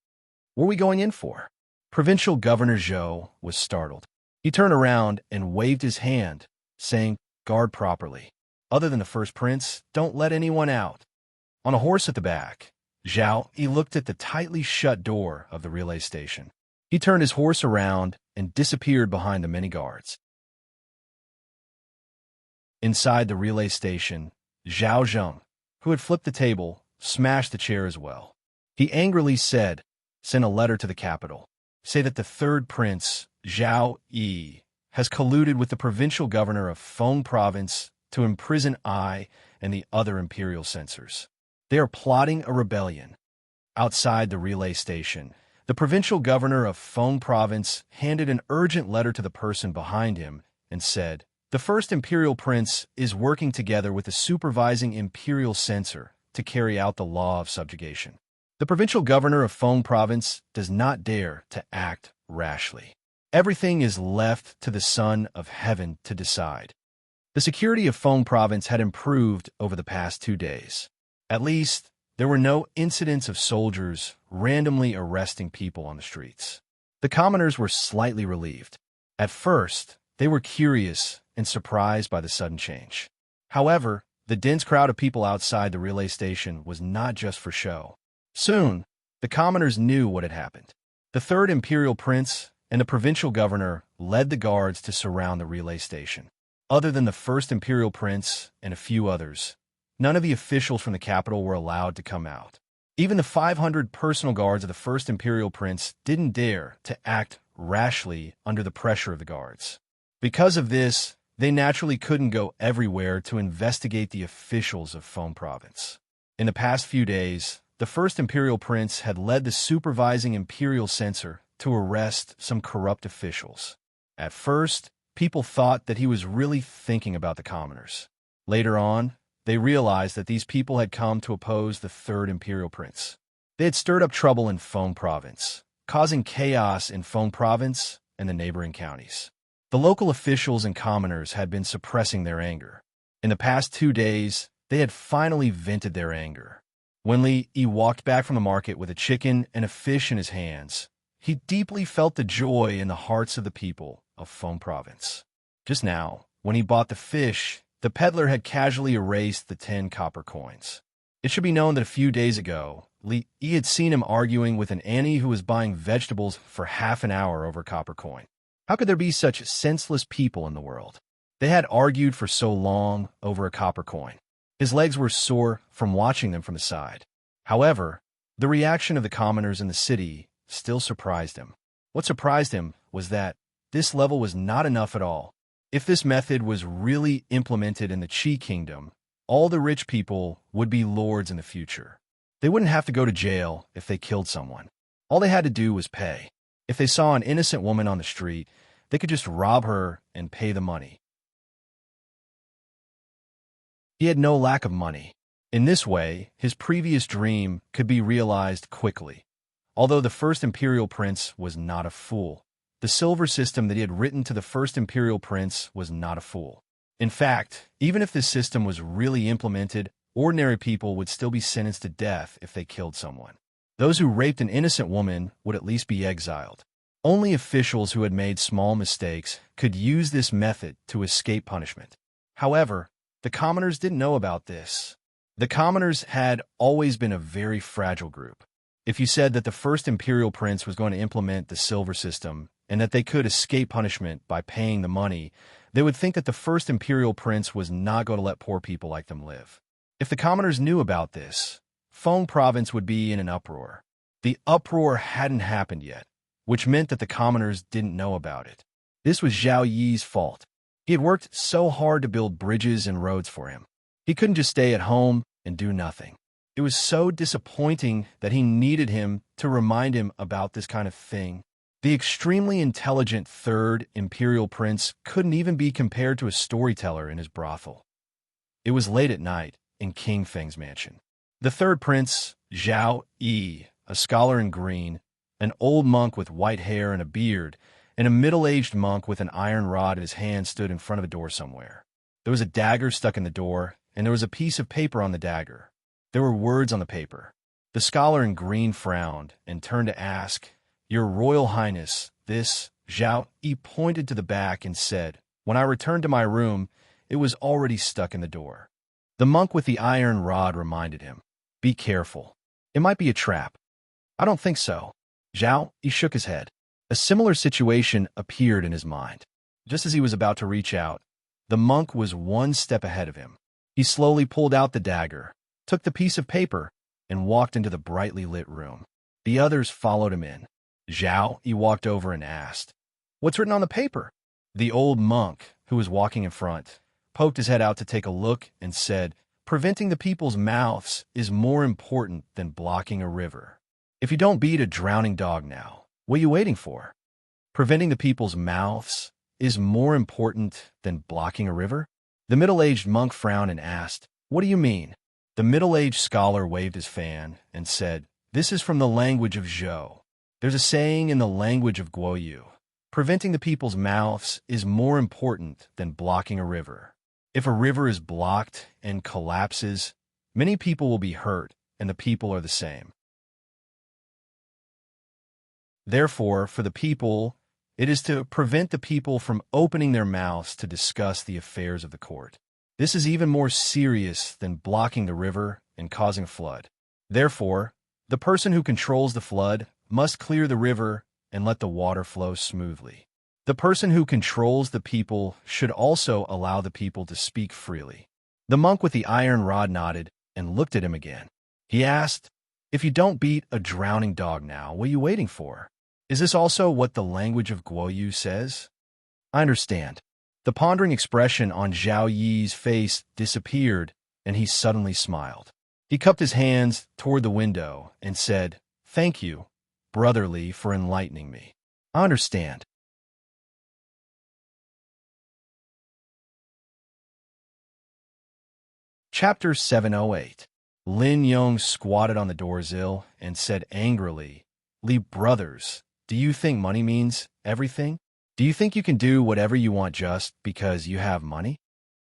[SPEAKER 1] "What are we going in for?" Provincial Governor Zhou was startled. He turned around and waved his hand, saying, "Guard properly. Other than the first prince, don't let anyone out." On a horse at the back, Zhao Yi looked at the tightly shut door of the relay station. He turned his horse around and disappeared behind the many guards. Inside the relay station, Zhao Zheng, who had flipped the table, smashed the chair as well. He angrily said, "Send a letter to the capital. Say that the third prince, Zhao Yi, has colluded with the provincial governor of Feng province to imprison I and the other imperial censors. They are plotting a rebellion." Outside the relay station, the provincial governor of Feng province handed an urgent letter to the person behind him and said, "The first imperial prince is working together with the supervising imperial censor to carry out the law of subjugation. The provincial governor of Feng province does not dare to act rashly. Everything is left to the Son of Heaven to decide." The security of Feng province had improved over the past 2 days. At least, there were no incidents of soldiers randomly arresting people on the streets. The commoners were slightly relieved. At first, they were curious and surprised by the sudden change. However, the dense crowd of people outside the relay station was not just for show. Soon, the commoners knew what had happened. The third imperial prince and the provincial governor led the guards to surround the relay station. Other than the first imperial prince and a few others, none of the officials from the capital were allowed to come out. Even the 500 personal guards of the first imperial prince didn't dare to act rashly under the pressure of the guards. Because of this, they naturally couldn't go everywhere to investigate the officials of Feng province. In the past few days, the first imperial prince had led the supervising imperial censor to arrest some corrupt officials. At first, people thought that he was really thinking about the commoners. Later on, they realized that these people had come to oppose the third imperial prince. They had stirred up trouble in Feng province, causing chaos in Feng province and the neighboring counties. The local officials and commoners had been suppressing their anger. In the past 2 days, they had finally vented their anger. When Li Yi walked back from the market with a chicken and a fish in his hands, he deeply felt the joy in the hearts of the people of Feng province. Just now, when he bought the fish, the peddler had casually erased the 10 copper coins. It should be known that a few days ago, Li Yi had seen him arguing with an Annie who was buying vegetables for half an hour over a copper coin. How could there be such senseless people in the world? They had argued for so long over a copper coin. His legs were sore from watching them from the side. However, the reaction of the commoners in the city still surprised him. What surprised him was that this level was not enough at all. If this method was really implemented in the Qi Kingdom, all the rich people would be lords in the future. They wouldn't have to go to jail if they killed someone. All they had to do was pay. If they saw an innocent woman on the street, they could just rob her and pay the money. He had no lack of money. In this way, his previous dream could be realized quickly. Although the first imperial prince was not a fool, the silver system that he had written to the first imperial prince was not a fool. In fact, even if this system was really implemented, ordinary people would still be sentenced to death if they killed someone. Those who raped an innocent woman would at least be exiled. Only officials who had made small mistakes could use this method to escape punishment. However, the commoners didn't know about this. The commoners had always been a very fragile group. If you said that the first imperial prince was going to implement the silver system and that they could escape punishment by paying the money, they would think that the first imperial prince was not going to let poor people like them live. If the commoners knew about this, Feng province would be in an uproar. The uproar hadn't happened yet, which meant that the commoners didn't know about it. This was Zhao Yi's fault. He had worked so hard to build bridges and roads for him. He couldn't just stay at home and do nothing. It was so disappointing that he needed him to remind him about this kind of thing. The extremely intelligent third imperial prince couldn't even be compared to a storyteller in his brothel. It was late at night in King Feng's mansion. The third prince, Zhao Yi, a scholar in green, an old monk with white hair and a beard, and a middle-aged monk with an iron rod in his hand stood in front of a door somewhere. There was a dagger stuck in the door, and there was a piece of paper on the dagger. There were words on the paper. The scholar in green frowned and turned to ask, "Your Royal Highness, this..." Zhao Yi pointed to the back and said, "When I returned to my room, it was already stuck in the door." The monk with the iron rod reminded him, "Be careful. It might be a trap." "I don't think so." Zhao Yi shook his head. A similar situation appeared in his mind. Just as he was about to reach out, the monk was one step ahead of him. He slowly pulled out the dagger, took the piece of paper, and walked into the brightly lit room. The others followed him in. Zhao Yi walked over and asked, "What's written on the paper?" The old monk, who was walking in front, poked his head out to take a look and said, "Preventing the people's mouths is more important than blocking a river. If you don't beat a drowning dog now, what are you waiting for?" Preventing the people's mouths is more important than blocking a river? The middle-aged monk frowned and asked, "What do you mean?" The middle-aged scholar waved his fan and said, "This is from the language of Zhou. There's a saying in the language of Guoyu. Preventing the people's mouths is more important than blocking a river. If a river is blocked and collapses, many people will be hurt, and the people are the same. Therefore, for the people, it is to prevent the people from opening their mouths to discuss the affairs of the court. This is even more serious than blocking the river and causing a flood. Therefore, the person who controls the flood must clear the river and let the water flow smoothly. The person who controls the people should also allow the people to speak freely." The monk with the iron rod nodded and looked at him again. He asked, "If you don't beat a drowning dog now, what are you waiting for? Is this also what the language of Guoyu says?" "I understand." The pondering expression on Zhao Yi's face disappeared, and he suddenly smiled. He cupped his hands toward the window and said, "Thank you, brotherly, for enlightening me. I understand." Chapter 708. Lin Yong squatted on the doorsill and said angrily, "Li brothers, do you think money means everything? Do you think you can do whatever you want just because you have money?"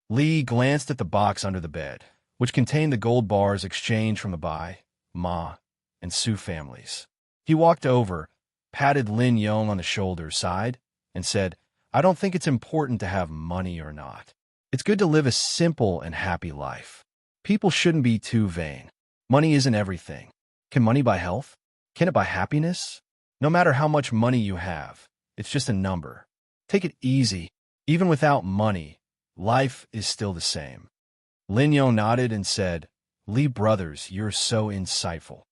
[SPEAKER 1] Li glanced at the box under the bed, which contained the gold bars exchanged from the Bai, Ma, and Su families. He walked over, patted Lin Yong on the shoulder, sighed, and said, "I don't think it's important to have money or not. It's good to live a simple and happy life. People shouldn't be too vain. Money isn't everything. Can money buy health? Can it buy happiness? No matter how much money you have, it's just a number. Take it easy. Even without money, life is still the same." Lin Yong nodded and said, "Li brothers, you're so insightful.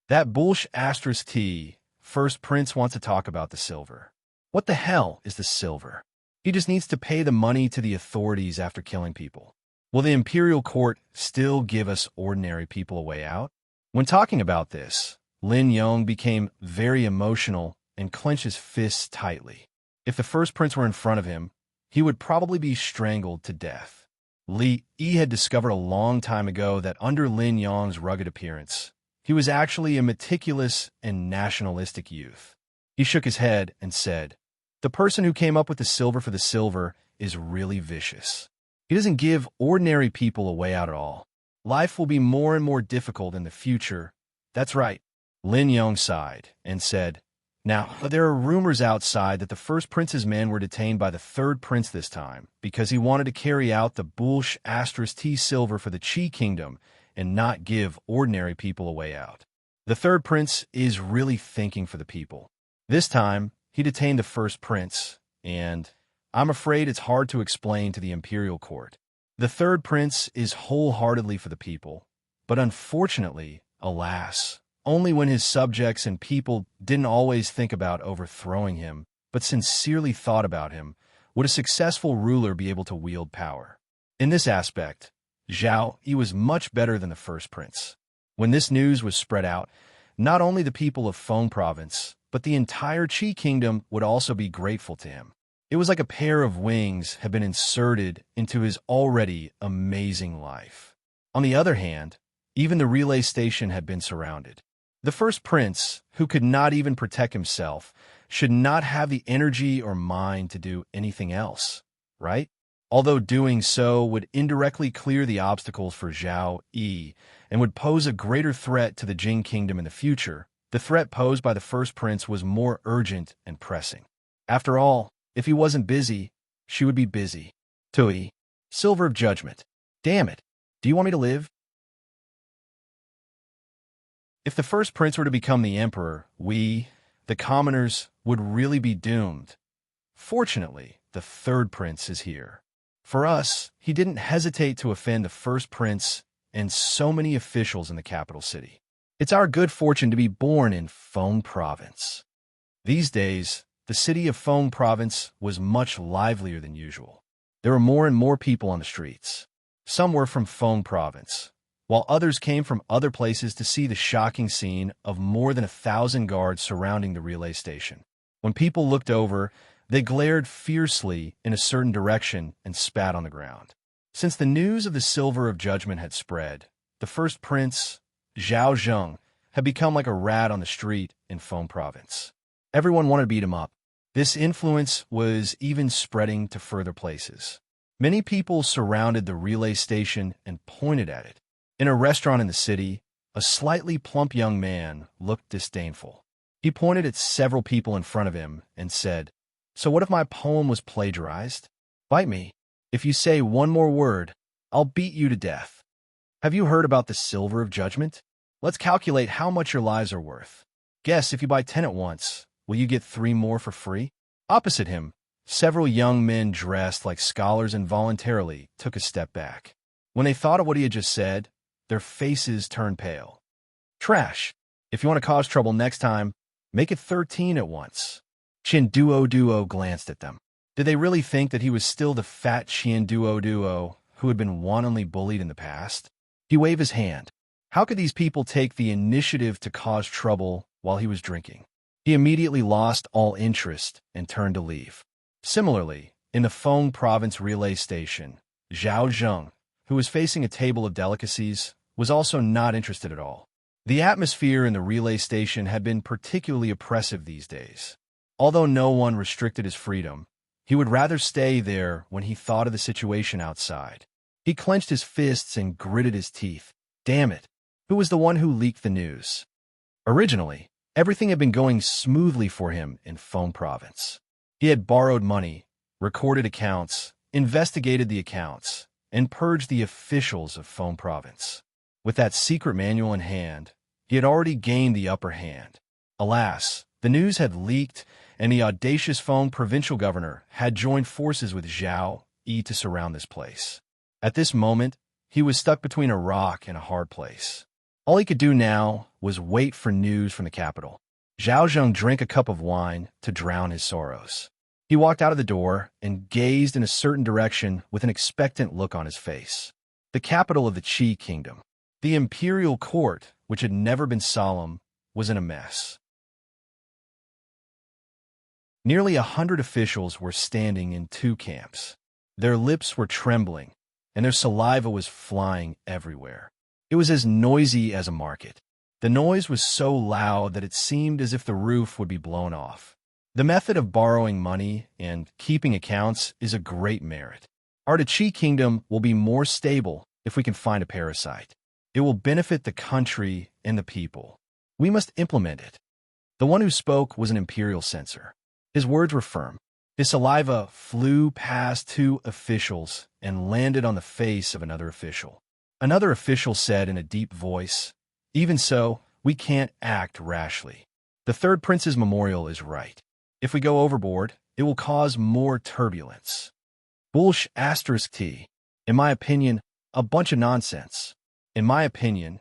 [SPEAKER 1] That bullsh asterisk T, first prince wants to talk about the silver. What the hell is the silver? He just needs to pay the money to the authorities after killing people. Will the imperial court still give us ordinary people a way out?" When talking about this, Lin Yong became very emotional and clenched his fists tightly. If the first prince were in front of him, he would probably be strangled to death. Li Yi had discovered a long time ago that under Lin Yong's rugged appearance, he was actually a meticulous and nationalistic youth. He shook his head and said, "The person who came up with the silver for the silver is really vicious. He doesn't give ordinary people a way out at all. Life will be more and more difficult in the future." "That's right." Lin Yong sighed and said, "Now, there are rumors outside that the first prince's men were detained by the third prince this time because he wanted to carry out the bullsh asterisk T silver for the Qi kingdom and not give ordinary people a way out. The third prince is really thinking for the people. This time, he detained the first prince, and I'm afraid it's hard to explain to the imperial court. The third prince is wholeheartedly for the people, but unfortunately, alas, only when his subjects and people didn't always think about overthrowing him, but sincerely thought about him, would a successful ruler be able to wield power. In this aspect, Zhao Yi was much better than the first prince. When this news was spread out, not only the people of Feng province, but the entire Qi kingdom would also be grateful to him. It was like a pair of wings had been inserted into his already amazing life. On the other hand, even the relay station had been surrounded. The first prince, who could not even protect himself, should not have the energy or mind to do anything else, right? Although doing so would indirectly clear the obstacles for Zhao Yi and would pose a greater threat to the Jing kingdom in the future, the threat posed by the first prince was more urgent and pressing. After all, if he wasn't busy, she would be busy. Tui, Silver of Judgment. Damn it. Do you want me to live? If the first prince were to become the emperor, we, the commoners, would really be doomed. Fortunately, the third prince is here. For us, he didn't hesitate to offend the first prince and so many officials in the capital city. It's our good fortune to be born in Feng province. These days, the city of Feng province was much livelier than usual. There were more and more people on the streets. Some were from Feng province, while others came from other places to see the shocking scene of more than 1,000 guards surrounding the relay station. When people looked over, they glared fiercely in a certain direction and spat on the ground. Since the news of the Silver of Judgment had spread, the first prince, Zhao Zheng, had become like a rat on the street in Feng province. Everyone wanted to beat him up. This influence was even spreading to further places. Many people surrounded the relay station and pointed at it. In a restaurant in the city, a slightly plump young man looked disdainful. He pointed at several people in front of him and said, "So what if my poem was plagiarized? Bite me. If you say one more word, I'll beat you to death. Have you heard about the Silver of Judgment? Let's calculate how much your lives are worth. Guess if you buy 10 at once, will you get 3 more for free?" Opposite him, several young men dressed like scholars involuntarily took a step back. When they thought of what he had just said, their faces turned pale. "Trash. If you want to cause trouble next time, make it 13 at once." Qian Duo glanced at them. Did they really think that he was still the fat Qian Duo who had been wantonly bullied in the past? He waved his hand. How could these people take the initiative to cause trouble while he was drinking? He immediately lost all interest and turned to leave. Similarly, in the Feng province relay station, Zhao Zheng, who was facing a table of delicacies, was also not interested at all. The atmosphere in the relay station had been particularly oppressive these days. Although no one restricted his freedom, he would rather stay there when he thought of the situation outside. He clenched his fists and gritted his teeth. Damn it! Who was the one who leaked the news? Originally, everything had been going smoothly for him in Feng province. He had borrowed money, recorded accounts, investigated the accounts, and purged the officials of Feng province. With that secret manual in hand, he had already gained the upper hand. Alas, the news had leaked, and the audacious Feng provincial governor had joined forces with Zhao Yi to surround this place. At this moment, he was stuck between a rock and a hard place. All he could do now was wait for news from the capital. Zhao Zheng drank a cup of wine to drown his sorrows. He walked out of the door and gazed in a certain direction with an expectant look on his face. The capital of the Qi kingdom, the imperial court, which had never been solemn, was in a mess. Nearly 100 officials were standing in two camps. Their lips were trembling, and their saliva was flying everywhere. It was as noisy as a market. The noise was so loud that it seemed as if the roof would be blown off. The method of borrowing money and keeping accounts is a great merit. Our Qi kingdom will be more stable if we can find a parasite. It will benefit the country and the people. We must implement it. The one who spoke was an imperial censor. His words were firm. His saliva flew past two officials and landed on the face of another official. Another official said in a deep voice, "Even so, we can't act rashly. The third prince's memorial is right. If we go overboard, it will cause more turbulence." Bullsh *T. In my opinion, a bunch of nonsense. In my opinion,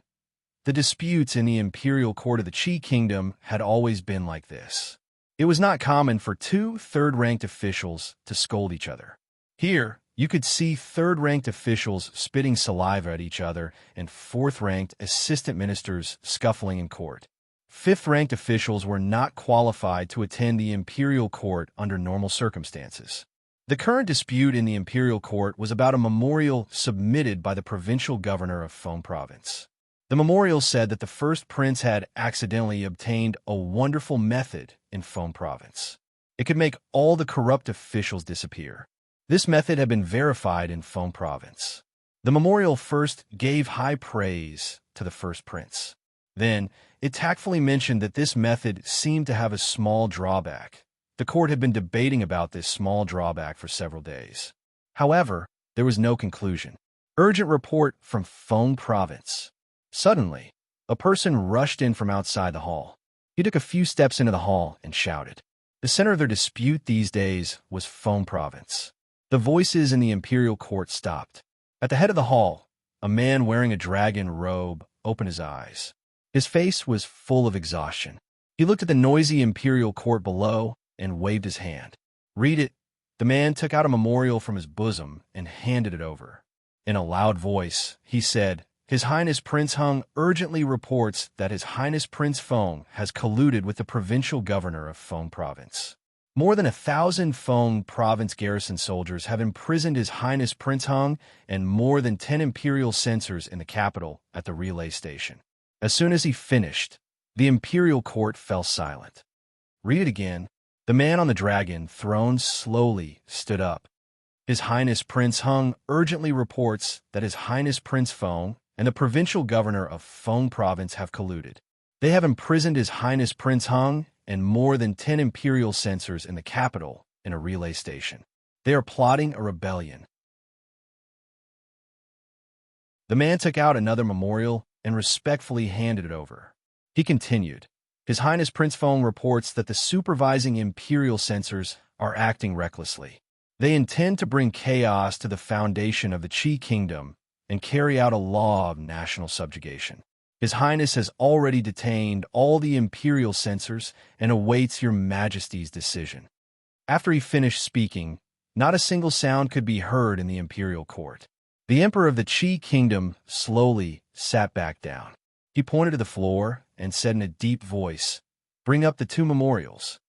[SPEAKER 1] the disputes in the imperial court of the Qi kingdom had always been like this. It was not common for two third-ranked officials to scold each other. Here, you could see third-ranked officials spitting saliva at each other and fourth-ranked assistant ministers scuffling in court. Fifth-ranked officials were not qualified to attend the imperial court under normal circumstances. The current dispute in the imperial court was about a memorial submitted by the provincial governor of Feng province. The memorial said that the first prince had accidentally obtained a wonderful method in Feng province. It could make all the corrupt officials disappear. This method had been verified in Feng province. The memorial first gave high praise to the first prince. Then, it tactfully mentioned that this method seemed to have a small drawback. The court had been debating about this small drawback for several days. However, there was no conclusion. Urgent report from Feng province. Suddenly, a person rushed in from outside the hall. He took a few steps into the hall and shouted. The center of their dispute these days was Feng province. The voices in the imperial court stopped. At the head of the hall, a man wearing a dragon robe opened his eyes. His face was full of exhaustion. He looked at the noisy imperial court below and waved his hand. "Read it." The man took out a memorial from his bosom and handed it over. In a loud voice, he said, "His Highness Prince Hung urgently reports that His Highness Prince Feng has colluded with the provincial governor of Feng province. More than 1,000 Feng province garrison soldiers have imprisoned His Highness Prince Hung and more than 10 imperial censors in the capital at the relay station." As soon as he finished, the imperial court fell silent. "Read it again." The man on the dragon throne slowly stood up. "His Highness Prince Hung urgently reports that His Highness Prince Feng and the provincial governor of Feng province have colluded. They have imprisoned His Highness Prince Hung and more than 10 imperial censors in the capital in a relay station. They are plotting a rebellion." The man took out another memorial and respectfully handed it over. He continued, "His Highness Prince Feng reports that the supervising imperial censors are acting recklessly. They intend to bring chaos to the foundation of the Qi kingdom and carry out a law of national subjugation. His Highness has already detained all the imperial censors and awaits your Majesty's decision." After he finished speaking, not a single sound could be heard in the imperial court. The emperor of the Qi kingdom slowly sat back down. He pointed to the floor and said in a deep voice, "Bring up the two memorials."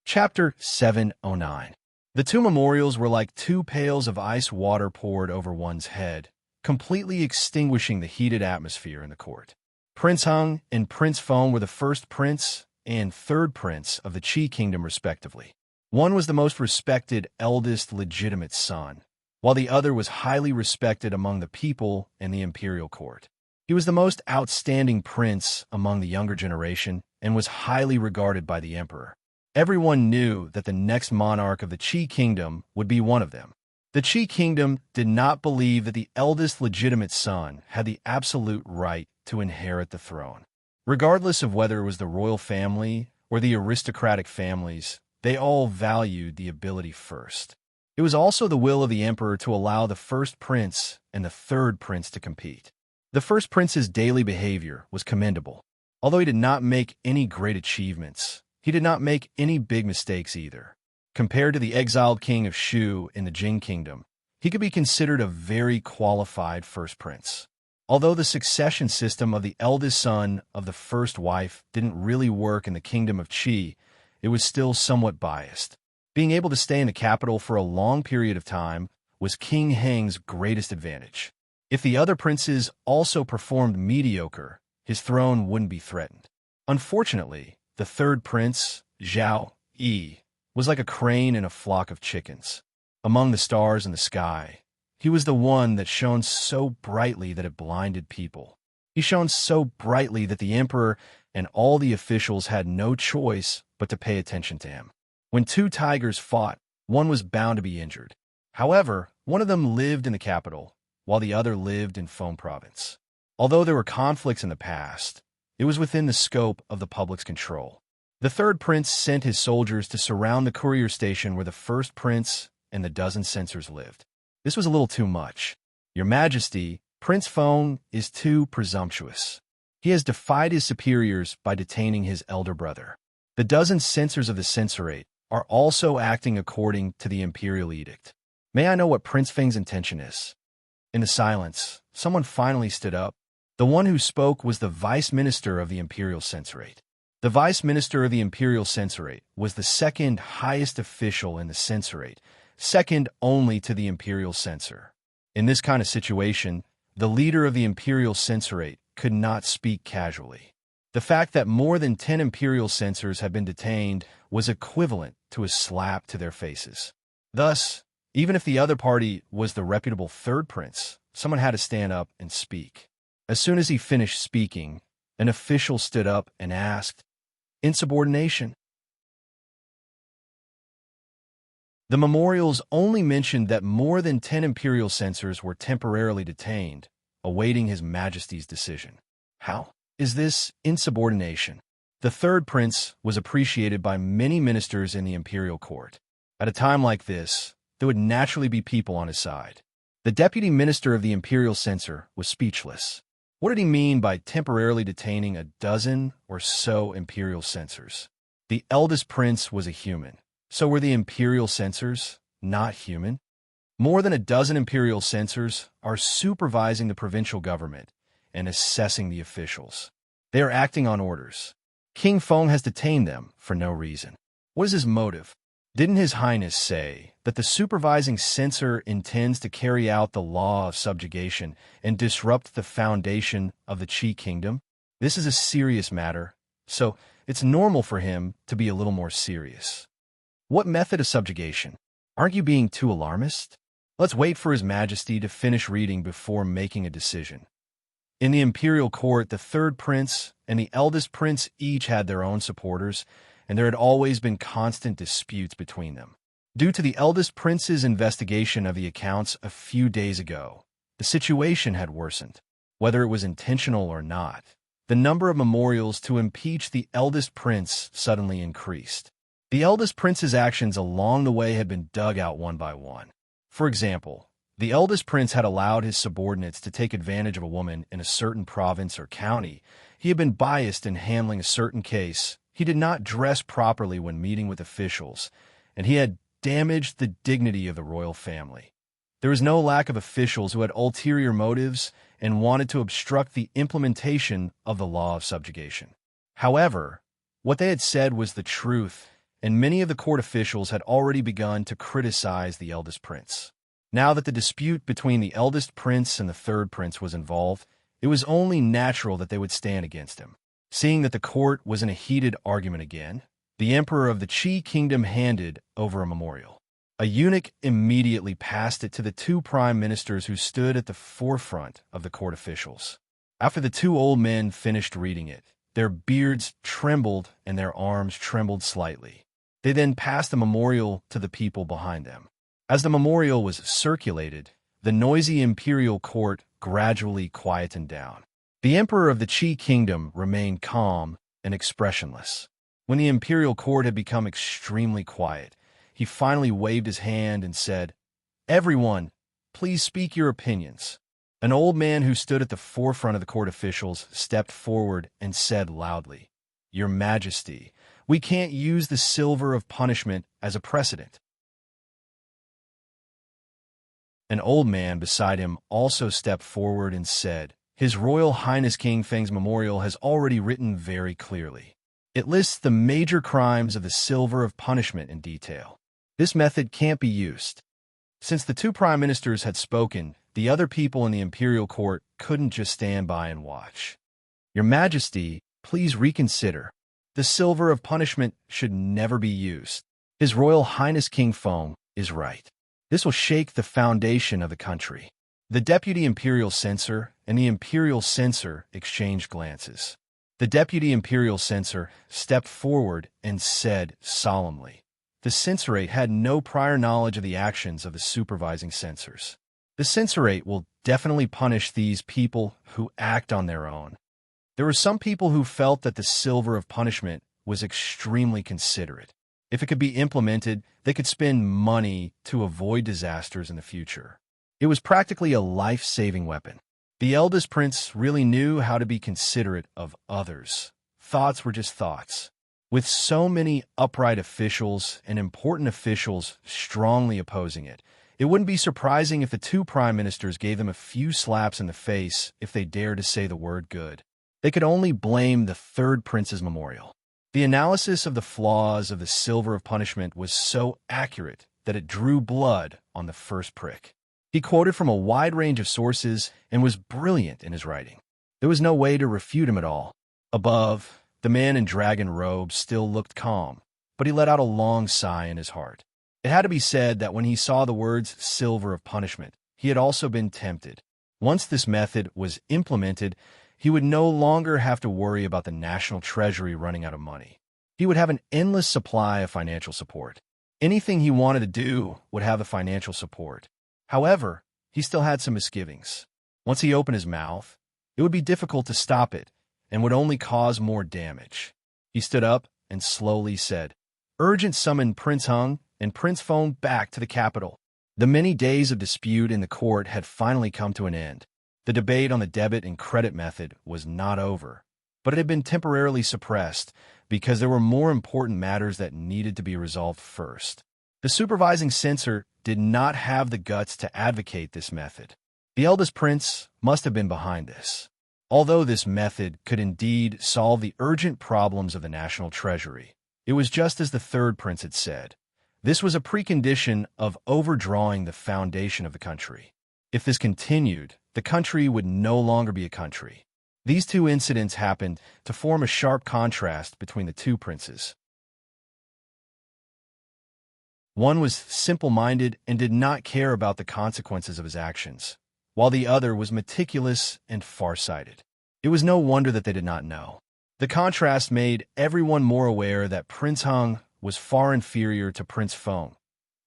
[SPEAKER 1] Chapter 709. The two memorials were like two pails of ice water poured over one's head, completely extinguishing the heated atmosphere in the court. Prince Hung and Prince Feng were the first prince and third prince of the Qi kingdom respectively. One was the most respected eldest legitimate son, while the other was highly respected among the people and the imperial court. He was the most outstanding prince among the younger generation and was highly regarded by the emperor. Everyone knew that the next monarch of the Qi kingdom would be one of them. The Qi kingdom did not believe that the eldest legitimate son had the absolute right to inherit the throne. Regardless of whether it was the royal family or the aristocratic families, They all valued the ability first. It was also the will of the emperor to allow the first prince and the third prince to compete. The first prince's daily behavior was commendable. Although he did not make any great achievements, he did not make any big mistakes either. Compared to the exiled king of Shu in the Jing kingdom, he could be considered a very qualified first prince. Although the succession system of the eldest son of the first wife didn't really work in the kingdom of Qi, it was still somewhat biased. Being able to stay in the capital for a long period of time was King Heng's greatest advantage. If the other princes also performed mediocre, his throne wouldn't be threatened. Unfortunately, the third prince, Zhao Yi, was like a crane in a flock of chickens. Among the stars in the sky, he was the one that shone so brightly that it blinded people. He shone so brightly that the emperor and all the officials had no choice but to pay attention to him. When two tigers fought, one was bound to be injured. However, one of them lived in the capital, while the other lived in Feng province. Although there were conflicts in the past, it was within the scope of the public's control. The third prince sent his soldiers to surround the courier station where the first prince and the dozen censors lived. This was a little too much. Your Majesty, Prince Feng is too presumptuous. He has defied his superiors by detaining his elder brother. The dozen censors of the censorate are also acting according to the imperial edict. May I know what Prince Feng's intention is? In the silence, someone finally stood up. The one who spoke was the vice minister of the imperial censorate. The vice minister of the imperial censorate was the second highest official in the censorate, second only to the imperial censor. In this kind of situation, the leader of the imperial censorate could not speak casually. The fact that more than 10 imperial censors had been detained was equivalent to a slap to their faces. Thus, even if the other party was the reputable third prince, someone had to stand up and speak. As soon as he finished speaking, an official stood up and asked, "Insubordination?" The memorials only mentioned that more than 10 imperial censors were temporarily detained, awaiting His Majesty's decision. How is this insubordination? The third prince was appreciated by many ministers in the imperial court. At a time like this, there would naturally be people on his side. The deputy minister of the imperial censor was speechless. What did he mean by temporarily detaining a dozen or so imperial censors? The eldest prince was a human. So were the imperial censors not human? More than a dozen imperial censors are supervising the provincial government and assessing the officials. They are acting on orders. King Feng has detained them for no reason. What is his motive? Didn't His Highness say that the supervising censor intends to carry out the law of subjugation and disrupt the foundation of the Qi kingdom? This is a serious matter, so it's normal for him to be a little more serious. What method of subjugation? Aren't you being too alarmist? Let's wait for His Majesty to finish reading before making a decision. In the imperial court, the third prince and the eldest prince each had their own supporters, and there had always been constant disputes between them. Due to the eldest prince's investigation of the accounts a few days ago, the situation had worsened. Whether it was intentional or not, the number of memorials to impeach the eldest prince suddenly increased. The eldest prince's actions along the way had been dug out one by one. For example, the eldest prince had allowed his subordinates to take advantage of a woman in a certain province or county. He had been biased in handling a certain case. He did not dress properly when meeting with officials, and he had damaged the dignity of the royal family. There was no lack of officials who had ulterior motives and wanted to obstruct the implementation of the law of subjugation. However, what they had said was the truth, and many of the court officials had already begun to criticize the eldest prince. Now that the dispute between the eldest prince and the third prince was involved, it was only natural that they would stand against him. Seeing that the court was in a heated argument again, the emperor of the Qi kingdom handed over a memorial. A eunuch immediately passed it to the two prime ministers who stood at the forefront of the court officials. After the two old men finished reading it, their beards trembled and their arms trembled slightly. They then passed the memorial to the people behind them. As the memorial was circulated, the noisy imperial court gradually quietened down. The emperor of the Qi kingdom remained calm and expressionless. When the imperial court had become extremely quiet, he finally waved his hand and said, "Everyone, please speak your opinions." An old man who stood at the forefront of the court officials stepped forward and said loudly, "Your Majesty, we can't use the silver of punishment as a precedent." An old man beside him also stepped forward and said, "His Royal Highness King Feng's memorial has already written very clearly. It lists the major crimes of the silver of punishment in detail. This method can't be used." Since the two prime ministers had spoken, the other people in the imperial court couldn't just stand by and watch. "Your Majesty, please reconsider. The silver of punishment should never be used. His Royal Highness King Feng is right. This will shake the foundation of the country." The deputy imperial censor and the imperial censor exchanged glances. The deputy imperial censor stepped forward and said solemnly, "The censorate had no prior knowledge of the actions of the supervising censors. The censorate will definitely punish these people who act on their own." There were some people who felt that the silver of punishment was extremely considerate. If it could be implemented, they could spend money to avoid disasters in the future. It was practically a life-saving weapon. The eldest prince really knew how to be considerate of others. Thoughts were just thoughts. With so many upright officials and important officials strongly opposing it, it wouldn't be surprising if the two prime ministers gave them a few slaps in the face if they dared to say the word good. They could only blame the third prince's memorial. The analysis of the flaws of the silver of punishment was so accurate that it drew blood on the first prick. He quoted from a wide range of sources and was brilliant in his writing. There was no way to refute him at all. Above, the man in dragon robes still looked calm, but he let out a long sigh in his heart. It had to be said that when he saw the words silver of punishment, he had also been tempted. Once this method was implemented, he would no longer have to worry about the national treasury running out of money. He would have an endless supply of financial support. Anything he wanted to do would have the financial support. However, he still had some misgivings. Once he opened his mouth, it would be difficult to stop it and would only cause more damage. He stood up and slowly said, "Urgent summon Prince Hung and Prince Feng back to the capital." The many days of dispute in the court had finally come to an end. The debate on the debit and credit method was not over, but it had been temporarily suppressed because there were more important matters that needed to be resolved first. The supervising censor did not have the guts to advocate this method. The eldest prince must have been behind this. Although this method could indeed solve the urgent problems of the national treasury, it was just as the third prince had said. This was a precondition of overdrawing the foundation of the country. If this continued, the country would no longer be a country. These two incidents happened to form a sharp contrast between the two princes. One was simple-minded and did not care about the consequences of his actions, while the other was meticulous and far-sighted. It was no wonder that they did not know. The contrast made everyone more aware that Prince Hung was far inferior to Prince Feng.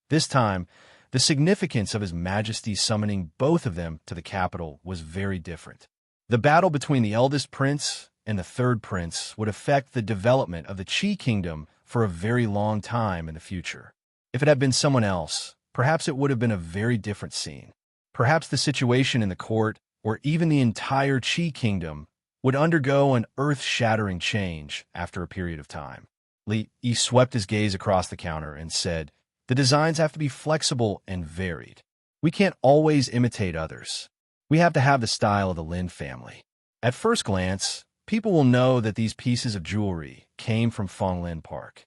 [SPEAKER 1] This time, the significance of His Majesty summoning both of them to the capital was very different. The battle between the eldest prince and the third prince would affect the development of the Qi kingdom for a very long time in the future. If it had been someone else, perhaps it would have been a very different scene. Perhaps the situation in the court, or even the entire Qi kingdom, would undergo an earth-shattering change after a period of time. Li Yi swept his gaze across the counter and said, "The designs have to be flexible and varied. We can't always imitate others. We have to have the style of the Lin family." At first glance, people will know that these pieces of jewelry came from Fonglin Park.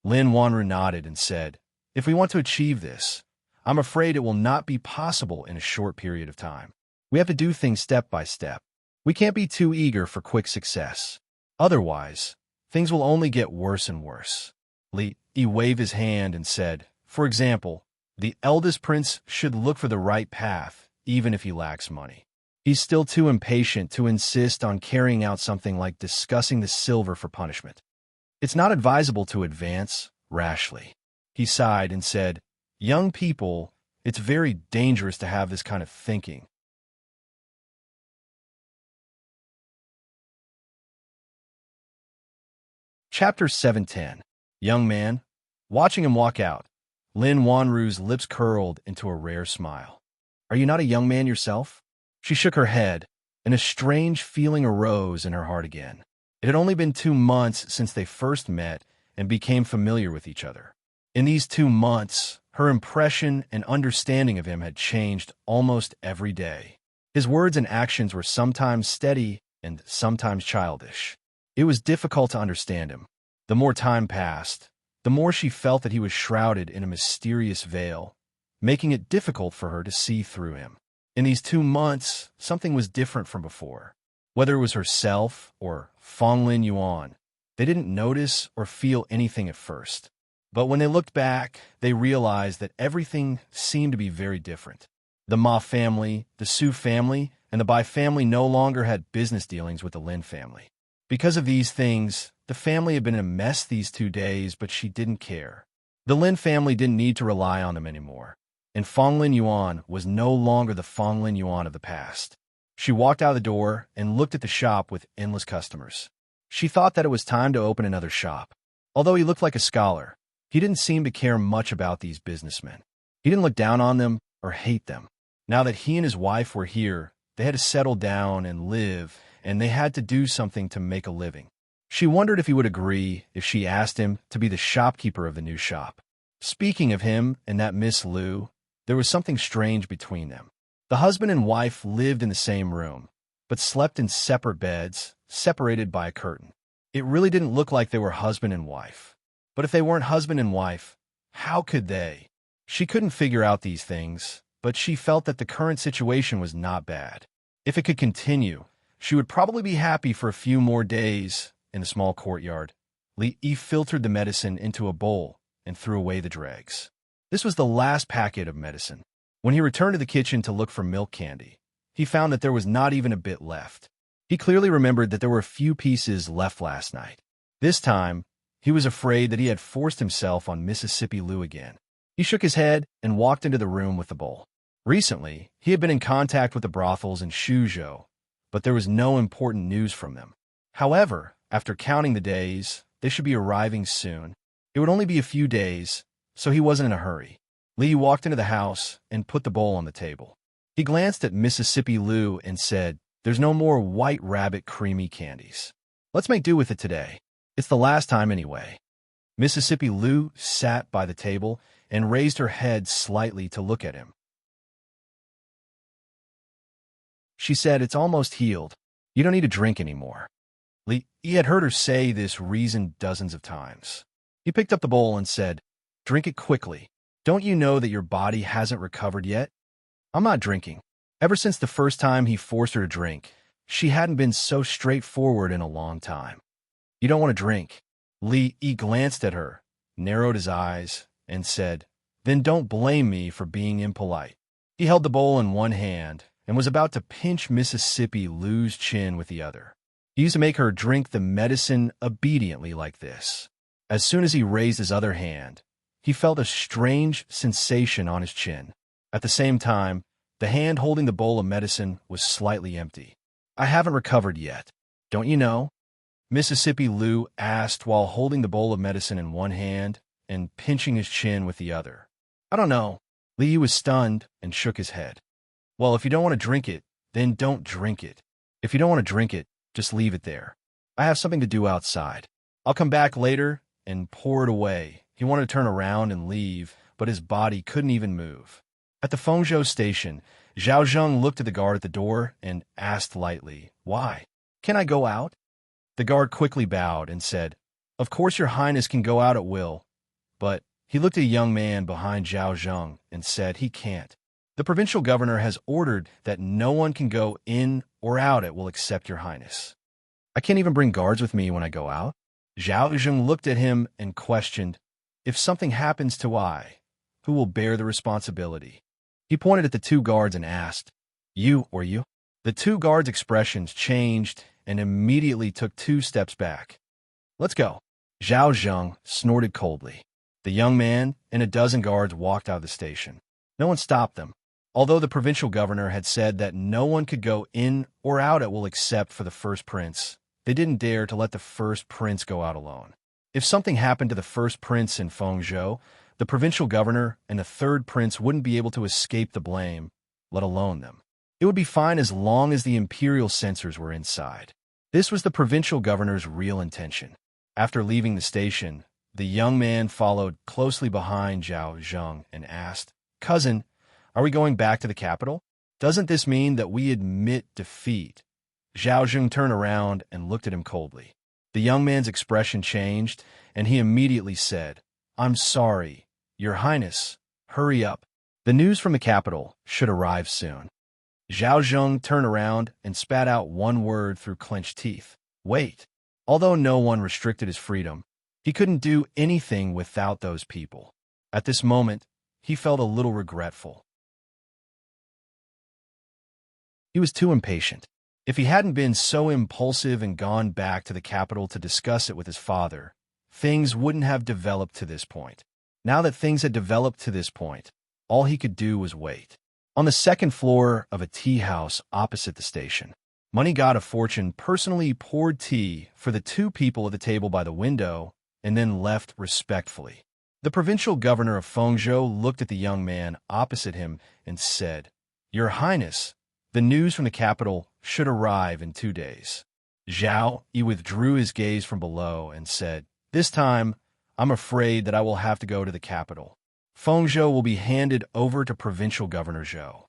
[SPEAKER 1] Lin Wanru nodded and said, "If we want to achieve this, I'm afraid it will not be possible in a short period of time. We have to do things step by step. We can't be too eager for quick success. Otherwise, things will only get worse and worse." Li Yi waved his hand and said, "For example, the eldest prince should look for the right path, even if he lacks money. He's still too impatient to insist on carrying out something like discussing the silver for punishment. It's not advisable to advance rashly." He sighed and said, "Young people, it's very dangerous to have this kind of thinking. Chapter 710. Young man. Watching him walk out, Lin Wanru's lips curled into a rare smile. Are you not a young man yourself? She shook her head, and a strange feeling arose in her heart again. It had only been 2 months since they first met and became familiar with each other. In these 2 months, her impression and understanding of him had changed almost every day. His words and actions were sometimes steady and sometimes childish. It was difficult to understand him. The more time passed, the more she felt that he was shrouded in a mysterious veil, making it difficult for her to see through him. In these 2 months, something was different from before. Whether it was herself or Fonglin Yuan, they didn't notice or feel anything at first. But when they looked back, they realized that everything seemed to be very different. The Ma family, the Su family, and the Bai family no longer had business dealings with the Lin family. Because of these things, the family had been in a mess these 2 days, but she didn't care. The Lin family didn't need to rely on them anymore, and Fonglin Yuan was no longer the Fonglin Yuan of the past. She walked out the door and looked at the shop with endless customers. She thought that it was time to open another shop. Although he looked like a scholar, he didn't seem to care much about these businessmen. He didn't look down on them or hate them. Now that he and his wife were here, they had to settle down and live, and they had to do something to make a living. She wondered if he would agree if she asked him to be the shopkeeper of the new shop. Speaking of him and that Miss Liu, there was something strange between them. The husband and wife lived in the same room, but slept in separate beds, separated by a curtain. It really didn't look like they were husband and wife. But if they weren't husband and wife, how could they? She couldn't figure out these things, but she felt that the current situation was not bad. If it could continue, she would probably be happy for a few more days. In the small courtyard, Li Yi filtered the medicine into a bowl and threw away the dregs. This was the last packet of medicine. When he returned to the kitchen to look for milk candy, he found that there was not even a bit left. He clearly remembered that there were a few pieces left last night. This time, he was afraid that he had forced himself on Mississippi Liu again. He shook his head and walked into the room with the bowl. Recently, he had been in contact with the brothels in Shuzhou, but there was no important news from them. However, after counting the days, they should be arriving soon. It would only be a few days, so he wasn't in a hurry. Li walked into the house and put the bowl on the table. He glanced at Mississippi Liu and said, "There's no more white rabbit creamy candies. Let's make do with it today. It's the last time anyway." Mississippi Liu sat by the table and raised her head slightly to look at him. She said, "It's almost healed. You don't need to drink anymore." He had heard her say this reason dozens of times. He picked up the bowl and said, "Drink it quickly. Don't you know that your body hasn't recovered yet?" "I'm not drinking." Ever since the first time he forced her to drink, she hadn't been so straightforward in a long time. "You don't want to drink." Li Yi glanced at her, narrowed his eyes, and said, "Then don't blame me for being impolite." He held the bowl in one hand and was about to pinch Mississippi Liu's chin with the other. He used to make her drink the medicine obediently like this. As soon as he raised his other hand, he felt a strange sensation on his chin. At the same time, the hand holding the bowl of medicine was slightly empty. "I haven't recovered yet. Don't you know?" Mississippi Liu asked while holding the bowl of medicine in one hand and pinching his chin with the other. "I don't know." Li was stunned and shook his head. "Well, if you don't want to drink it, then don't drink it. If you don't want to drink it, just leave it there. I have something to do outside. I'll come back later," and pour it away. He wanted to turn around and leave, but his body couldn't even move. At the Fengzhou station, Zhao Zheng looked at the guard at the door and asked lightly, "Why? Can I go out?" The guard quickly bowed and said, "Of course your highness can go out at will." But he looked at a young man behind Zhao Zheng and said, "He can't. The provincial governor has ordered that no one can go in or out at will except your highness." "I can't even bring guards with me when I go out?" Zhao Zheng looked at him and questioned, "If something happens to I, who will bear the responsibility?" He pointed at the 2 guards and asked, "You or you?" The 2 guards' expressions changed and immediately took 2 steps back. "Let's go." Zhao Zheng snorted coldly. The young man and a dozen guards walked out of the station. No one stopped them. Although the provincial governor had said that no one could go in or out at will except for the first prince, they didn't dare to let the first prince go out alone. If something happened to the first prince in Fengzhou, the provincial governor and the third prince wouldn't be able to escape the blame, let alone them. It would be fine as long as the imperial censors were inside. This was the provincial governor's real intention. After leaving the station, the young man followed closely behind Zhao Zheng and asked, "Cousin, are we going back to the capital? Doesn't this mean that we admit defeat?" Zhao Zheng turned around and looked at him coldly. The young man's expression changed, and he immediately said, "I'm sorry, Your Highness, hurry up. The news from the capital should arrive soon." Zhao Zheng turned around and spat out one word through clenched teeth. "Wait." Although no one restricted his freedom, he couldn't do anything without those people. At this moment, he felt a little regretful. He was too impatient. If he hadn't been so impulsive and gone back to the capital to discuss it with his father, things wouldn't have developed to this point. Now that things had developed to this point, all he could do was wait. On the second floor of a tea house opposite the station, Money God of Fortune personally poured tea for the two people at the table by the window and then left respectfully. The provincial governor of Fengzhou looked at the young man opposite him and said, "Your Highness, the news from the capital should arrive in 2 days." Zhao Yi withdrew his gaze from below and said, "This time, I'm afraid that I will have to go to the capital. Fengzhou will be handed over to Provincial Governor Zhou."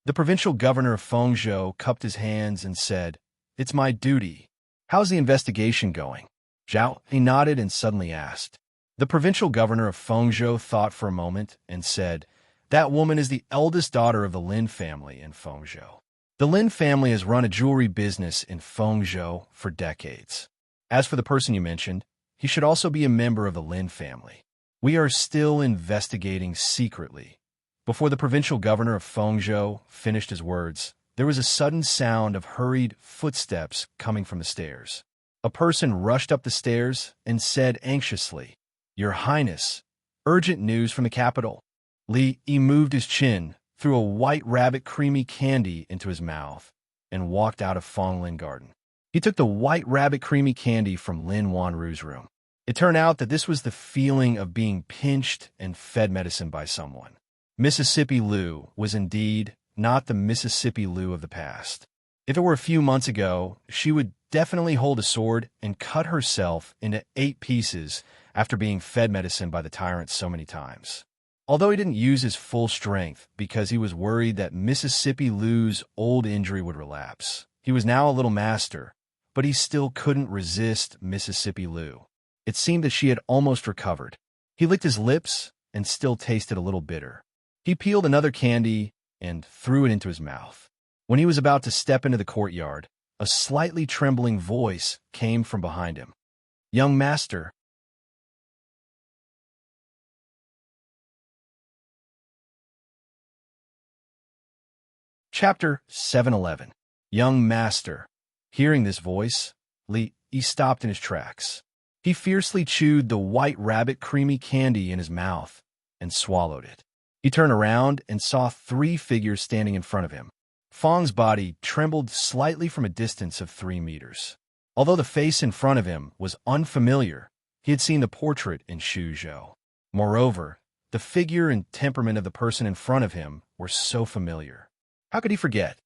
[SPEAKER 1] The provincial governor of Fengzhou cupped his hands and said, "It's my duty. How's the investigation going?" Zhao He nodded and suddenly asked. The provincial governor of Fengzhou thought for a moment and said, "That woman is the eldest daughter of the Lin family in Fengzhou. The Lin family has run a jewelry business in Fengzhou for decades. As for the person you mentioned, he should also be a member of the Lin family. We are still investigating secretly." Before the provincial governor of Fengzhou finished his words, there was a sudden sound of hurried footsteps coming from the stairs. A person rushed up the stairs and said anxiously, "Your Highness, urgent news from the capital." Li Yi moved his chin, threw a white rabbit creamy candy into his mouth, and walked out of Feng Lin Garden. He took the white rabbit creamy candy from Lin Wanru's room. It turned out that this was the feeling of being pinched and fed medicine by someone. Mississippi Lu was indeed not the Mississippi Lu of the past. If it were a few months ago, she would definitely hold a sword and cut herself into 8 pieces after being fed medicine by the tyrant so many times. Although he didn't use his full strength because he was worried that Mississippi Lu's old injury would relapse. He was now a little master, but he still couldn't resist Mississippi Lu. It seemed that she had almost recovered. He licked his lips and still tasted a little bitter. He peeled another candy and threw it into his mouth. When he was about to step into the courtyard, a slightly trembling voice came from behind him. "Young master." Chapter 711. Young Master. Hearing this voice, Li Yi stopped in his tracks. He fiercely chewed the white rabbit creamy candy in his mouth and swallowed it. He turned around and saw 3 figures standing in front of him. Fang's body trembled slightly from a distance of 3 meters. Although the face in front of him was unfamiliar, he had seen the portrait in Shuzhou. Moreover, the figure and temperament of the person in front of him were so familiar. How could he forget?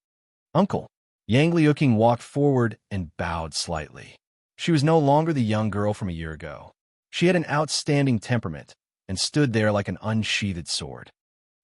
[SPEAKER 1] "Uncle." Yang Liuqing walked forward and bowed slightly. She was no longer the young girl from a year ago. She had an outstanding temperament and stood there like an unsheathed sword.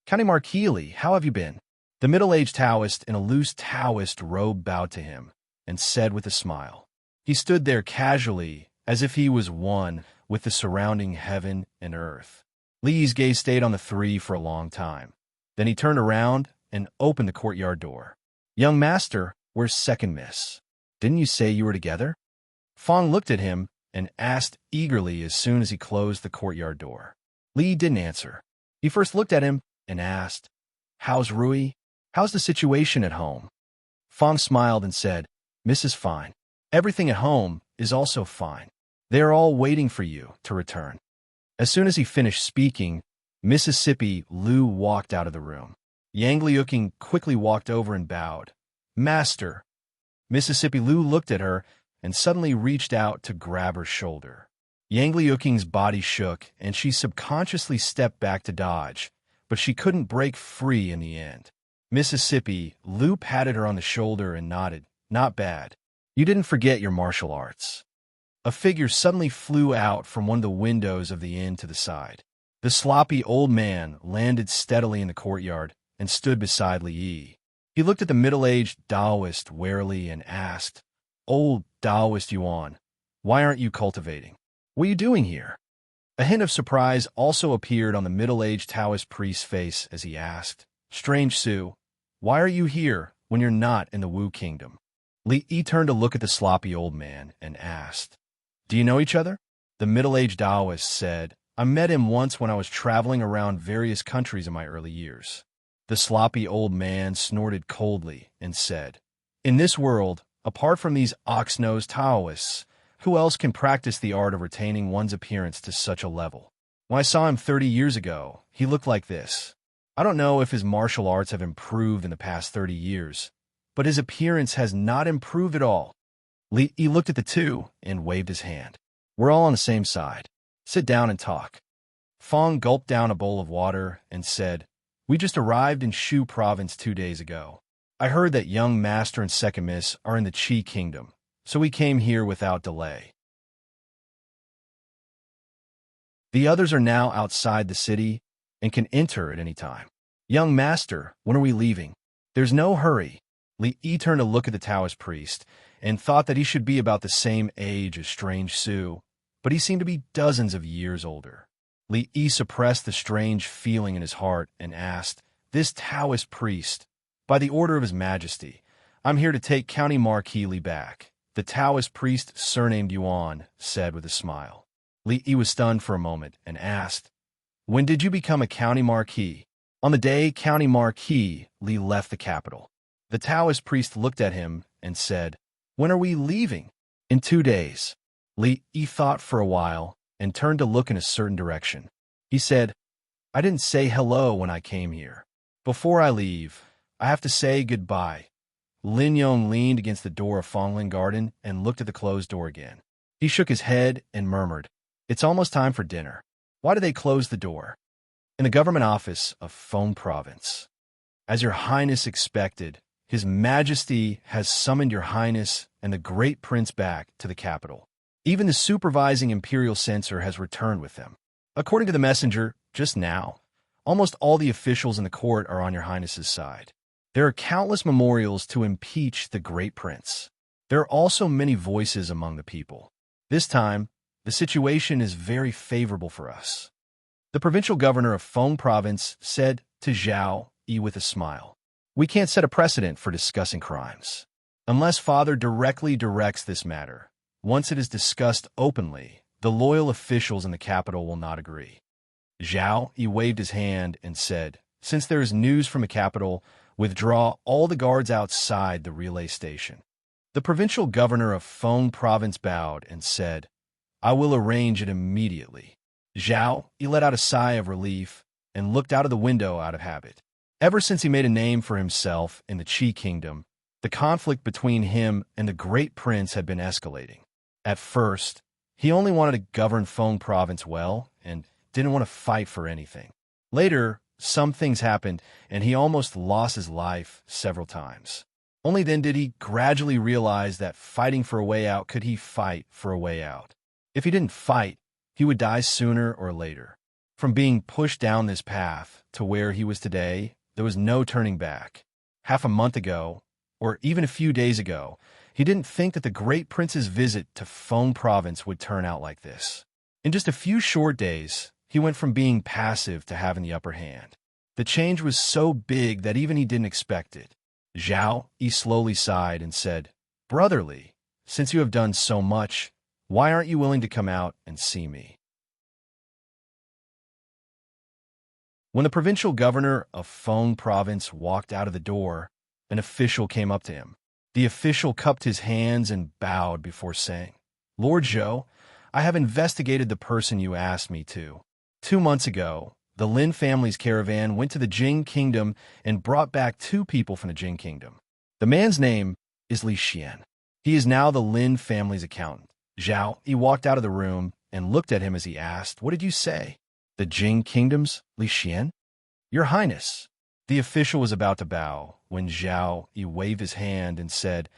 [SPEAKER 1] "County Marquis, how have you been?" The middle-aged Taoist in a loose Taoist robe bowed to him and said with a smile. He stood there casually, as if he was one with the surrounding heaven and earth. Li's gaze stayed on the 3 for a long time. Then he turned around and opened the courtyard door. "Young master, where's second miss? Didn't you say you were together?" Fang looked at him and asked eagerly as soon as he closed the courtyard door. Li didn't answer. He first looked at him and asked, "How's Rui? How's the situation at home?" Fang smiled and said, "Mrs. Fine. Everything at home is also fine. They are all waiting for you to return." As soon as he finished speaking, Mississippi Lu walked out of the room. Yang Liuqing quickly walked over and bowed. "Master." Mississippi Lu looked at her and suddenly reached out to grab her shoulder. Yang Liuking's body shook, and she subconsciously stepped back to dodge, but she couldn't break free in the end. Mississippi, Lou patted her on the shoulder and nodded. Not bad. You didn't forget your martial arts. A figure suddenly flew out from one of the windows of the inn to the side. The sloppy old man landed steadily in the courtyard and stood beside Li Yi. He looked at the middle-aged Taoist warily and asked, "Old Taoist Yuan, why aren't you cultivating? What are you doing here?" A hint of surprise also appeared on the middle-aged Taoist priest's face as he asked, "Strange Su, why are you here when you're not in the Wu Kingdom?" Li Yi turned to look at the sloppy old man and asked, "Do you know each other?" The middle-aged Taoist said, "I met him once when I was traveling around various countries in my early years." The sloppy old man snorted coldly and said, "In this world, apart from these ox-nosed Taoists, who else can practice the art of retaining one's appearance to such a level? When I saw him 30 years ago, he looked like this. I don't know if his martial arts have improved in the past 30 years, but his appearance has not improved at all." Li Yi looked at the two and waved his hand. "We're all on the same side. Sit down and talk." Fong gulped down a bowl of water and said, "We just arrived in Shu province 2 days ago. I heard that young master and second miss are in the Qi kingdom, so we came here without delay. The others are now outside the city and can enter at any time. Young master, when are we leaving?" "There's no hurry." Li Yi turned to look at the Taoist priest and thought that he should be about the same age as Strange Su, but he seemed to be dozens of years older. Li Yi suppressed the strange feeling in his heart and asked, "This Taoist priest, by the order of His Majesty, I'm here to take County Marquis Li back," the Taoist priest surnamed Yuan said with a smile. Li Yi was stunned for a moment and asked, "When did you become a County Marquis?" "On the day County Marquis Li left the capital." The Taoist priest looked at him and said, "When are we leaving?" "In 2 days." Li Yi thought for a while and turned to look in a certain direction. He said, "I didn't say hello when I came here. Before I leave, I have to say goodbye." Lin Yong leaned against the door of Fonglin Garden and looked at the closed door again. He shook his head and murmured, "It's almost time for dinner. Why do they close the door?" "In the government office of Feng Province. As your highness expected, His Majesty has summoned your highness and the great prince back to the capital. Even the supervising imperial censor has returned with them. According to the messenger, just now, almost all the officials in the court are on your highness's side. There are countless memorials to impeach the great prince. There are also many voices among the people. This time, the situation is very favorable for us." The provincial governor of Feng Province said to Zhao Yi with a smile, "We can't set a precedent for discussing crimes. Unless Father directly directs this matter, once it is discussed openly, the loyal officials in the capital will not agree." Zhao Yi waved his hand and said, "Since there is news from the capital, withdraw all the guards outside the relay station." The provincial governor of Feng Province bowed and said, "I will arrange it immediately." Zhao Yi let out a sigh of relief and looked out of the window out of habit. Ever since he made a name for himself in the Qi kingdom, the conflict between him and the great prince had been escalating. At first, he only wanted to govern Feng Province well and didn't want to fight for anything. Later, some things happened, and he almost lost his life several times. Only then did he gradually realize that fighting for a way out could he fight for a way out. If he didn't fight, he would die sooner or later. From being pushed down this path to where he was today, there was no turning back. Half a month ago, or even a few days ago, he didn't think that the great prince's visit to Feng Province would turn out like this. In just a few short days, he went from being passive to having the upper hand. The change was so big that even he didn't expect it. Zhao Yi slowly sighed and said, "Brotherly, since you have done so much, why aren't you willing to come out and see me?" When the provincial governor of Feng Province walked out of the door, an official came up to him. The official cupped his hands and bowed before saying, "Lord Zhou, I have investigated the person you asked me to. 2 months ago, the Lin family's caravan went to the Jing Kingdom and brought back 2 people from the Jing Kingdom. The man's name is Li Xian. He is now the Lin family's accountant." Zhao Yi walked out of the room and looked at him as he asked, "What did you say?" "The Jing Kingdom's Li Xian?" "Your Highness." The official was about to bow when Zhao Yi waved his hand and said,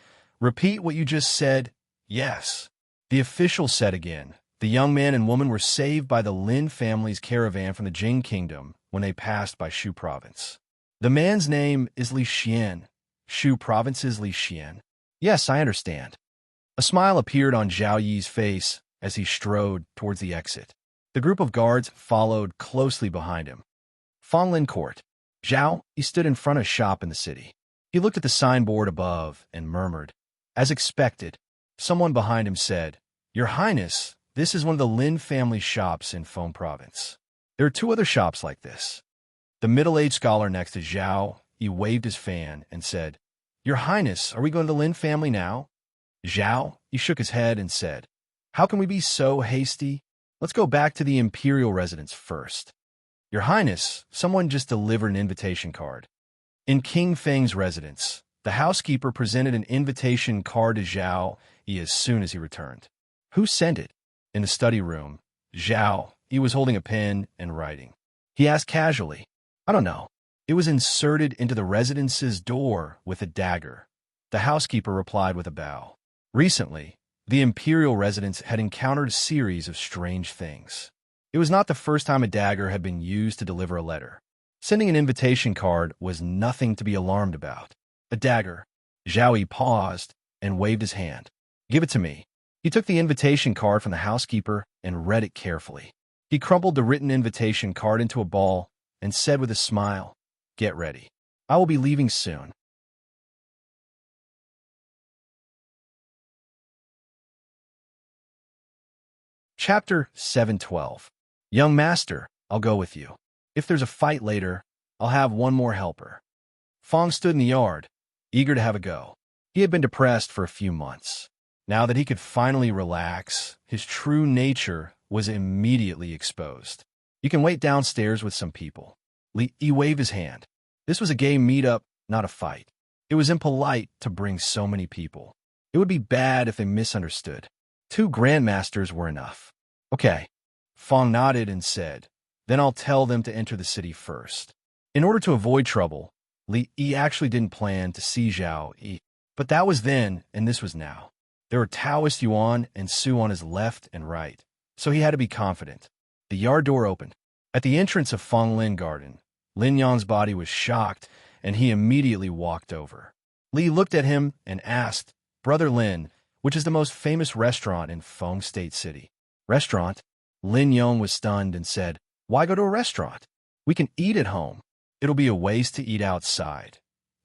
[SPEAKER 1] "Repeat what you just said." "Yes." The official said again, "The young man and woman were saved by the Lin family's caravan from the Jing Kingdom when they passed by Shu Province." "The man's name is Li Xian. Shu Province's Li Xian." "Yes, I understand." A smile appeared on Zhao Yi's face as he strode towards the exit. The group of guards followed closely behind him. Fonglin Court. Zhao Yi stood in front of a shop in the city. He looked at the signboard above and murmured. As expected, someone behind him said, "Your Highness, this is one of the Lin family shops in Feng Province. There are 2 other shops like this." The middle-aged scholar next to Zhao Yi waved his fan and said, "Your Highness, are we going to the Lin family now?" Zhao Yi shook his head and said, "How can we be so hasty? Let's go back to the imperial residence first." "Your Highness, someone just delivered an invitation card." In King Feng's residence, the housekeeper presented an invitation card to Zhao Yi as soon as he returned. "Who sent it?" In the study room, Zhao Yi was holding a pen and writing. He asked casually, "I don't know." "It was inserted into the residence's door with a dagger." The housekeeper replied with a bow. Recently, the imperial residence had encountered a series of strange things. It was not the first time a dagger had been used to deliver a letter. Sending an invitation card was nothing to be alarmed about. A dagger. Zhao Yi paused and waved his hand. "Give it to me." He took the invitation card from the housekeeper and read it carefully. He crumpled the written invitation card into a ball and said with a smile, "Get ready. I will be leaving soon." Chapter 712. "Young master, I'll go with you. If there's a fight later, I'll have one more helper." Fong stood in the yard, eager to have a go. He had been depressed for a few months. Now that he could finally relax, his true nature was immediately exposed. "You can wait downstairs with some people." He waved his hand. This was a gay meetup, not a fight. It was impolite to bring so many people. It would be bad if they misunderstood. 2 grandmasters were enough. "Okay." Fong nodded and said, "Then I'll tell them to enter the city first." In order to avoid trouble, Li Yi actually didn't plan to see Zhao Yi. But that was then, and this was now. There were Taoist Yuan and Su on his left and right, so he had to be confident. The yard door opened. At the entrance of Fonglin Garden, Lin Yang's body was shocked, and he immediately walked over. Li looked at him and asked, "Brother Lin, which is the most famous restaurant in Feng State City?" "Restaurant?" Lin Yong was stunned and said, "Why go to a restaurant? We can eat at home. It'll be a waste to eat outside."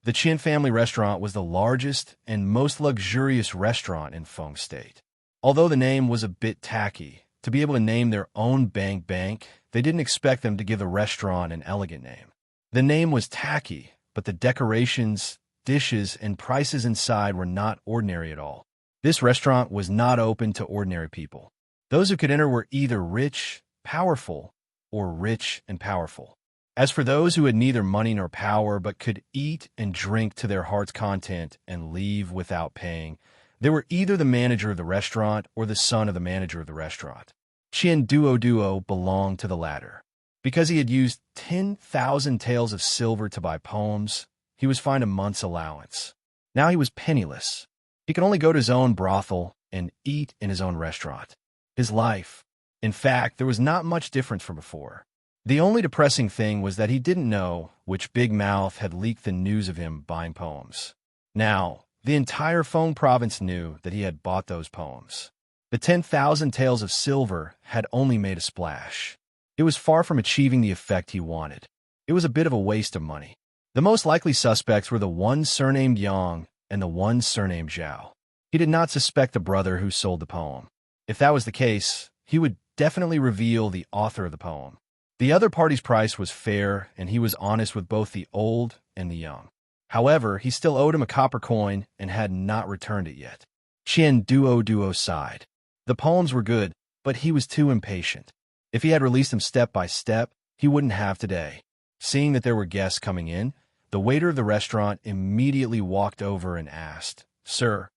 [SPEAKER 1] The Qin family restaurant was the largest and most luxurious restaurant in Feng State. Although the name was a bit tacky, to be able to name their own bank, they didn't expect them to give the restaurant an elegant name. The name was tacky, but the decorations, dishes, and prices inside were not ordinary at all. This restaurant was not open to ordinary people. Those who could enter were either rich, powerful, or rich and powerful. As for those who had neither money nor power but could eat and drink to their heart's content and leave without paying, they were either the manager of the restaurant or the son of the manager of the restaurant. Qian Duo belonged to the latter. Because he had used 10,000 taels of silver to buy poems, he was fined a month's allowance. Now he was penniless. He could only go to his own brothel and eat in his own restaurant. His life, in fact, there was not much difference from before. The only depressing thing was that he didn't know which big mouth had leaked the news of him buying poems. Now, the entire Feng province knew that he had bought those poems. The 10,000 taels of silver had only made a splash. It was far from achieving the effect he wanted. It was a bit of a waste of money. The most likely suspects were the one surnamed Yang and the one surnamed Zhao. He did not suspect the brother who sold the poem. If that was the case, he would definitely reveal the author of the poem. The other party's price was fair, and he was honest with both the old and the young. However, he still owed him a copper coin and had not returned it yet. Qian Duo sighed. The poems were good, but he was too impatient. If he had released them step by step, he wouldn't have today. Seeing that there were guests coming in, the waiter of the restaurant immediately walked over and asked, "Sir,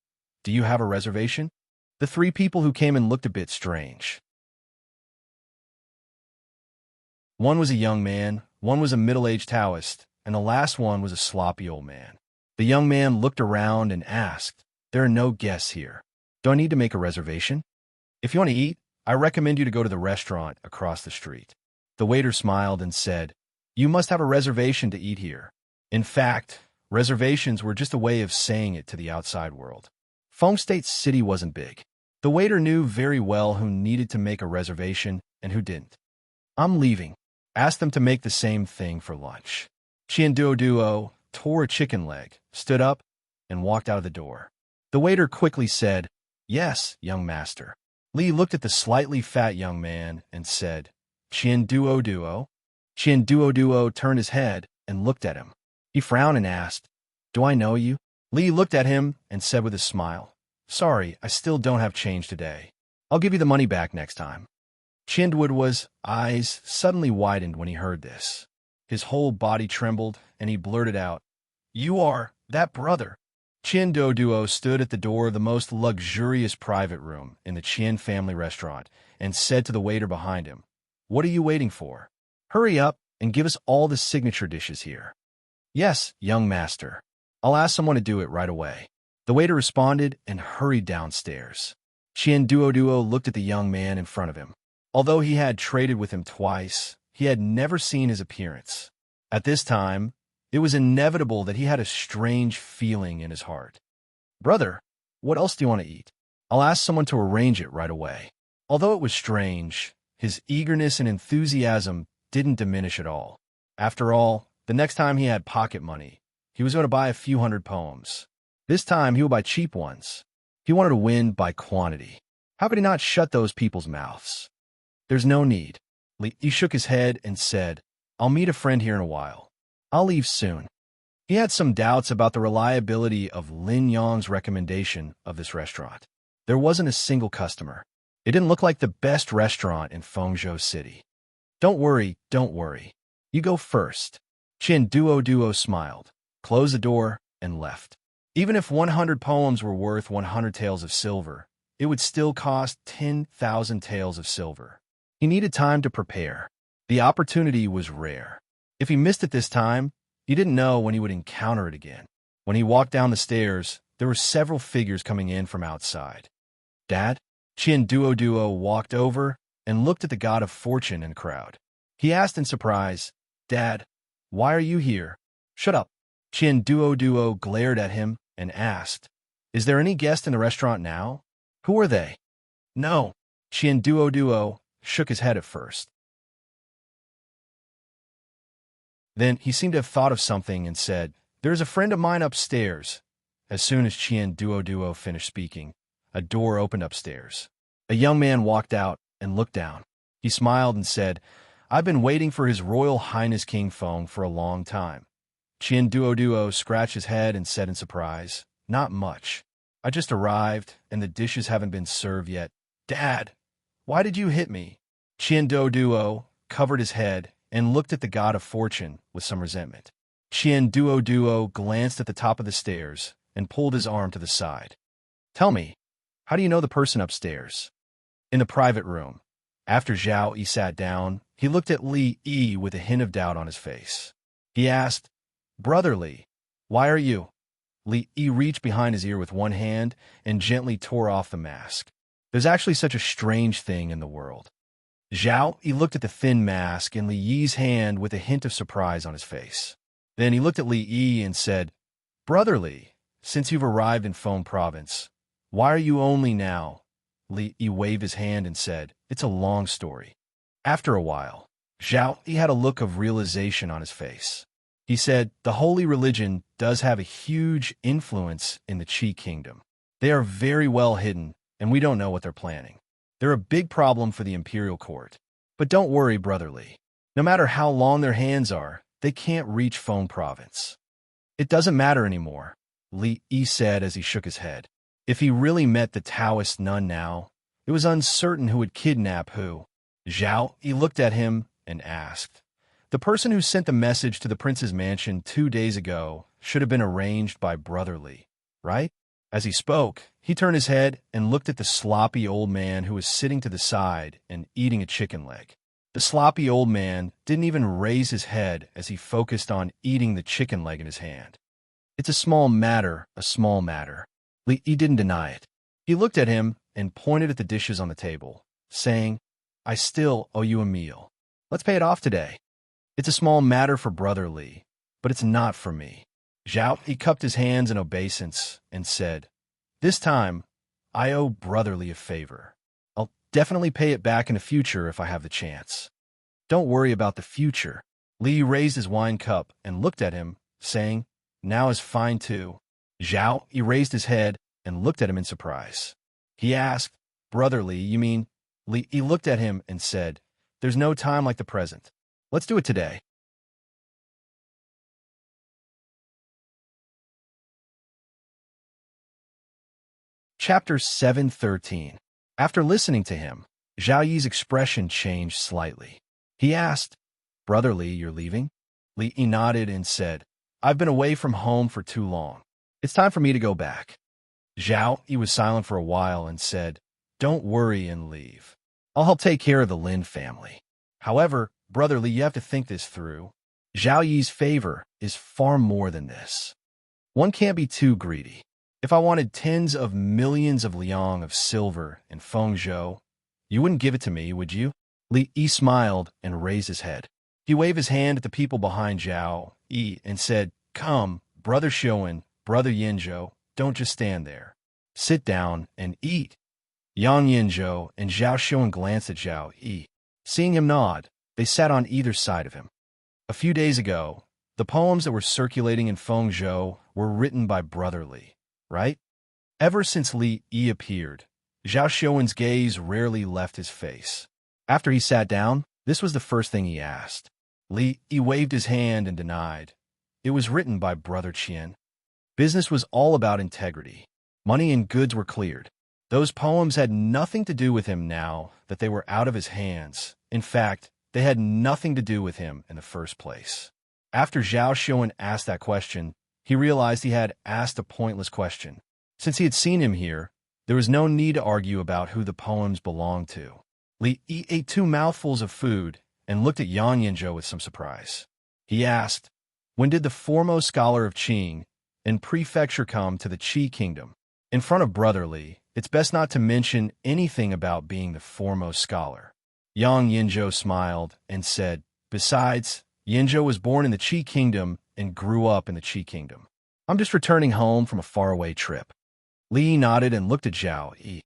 [SPEAKER 1] do you have a reservation?" The 3 people who came in looked a bit strange. One was a young man, one was a middle-aged Taoist, and the last one was a sloppy old man. The young man looked around and asked, "There are no guests here. Do I need to make a reservation? If you want to eat, I recommend you to go to the restaurant across the street." The waiter smiled and said, "You must have a reservation to eat here." In fact, reservations were just a way of saying it to the outside world. Foam State City wasn't big. The waiter knew very well who needed to make a reservation and who didn't. "I'm leaving." Asked them to make the same thing for lunch. Duo tore a chicken leg, stood up, and walked out of the door. The waiter quickly said, "Yes, young master." Lee looked at the slightly fat young man and said, Duo." Duo turned his head and looked at him. He frowned and asked, "Do I know you?" Lee looked at him and said with a smile, "Sorry, I still don't have change today. I'll give you the money back next time." Duo's eyes suddenly widened when he heard this. His whole body trembled, and he blurted out, "You are that brother." Duo stood at the door of the most luxurious private room in the Chien family restaurant and said to the waiter behind him, "What are you waiting for? Hurry up and give us all the signature dishes here." "Yes, young master. I'll ask someone to do it right away." The waiter responded and hurried downstairs. Duo looked at the young man in front of him. Although he had traded with him twice, he had never seen his appearance. At this time, it was inevitable that he had a strange feeling in his heart. "Brother, what else do you want to eat? I'll ask someone to arrange it right away." Although it was strange, his eagerness and enthusiasm didn't diminish at all. After all, the next time he had pocket money, he was going to buy a few hundred poems. This time, he would buy cheap ones. He wanted to win by quantity. How could he not shut those people's mouths? "There's no need." He shook his head and said, "I'll meet a friend here in a while. I'll leave soon." He had some doubts about the reliability of Lin Yang's recommendation of this restaurant. There wasn't a single customer. It didn't look like the best restaurant in Fengzhou City. Don't worry. You go first." Duo smiled, closed the door, and left. Even if 100 poems were worth 100 taels of silver, it would still cost 10,000 taels of silver. He needed time to prepare. The opportunity was rare. If he missed it this time, he didn't know when he would encounter it again. When he walked down the stairs, there were several figures coming in from outside. "Dad?" Duo walked over and looked at the god of fortune in the crowd. He asked in surprise, "Dad, why are you here?" "Shut up." Duo glared at him and asked, "Is there any guest in the restaurant now? Who are they?" "No." Duo shook his head at first. Then he seemed to have thought of something and said, "There is a friend of mine upstairs." As soon as Duo finished speaking, a door opened upstairs. A young man walked out and looked down. He smiled and said, "I've been waiting for His Royal Highness King Feng for a long time." Duo scratched his head and said in surprise, "Not much. I just arrived, and the dishes haven't been served yet." "Dad, why did you hit me?" Duo covered his head and looked at the god of fortune with some resentment. Duo glanced at the top of the stairs and pulled his arm to the side. "Tell me, how do you know the person upstairs?" In the private room, after Zhao Yi sat down, he looked at Li Yi with a hint of doubt on his face. He asked, "Brother Li, why are you?" Li Yi reached behind his ear with one hand and gently tore off the mask. There's actually such a strange thing in the world. Zhao Yi looked at the thin mask in Li Yi's hand with a hint of surprise on his face. Then he looked at Li Yi and said, "Brother Li, since you've arrived in Feng Province, why are you only now?" Li Yi waved his hand and said, "It's a long story." After a while, Zhao Yi had a look of realization on his face. He said, "The holy religion does have a huge influence in the Qi kingdom. They are very well hidden, and we don't know what they're planning. They're a big problem for the imperial court. But don't worry, Brother Li. No matter how long their hands are, they can't reach Feng Province." "It doesn't matter anymore," Li Yi said as he shook his head. If he really met the Taoist nun now, it was uncertain who would kidnap who. Zhao Yi looked at him and asked, "The person who sent the message to the prince's mansion 2 days ago should have been arranged by Brother Li, right?" As he spoke, he turned his head and looked at the sloppy old man who was sitting to the side and eating a chicken leg. The sloppy old man didn't even raise his head as he focused on eating the chicken leg in his hand. It's a small matter, a small matter. He didn't deny it. He looked at him and pointed at the dishes on the table, saying, I still owe you a meal. Let's pay it off today. It's a small matter for Brother Li, but it's not for me. Zhao, he cupped his hands in obeisance and said, This time, I owe Brother Li a favor. I'll definitely pay it back in the future if I have the chance. Don't worry about the future. Li raised his wine cup and looked at him, saying, Now is fine too. Zhao, he raised his head and looked at him in surprise. He asked, Brother Li, you mean? Li, he looked at him and said, There's no time like the present. Let's do it today. Chapter 7:13. After listening to him, Zhao Yi's expression changed slightly. He asked, Brother Li, you're leaving? Li nodded and said, I've been away from home for too long. It's time for me to go back. Zhao, he was silent for a while and said, Don't worry and leave. I'll help take care of the Lin family. However, Brother Li, you have to think this through. Zhao Yi's favor is far more than this. One can't be too greedy. If I wanted tens of millions of liang of silver in Fengzhou, you wouldn't give it to me, would you? Li Yi smiled and raised his head. He waved his hand at the people behind Zhao Yi and said, Come, Brother Shouwen, Brother Yinzhou, don't just stand there. Sit down and eat. Yang Yinzhou and Zhao Shouwen glanced at Zhao Yi. Seeing him nod, they sat on either side of him. A few days ago, the poems that were circulating in Fengzhou were written by Brother Li, right? Ever since Li Yi appeared, Zhao Shouwen's gaze rarely left his face. After he sat down, this was the first thing he asked. Li Yi waved his hand and denied. It was written by Brother Qian. Business was all about integrity. Money and goods were cleared. Those poems had nothing to do with him now that they were out of his hands. In fact, they had nothing to do with him in the first place. After Zhao Shouwen asked that question, he realized he had asked a pointless question. Since he had seen him here, there was no need to argue about who the poems belonged to. Li Yi ate 2 mouthfuls of food and looked at Yang Yinzhou with some surprise. He asked, When did the foremost scholar of Qing and prefecture come to the Qi kingdom? In front of Brother Li, it's best not to mention anything about being the foremost scholar. Yang Yinzhou smiled and said, Besides, Yinzhou was born in the Qi kingdom and grew up in the Qi kingdom. I'm just returning home from a faraway trip. Li nodded and looked at Zhao Yi.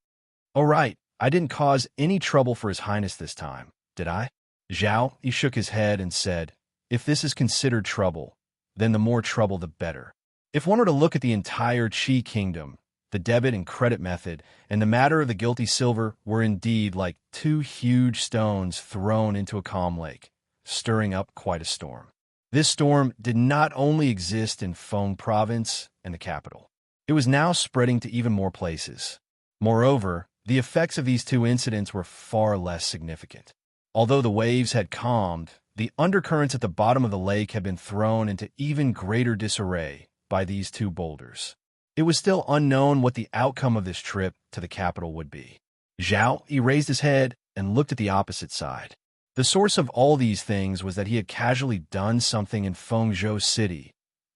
[SPEAKER 1] Oh right, I didn't cause any trouble for His Highness this time, did I? Zhao Yi shook his head and said, If this is considered trouble, then the more trouble the better. If one were to look at the entire Qi kingdom, the debit and credit method, and the matter of the guilty silver were indeed like 2 huge stones thrown into a calm lake, stirring up quite a storm. This storm did not only exist in Feng province and the capital. It was now spreading to even more places. Moreover, the effects of these 2 incidents were far less significant. Although the waves had calmed, the undercurrents at the bottom of the lake had been thrown into even greater disarray by these 2 boulders. It was still unknown what the outcome of this trip to the capital would be. Zhao Yi raised his head and looked at the opposite side. The source of all these things was that he had casually done something in Fengzhou City.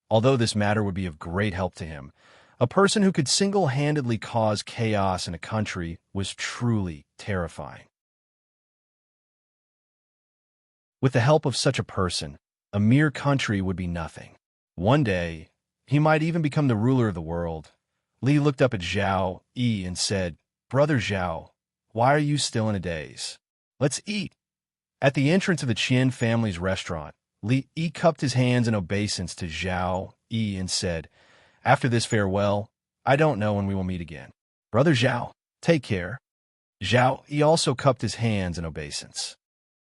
[SPEAKER 1] Although this matter would be of great help to him, a person who could single-handedly cause chaos in a country was truly terrifying. With the help of such a person, a mere country would be nothing. One day, he might even become the ruler of the world. Li looked up at Zhao Yi and said, Brother Zhao, why are you still in a daze? Let's eat. At the entrance of the Qian family's restaurant, Li Yi cupped his hands in obeisance to Zhao Yi and said, After this farewell, I don't know when we will meet again. Brother Zhao, take care. Zhao Yi also cupped his hands in obeisance.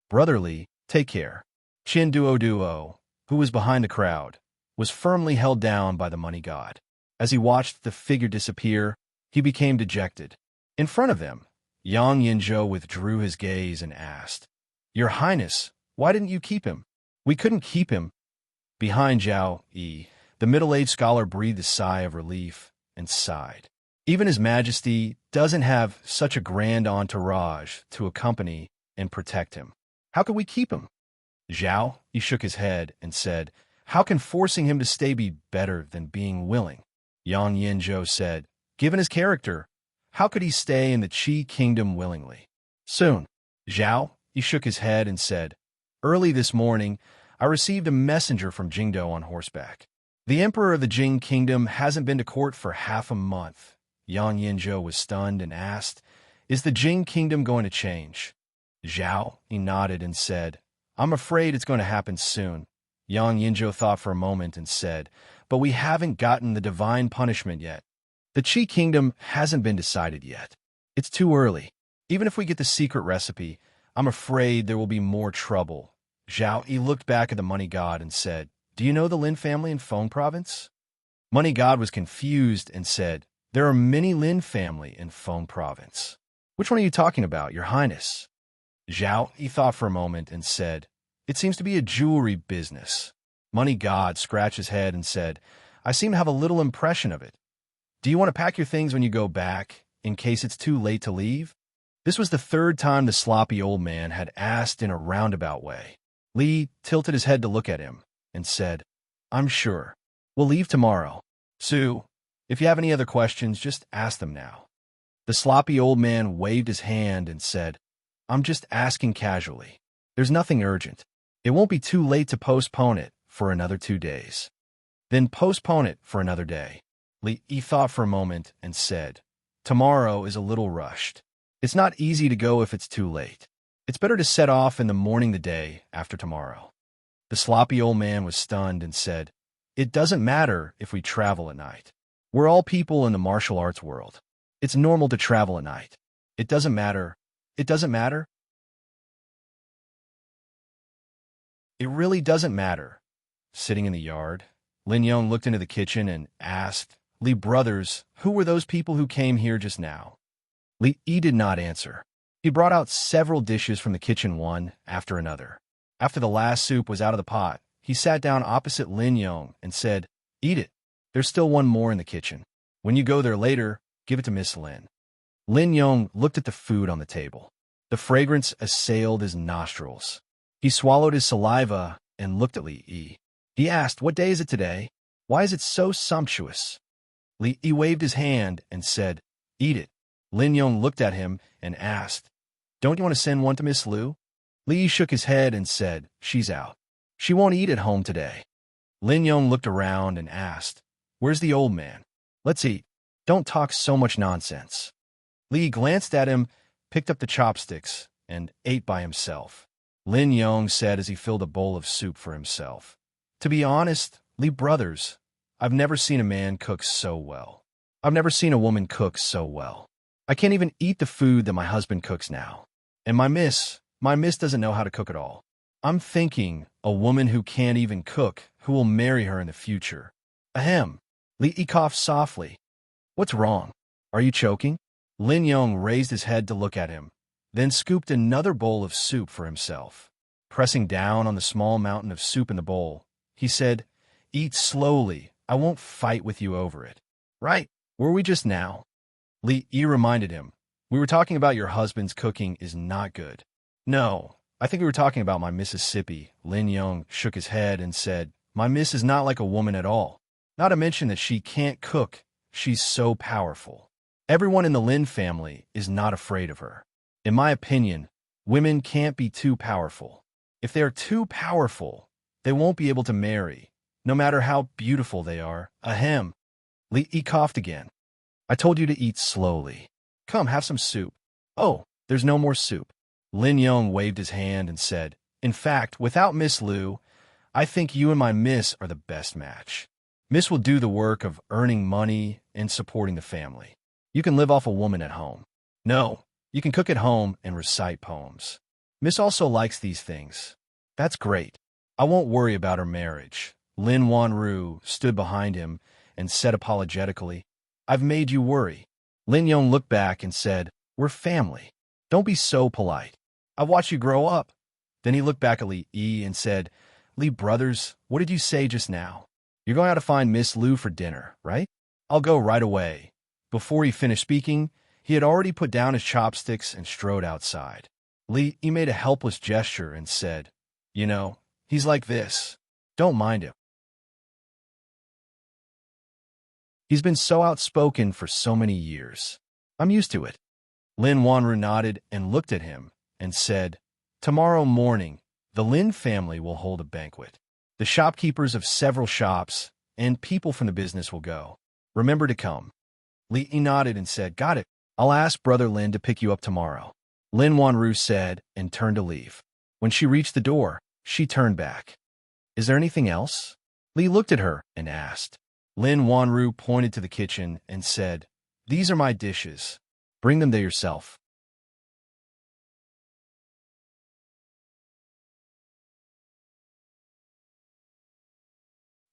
[SPEAKER 1] Brother Li, take care. Qin Duo, who was behind the crowd, was firmly held down by the money god. As he watched the figure disappear, he became dejected. In front of them, Yang Yinzhou withdrew his gaze and asked, Your Highness, why didn't you keep him? We couldn't keep him. Behind Zhao Yi, the middle-aged scholar breathed a sigh of relief and sighed. Even His Majesty doesn't have such a grand entourage to accompany and protect him. How could we keep him? Zhao, he shook his head and said, how can forcing him to stay be better than being willing? Yang Yinzhou said, given his character, how could he stay in the Qi kingdom willingly? Soon. Zhao, he shook his head and said, early this morning, I received a messenger from Jingdo on horseback. The emperor of the Jing kingdom hasn't been to court for half a month. Yang Yinzhou was stunned and asked, is the Jing kingdom going to change? Zhao, he nodded and said, I'm afraid it's going to happen soon. Yang Yinzhou thought for a moment and said, but we haven't gotten the divine punishment yet. The Qi kingdom hasn't been decided yet. It's too early. Even if we get the secret recipe, I'm afraid there will be more trouble. Zhao, he looked back at the money god and said, do you know the Lin family in Feng province? Money god was confused and said, there are many Lin family in Feng province. Which one are you talking about, your highness? Zhao, he thought for a moment and said, it seems to be a jewelry business. Money god scratched his head and said, I seem to have a little impression of it. Do you want to pack your things when you go back, in case it's too late to leave? This was the third time the sloppy old man had asked in a roundabout way. Li tilted his head to look at him and said, I'm sure. We'll leave tomorrow. Su, if you have any other questions, just ask them now. The sloppy old man waved his hand and said, I'm just asking casually. There's nothing urgent. It won't be too late to postpone it for another 2 days. Then postpone it for another day. Li thought for a moment and said, tomorrow is a little rushed. It's not easy to go if it's too late. It's better to set off in the morning the day after tomorrow. The sloppy old man was stunned and said, it doesn't matter if we travel at night. We're all people in the martial arts world. It's normal to travel at night. It doesn't matter. It doesn't matter. It really doesn't matter. Sitting in the yard, Lin Yong looked into the kitchen and asked, Li brothers, who were those people who came here just now? Li did not answer. He brought out several dishes from the kitchen one after another. After the last soup was out of the pot, he sat down opposite Lin Yong and said, eat it. There's still one more in the kitchen. When you go there later, give it to Miss Lin. Lin Yong looked at the food on the table. The fragrance assailed his nostrils. He swallowed his saliva and looked at Li. He asked, what day is it today? Why is it so sumptuous? Li waved his hand and said, eat it. Lin Yong looked at him and asked, don't you want to send one to Miss Lu? Li shook his head and said, she's out. She won't eat at home today. Lin Yong looked around and asked, where's the old man? Let's eat. Don't talk so much nonsense. Li glanced at him, picked up the chopsticks, and ate by himself. Lin Yong said as he filled a bowl of soup for himself. To be honest, Li brothers, I've never seen a man cook so well. I've never seen a woman cook so well. I can't even eat the food that my husband cooks now. And my miss doesn't know how to cook at all. I'm thinking a woman who can't even cook, who will marry her in the future. Ahem. Li coughed softly. What's wrong? Are you choking? Lin Yong raised his head to look at him, then scooped another bowl of soup for himself. Pressing down on the small mountain of soup in the bowl, he said, eat slowly. I won't fight with you over it. Right? Were we just now? Li reminded him. We were talking about your husband's cooking is not good. No, I think we were talking about my Mississippi. Lin Yong shook his head and said, my miss is not like a woman at all. Not to mention that she can't cook. She's so powerful. Everyone in the Lin family is not afraid of her. In my opinion, women can't be too powerful. If they're too powerful, they won't be able to marry, no matter how beautiful they are. Ahem. Li coughed again. I told you to eat slowly. Come, have some soup. Oh, there's no more soup. Lin Yong waved his hand and said, in fact, without Miss Lu, I think you and my miss are the best match. Miss will do the work of earning money and supporting the family. You can live off a woman at home. No, you can cook at home and recite poems. Miss also likes these things. That's great. I won't worry about her marriage. Lin Wanru stood behind him and said apologetically, I've made you worry. Lin Yong looked back and said, we're family. Don't be so polite. I've watched you grow up. Then he looked back at Li and said, Li brothers, what did you say just now? You're going out to find Miss Lu for dinner, right? I'll go right away. Before he finished speaking, he had already put down his chopsticks and strode outside. Li Yi made a helpless gesture and said, "You know, he's like this. Don't mind him. He's been so outspoken for so many years. I'm used to it." Lin Wanru nodded and looked at him and said, "Tomorrow morning, the Lin family will hold a banquet. The shopkeepers of several shops and people from the business will go. Remember to come." Li Yi nodded and said, "Got it. I'll ask Brother Lin to pick you up tomorrow." Lin Wanru said and turned to leave. When she reached the door, she turned back. "Is there anything else?" Li looked at her and asked. Lin Wanru pointed to the kitchen and said, "These are my dishes. Bring them there yourself."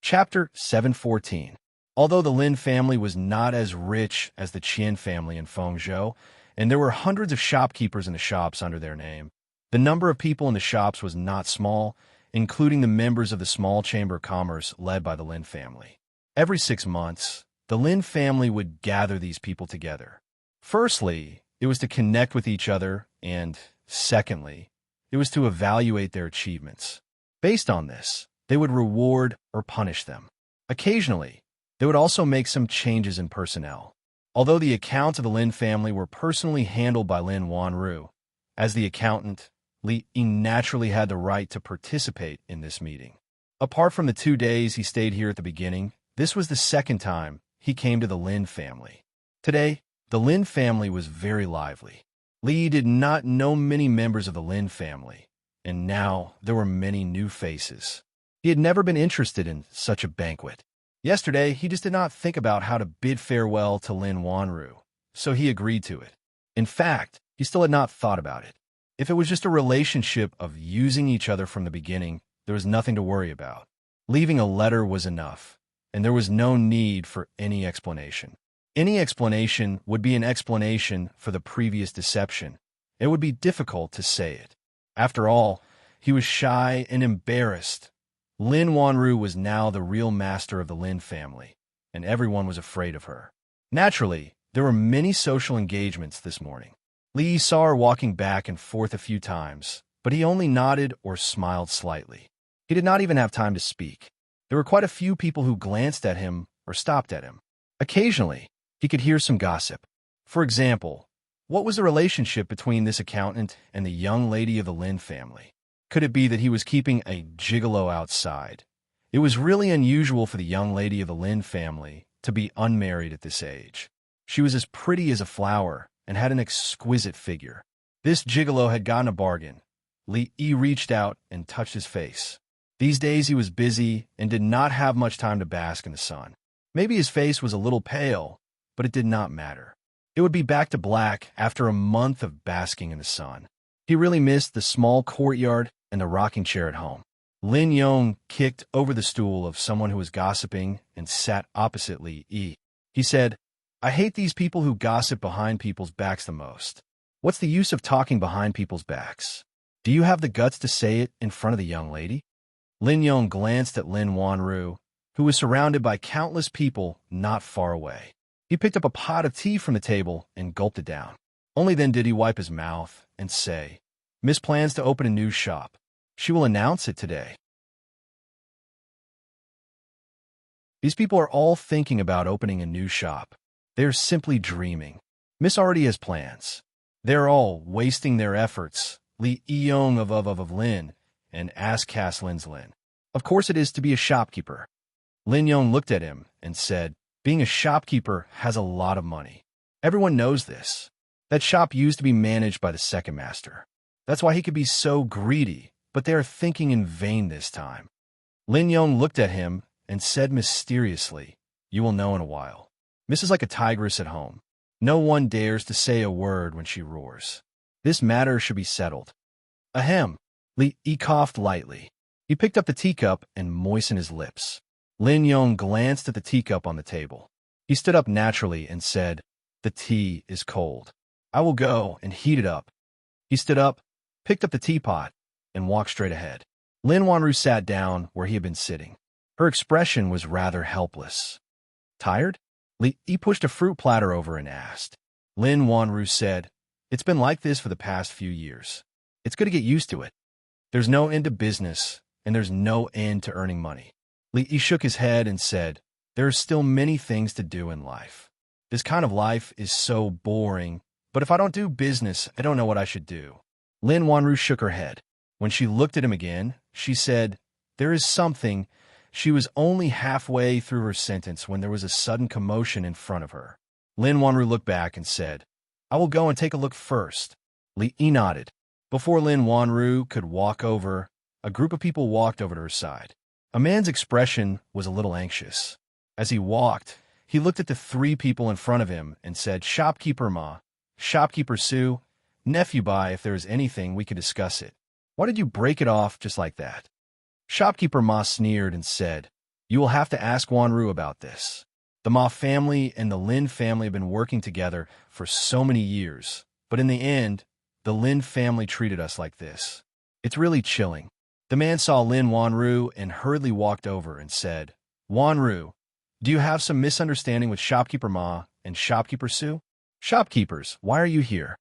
[SPEAKER 1] Chapter 714. Although the Lin family was not as rich as the Qian family in Fengzhou, and there were hundreds of shopkeepers in the shops under their name, the number of people in the shops was not small, including the members of the small chamber of commerce led by the Lin family. Every 6 months, the Lin family would gather these people together. Firstly, it was to connect with each other, and secondly, it was to evaluate their achievements. Based on this, they would reward or punish them. Occasionally, they would also make some changes in personnel. Although the accounts of the Lin family were personally handled by Lin Wanru, as the accountant, Li Yi naturally had the right to participate in this meeting. Apart from the 2 days he stayed here at the beginning, this was the second time he came to the Lin family. Today, the Lin family was very lively. Li Yi did not know many members of the Lin family, and now there were many new faces. He had never been interested in such a banquet. Yesterday, he just did not think about how to bid farewell to Lin Wanru, so he agreed to it. In fact, he still had not thought about it. If it was just a relationship of using each other from the beginning, there was nothing to worry about. Leaving a letter was enough, and there was no need for any explanation. Any explanation would be an explanation for the previous deception. It would be difficult to say it. After all, he was shy and embarrassed. Lin Wanru was now the real master of the Lin family, and everyone was afraid of her. Naturally, there were many social engagements this morning. Li Yi saw her walking back and forth a few times, but he only nodded or smiled slightly. He did not even have time to speak. There were quite a few people who glanced at him or stopped at him. Occasionally, he could hear some gossip. For example, what was the relationship between this accountant and the young lady of the Lin family? Could it be that he was keeping a gigolo outside? It was really unusual for the young lady of the Lin family to be unmarried at this age. She was as pretty as a flower and had an exquisite figure. This gigolo had gotten a bargain. Li Yi reached out and touched his face. These days he was busy and did not have much time to bask in the sun. Maybe his face was a little pale, but it did not matter. It would be back to black after a month of basking in the sun. He really missed the small courtyard and the rocking chair at home. Lin Yong kicked over the stool of someone who was gossiping and sat opposite Li Yi. He said, "I hate these people who gossip behind people's backs the most. What's the use of talking behind people's backs? Do you have the guts to say it in front of the young lady?" Lin Yong glanced at Lin Wanru, who was surrounded by countless people not far away. He picked up a pot of tea from the table and gulped it down. Only then did he wipe his mouth and say, "Miss plans to open a new shop. She will announce it today." These people are all thinking about opening a new shop. They are simply dreaming. Miss already has plans. They are all wasting their efforts. Li Yong of Lin and Ascas Lin's Lin. Of course it is to be a shopkeeper. Lin Yong looked at him and said, "Being a shopkeeper has a lot of money. Everyone knows this. That shop used to be managed by the second master. That's why he could be so greedy, but they are thinking in vain this time." Lin Yong looked at him and said mysteriously, "You will know in a while. Miss is like a tigress at home. No one dares to say a word when she roars. This matter should be settled." Ahem. Li Yi coughed lightly. He picked up the teacup and moistened his lips. Lin Yong glanced at the teacup on the table. He stood up naturally and said, "The tea is cold. I will go and heat it up." He stood up, picked up the teapot, and walked straight ahead. Lin Wanru sat down where he had been sitting. Her expression was rather helpless. "Tired?" Li Yi pushed a fruit platter over and asked. Lin Wanru said, "It's been like this for the past few years. It's good to get used to it. There's no end to business, and there's no end to earning money. He shook his head and said, there are still many things to do in life. This kind of life is so boring, but if I don't do business, I don't know what I should do. Lin Wanru shook her head. When she looked at him again, she said, there is something. She was only halfway through her sentence when there was a sudden commotion in front of her. Lin Wanru looked back and said, I will go and take a look first. Li nodded. Before Lin Wanru could walk over, a group of people walked over to her side. A man's expression was a little anxious. As he walked, he looked at the three people in front of him and said, Shopkeeper Ma, Shopkeeper Su, Nephew Bai, if there is anything, we could discuss it. Why did you break it off just like that? Shopkeeper Ma sneered and said, you will have to ask Wanru about this. The Ma family and the Lin family have been working together for so many years, but in the end, the Lin family treated us like this. It's really chilling. The man saw Lin Wanru and hurriedly walked over and said, Wanru, do you have some misunderstanding with Shopkeeper Ma and Shopkeeper Su? Shopkeepers, why are you here?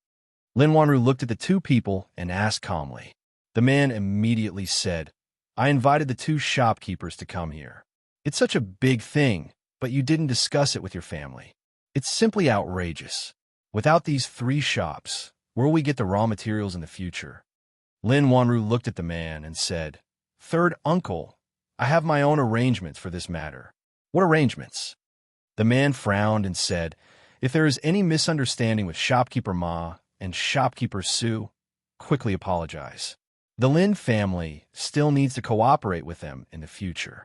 [SPEAKER 1] Lin Wanru looked at the two people and asked calmly. The man immediately said, I invited the two shopkeepers to come here. It's such a big thing, but you didn't discuss it with your family. It's simply outrageous. Without these three shops, where will we get the raw materials in the future? Lin Wanru looked at the man and said, Third uncle, I have my own arrangements for this matter. What arrangements? The man frowned and said, if there is any misunderstanding with Shopkeeper Ma and Shopkeeper Su, quickly apologize. The Lin family still needs to cooperate with them in the future.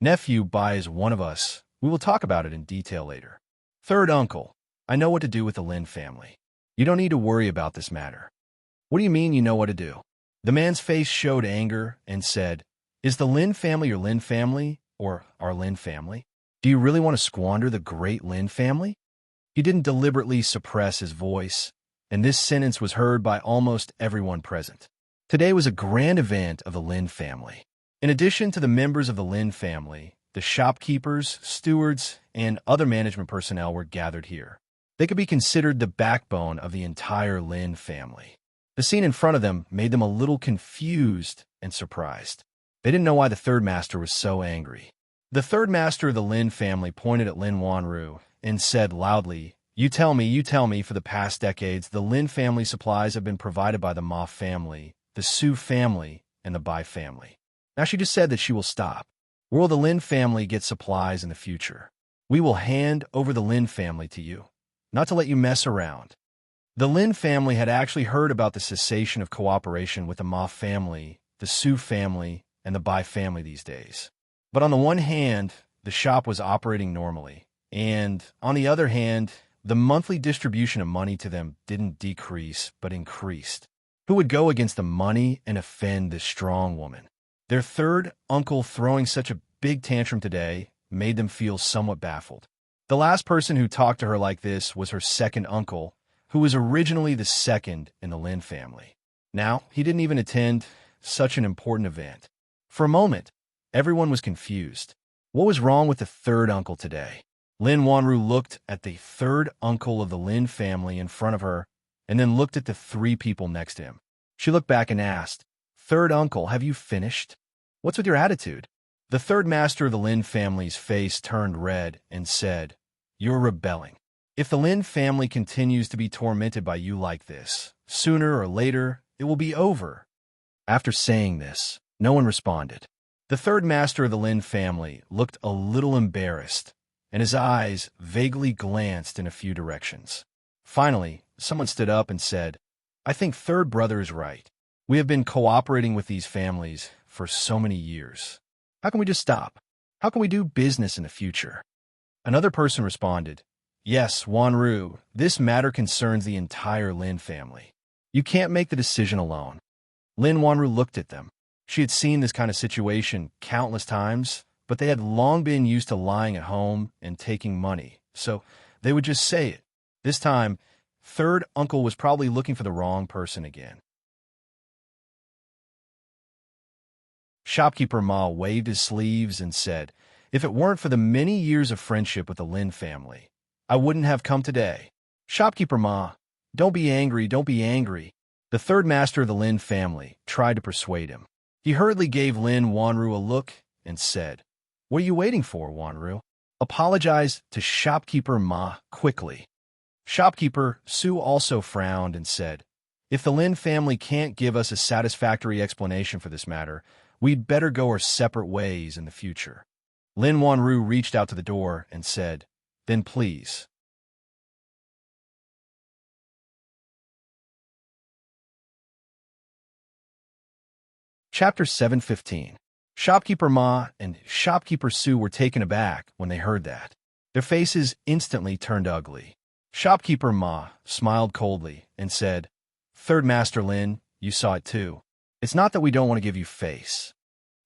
[SPEAKER 1] Nephew Bai is one of us. We will talk about it in detail later. Third uncle, I know what to do with the Lin family. You don't need to worry about this matter. What do you mean you know what to do? The man's face showed anger and said, is the Lin family your Lin family, or our Lin family? Do you really want to squander the great Lin family? He didn't deliberately suppress his voice, and this sentence was heard by almost everyone present. Today was a grand event of the Lin family. In addition to the members of the Lin family, the shopkeepers, stewards, and other management personnel were gathered here. They could be considered the backbone of the entire Lin family. The scene in front of them made them a little confused and surprised. They didn't know why the third master was so angry. The third master of the Lin family pointed at Lin Wanru and said loudly, you tell me, for the past decades, the Lin family supplies have been provided by the Ma family, the Su family, and the Bai family. Now she just said that she will stop. Where will the Lin family get supplies in the future? We will hand over the Lin family to you, not to let you mess around. The Lin family had actually heard about the cessation of cooperation with the Ma family, the Su family, and the Bai family these days. But on the one hand, the shop was operating normally, and on the other hand, the monthly distribution of money to them didn't decrease, but increased. Who would go against the money and offend this strong woman? Their third uncle throwing such a big tantrum today made them feel somewhat baffled. The last person who talked to her like this was her second uncle, who was originally the second in the Lin family. Now, he didn't even attend such an important event. For a moment, everyone was confused. What was wrong with the third uncle today? Lin Wanru looked at the third uncle of the Lin family in front of her, and then looked at the three people next to him. She looked back and asked, Third uncle, have you finished? What's with your attitude? The third master of the Lin family's face turned red and said, you're rebelling. If the Lin family continues to be tormented by you like this, sooner or later, it will be over. After saying this, no one responded. The third master of the Lin family looked a little embarrassed, and his eyes vaguely glanced in a few directions. Finally, someone stood up and said, I think third brother is right. We have been cooperating with these families for so many years. How can we just stop? How can we do business in the future? Another person responded, Yes, Wanru, this matter concerns the entire Lin family. You can't make the decision alone. Lin Wanru looked at them. She had seen this kind of situation countless times, but they had long been used to lying at home and taking money, so they would just say it. This time, third uncle was probably looking for the wrong person again. Shopkeeper Ma waved his sleeves and said, if it weren't for the many years of friendship with the Lin family, I wouldn't have come today. Shopkeeper Ma, Don't be angry, don't be angry. The third master of the Lin family tried to persuade him. He hurriedly gave Lin Wanru a look and said, "What are you waiting for, Wanru? Apologize to shopkeeper Ma quickly." Shopkeeper Su also frowned and said, "If the Lin family can't give us a satisfactory explanation for this matter, we'd better go our separate ways in the future." Lin Wanru reached out to the door and said, "Then please." Chapter 715. Shopkeeper Ma and Shopkeeper Su were taken aback when they heard that. Their faces instantly turned ugly. Shopkeeper Ma smiled coldly and said, "Third Master Lin, you saw it too. It's not that we don't want to give you face.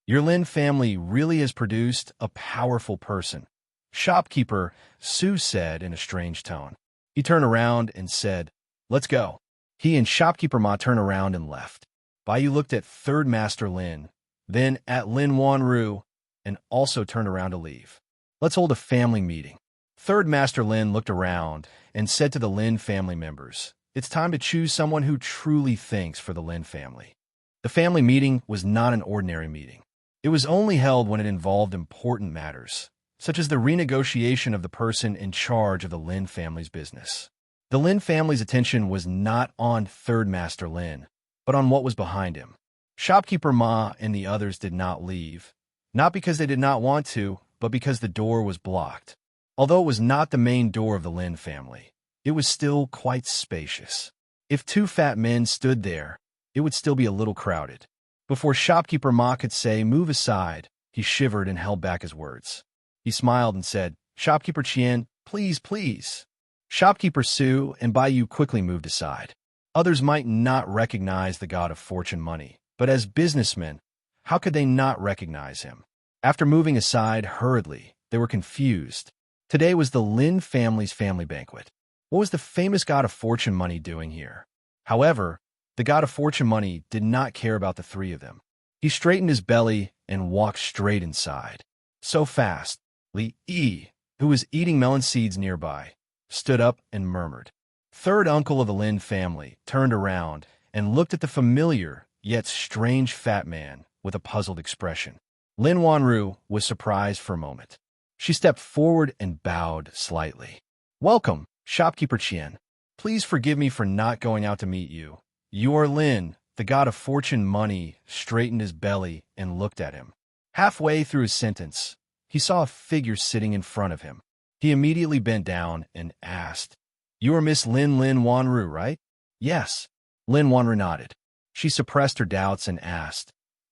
[SPEAKER 1] Your Lin family really has produced a powerful person." Shopkeeper Su said in a strange tone. He turned around and said, "Let's go." He and Shopkeeper Ma turned around and left. Bai looked at Third Master Lin, then at Lin Wanru, and also turned around to leave. "Let's hold a family meeting." Third Master Lin looked around and said to the Lin family members, "It's time to choose someone who truly thinks for the Lin family." The family meeting was not an ordinary meeting. It was only held when it involved important matters, such as the renegotiation of the person in charge of the Lin family's business. The Lin family's attention was not on Third Master Lin, but on what was behind him. Shopkeeper Ma and the others did not leave, not because they did not want to, but because the door was blocked. Although it was not the main door of the Lin family, it was still quite spacious. If two fat men stood there, it would still be a little crowded. Before Shopkeeper Ma could say, "Move aside," he shivered and held back his words. He smiled and said, "Shopkeeper Qian, please, please." Shopkeeper Su and Bai Yu quickly moved aside. Others might not recognize the god of fortune money, but as businessmen, how could they not recognize him? After moving aside hurriedly, they were confused. Today was the Lin family's family banquet. What was the famous god of fortune money doing here? However, the god of fortune money did not care about the three of them. He straightened his belly and walked straight inside. So fast, Li Yi, who was eating melon seeds nearby, stood up and murmured. Third uncle of the Lin family turned around and looked at the familiar yet strange fat man with a puzzled expression. Lin Wanru was surprised for a moment. She stepped forward and bowed slightly. "Welcome, Shopkeeper Qian. Please forgive me for not going out to meet you." Your Lin, the god of fortune money, straightened his belly and looked at him. Halfway through his sentence, he saw a figure sitting in front of him. He immediately bent down and asked, "You are Miss Lin Wanru, right?" "Yes." Lin Wanru nodded. She suppressed her doubts and asked,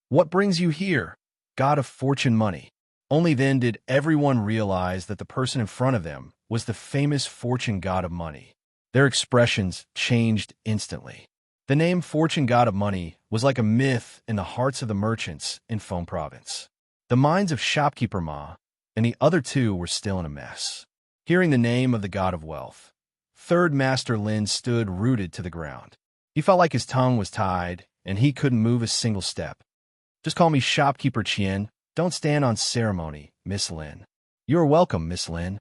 [SPEAKER 1] "What brings you here, god of fortune money?" Only then did everyone realize that the person in front of them was the famous fortune god of money. Their expressions changed instantly. The name Fortune God of Money was like a myth in the hearts of the merchants in Feng Province. The minds of Shopkeeper Ma and the other two were still in a mess. Hearing the name of the God of Wealth, Third Master Lin stood rooted to the ground. He felt like his tongue was tied and he couldn't move a single step. "Just call me Shopkeeper Qian. Don't stand on ceremony, Miss Lin." "You are welcome, Miss Lin."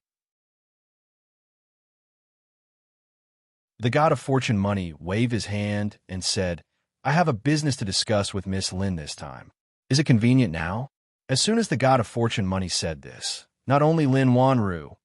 [SPEAKER 1] The god of fortune money waved his hand and said, "I have a business to discuss with Miss Lin this time. Is it convenient now?" As soon as the god of fortune money said this, not only Lin Wanru,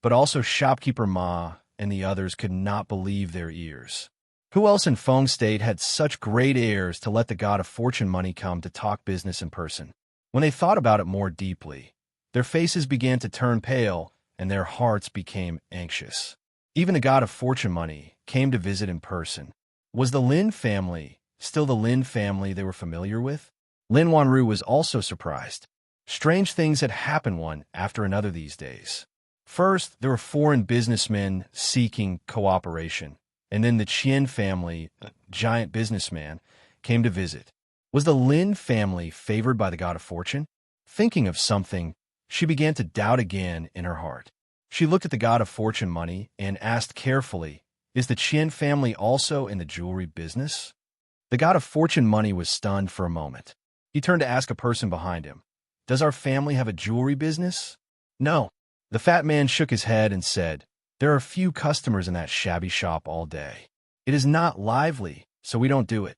[SPEAKER 1] but also Shopkeeper Ma and the others could not believe their ears. Who else in Feng State had such great airs to let the god of fortune money come to talk business in person? When they thought about it more deeply, their faces began to turn pale and their hearts became anxious. Even the god of fortune money came to visit in person. Was the Lin family still the Lin family they were familiar with? Lin Wanru was also surprised. Strange things had happened one after another these days. First, there were foreign businessmen seeking cooperation, and then the Qian family, a giant businessman, came to visit. Was the Lin family favored by the god of fortune? Thinking of something, she began to doubt again in her heart. She looked at the god of fortune money and asked carefully, "Is the Qian family also in the jewelry business?" The god of fortune money was stunned for a moment. He turned to ask a person behind him, "Does our family have a jewelry business?" "No." The fat man shook his head and said, "There are few customers in that shabby shop all day." It is not lively, so we don't do it.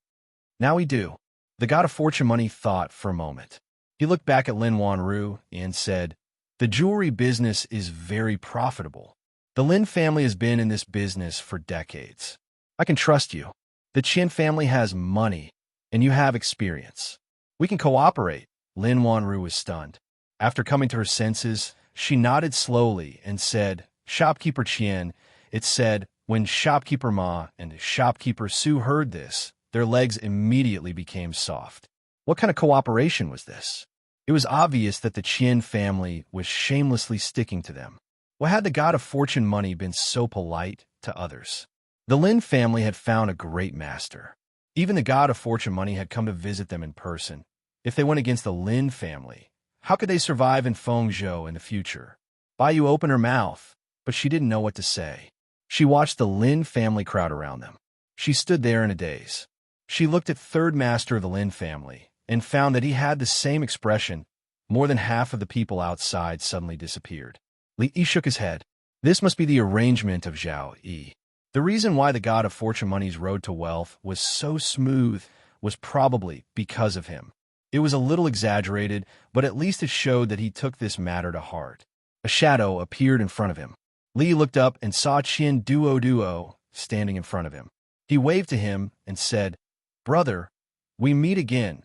[SPEAKER 1] Now we do. The god of fortune money thought for a moment. He looked back at Lin Wanru and said, "The jewelry business is very profitable. The Lin family has been in this business for decades. I can trust you. The Qin family has money, and you have experience. We can cooperate." Lin Wanru was stunned. After coming to her senses, she nodded slowly and said, "Shopkeeper Qian." It said, when Shopkeeper Ma and Shopkeeper Su heard this, their legs immediately became soft. What kind of cooperation was this? It was obvious that the Qian family was shamelessly sticking to them. Why had the god of fortune money been so polite to others? The Lin family had found a great master. Even the god of fortune money had come to visit them in person. If they went against the Lin family, how could they survive in Fengzhou in the future? Bai Yu opened her mouth, but she didn't know what to say. She watched the Lin family crowd around them. She stood there in a daze. She looked at third master of the Lin family and found that he had the same expression. More than half of the people outside suddenly disappeared. Li Yi shook his head. This must be the arrangement of Zhao Yi. The reason why the god of fortune money's road to wealth was so smooth was probably because of him. It was a little exaggerated, but at least it showed that he took this matter to heart. A shadow appeared in front of him. Li looked up and saw Qian Duo standing in front of him. He waved to him and said, "Brother, we meet again."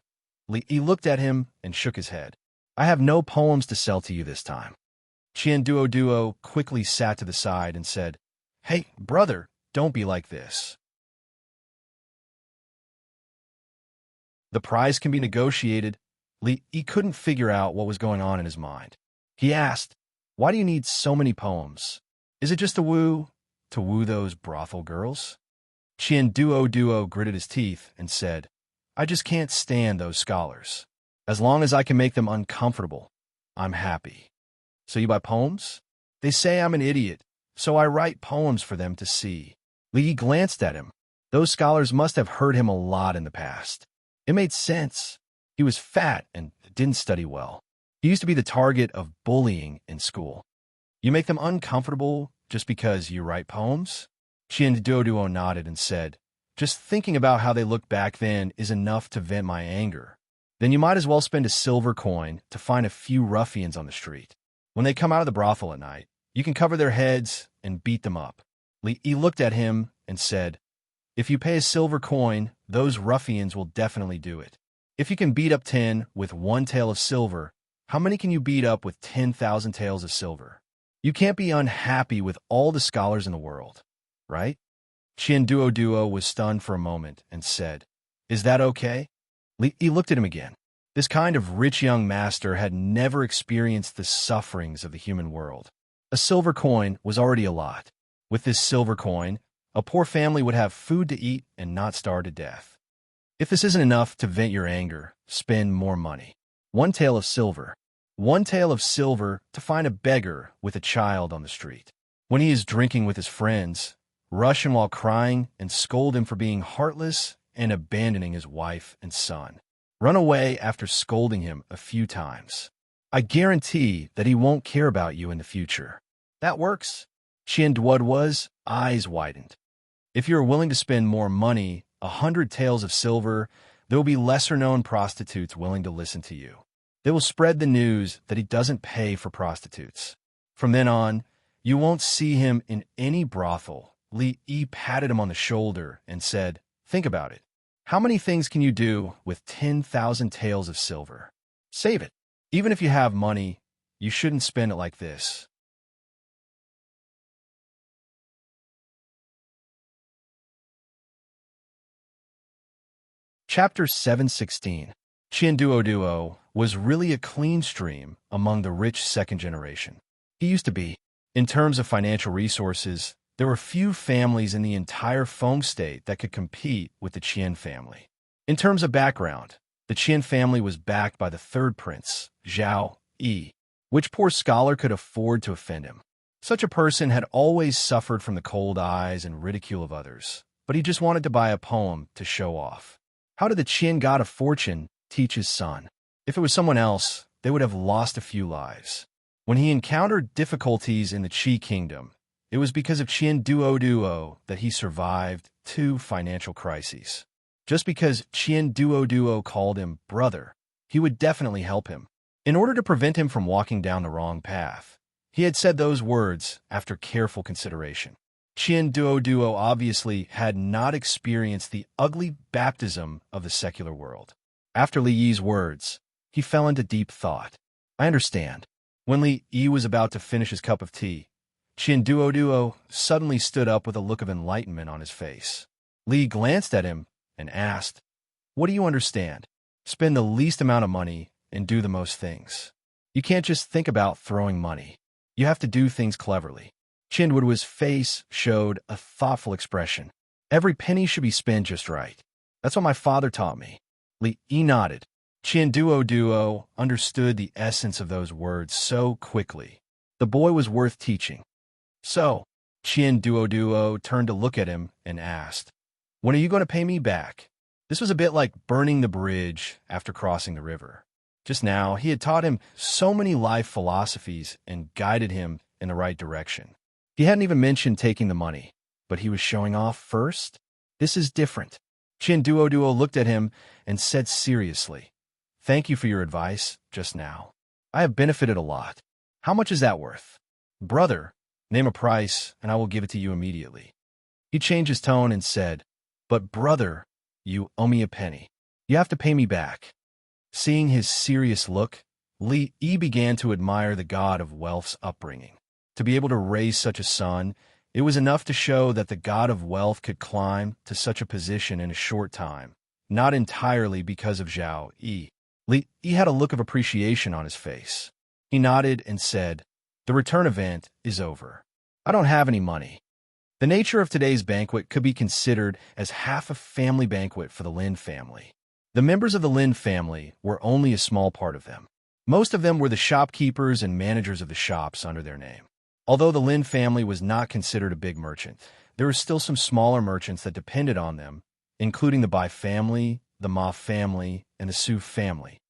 [SPEAKER 1] Li looked at him and shook his head. "I have no poems to sell to you this time." Qian Duo quickly sat to the side and said, "Hey, brother, don't be like this. The price can be negotiated." Li couldn't figure out what was going on in his mind. He asked, "Why do you need so many poems? Is it just to woo those brothel girls?" Qian Duo gritted his teeth and said, "I just can't stand those scholars. As long as I can make them uncomfortable, I'm happy." "So you buy poems?" "They say I'm an idiot, so I write poems for them to see." Li glanced at him. Those scholars must have hurt him a lot in the past. It made sense. He was fat and didn't study well. He used to be the target of bullying in school. "You make them uncomfortable just because you write poems?" Qian Duo nodded and said, "Just thinking about how they looked back then is enough to vent my anger. Then you might as well spend a silver coin to find a few ruffians on the street. When they come out of the brothel at night, you can cover their heads and beat them up." Li looked at him and said, "If you pay a silver coin, those ruffians will definitely do it. If you can beat up 10 with 1 tael of silver, how many can you beat up with 10,000 taels of silver? You can't be unhappy with all the scholars in the world, right?" Qian Duo was stunned for a moment and said, "Is that okay?" Li looked at him again. This kind of rich young master had never experienced the sufferings of the human world. A silver coin was already a lot. With this silver coin, a poor family would have food to eat and not starve to death. If this isn't enough to vent your anger, spend more money. 1 tael of silver. 1 tael of silver to find a beggar with a child on the street. When he is drinking with his friends, rush him while crying and scold him for being heartless and abandoning his wife and son. Run away after scolding him a few times. I guarantee that he won't care about you in the future. That works." Qian Duo's eyes widened. "If you are willing to spend more money, 100 taels of silver, there will be lesser-known prostitutes willing to listen to you. They will spread the news that he doesn't pay for prostitutes. From then on, you won't see him in any brothel." Li patted him on the shoulder and said, "Think about it. How many things can you do with 10,000 taels of silver? Save it. Even if you have money, you shouldn't spend it like this." Chapter 716. Qian Duo was really a clean stream among the rich second generation. He used to be. In terms of financial resources, there were few families in the entire Feng state that could compete with the Qian family. In terms of background, the Qian family was backed by the third prince, Zhao Yi. Which poor scholar could afford to offend him? Such a person had always suffered from the cold eyes and ridicule of others, but he just wanted to buy a poem to show off. How did the Qian god of fortune teach his son? If it was someone else, they would have lost a few lives. When he encountered difficulties in the Qi kingdom, It was because of Chien Duo that he survived 2 financial crises. Just because Chien Duo called him brother, he would definitely help him. In order to prevent him from walking down the wrong path, he had said those words after careful consideration. Chien Duo obviously had not experienced the ugly baptism of the secular world. After Li Yi's words, he fell into deep thought. I understand. When Li Yi was about to finish his cup of tea, Chien Duo suddenly stood up with a look of enlightenment on his face. Li glanced at him and asked, "What do you understand? Spend the least amount of money and do the most things. You can't just think about throwing money. You have to do things cleverly." Chien Duo's face showed a thoughtful expression. Every penny should be spent just right. That's what my father taught me. Li Yi nodded. Chien Duo understood the essence of those words so quickly. The boy was worth teaching. So, Chien Duo turned to look at him and asked, "When are you going to pay me back?" This was a bit like burning the bridge after crossing the river. Just now, he had taught him so many life philosophies and guided him in the right direction. He hadn't even mentioned taking the money, but he was showing off first? This is different. Chien Duo looked at him and said seriously, "Thank you for your advice just now. I have benefited a lot. How much is that worth?" "Brother, name a price and I will give it to you immediately." He changed his tone and said, "But brother, you owe me a penny. You have to pay me back." Seeing his serious look, Li Yi began to admire the god of wealth's upbringing. To be able to raise such a son, it was enough to show that the god of wealth could climb to such a position in a short time, not entirely because of Zhao Yi. Li Yi had a look of appreciation on his face. He nodded and said, "The return event is over. I don't have any money." The nature of today's banquet could be considered as half a family banquet for the Lin family. The members of the Lin family were only a small part of them. Most of them were the shopkeepers and managers of the shops under their name. Although the Lin family was not considered a big merchant, there were still some smaller merchants that depended on them, including the Bai family, the Ma family, and the Su family.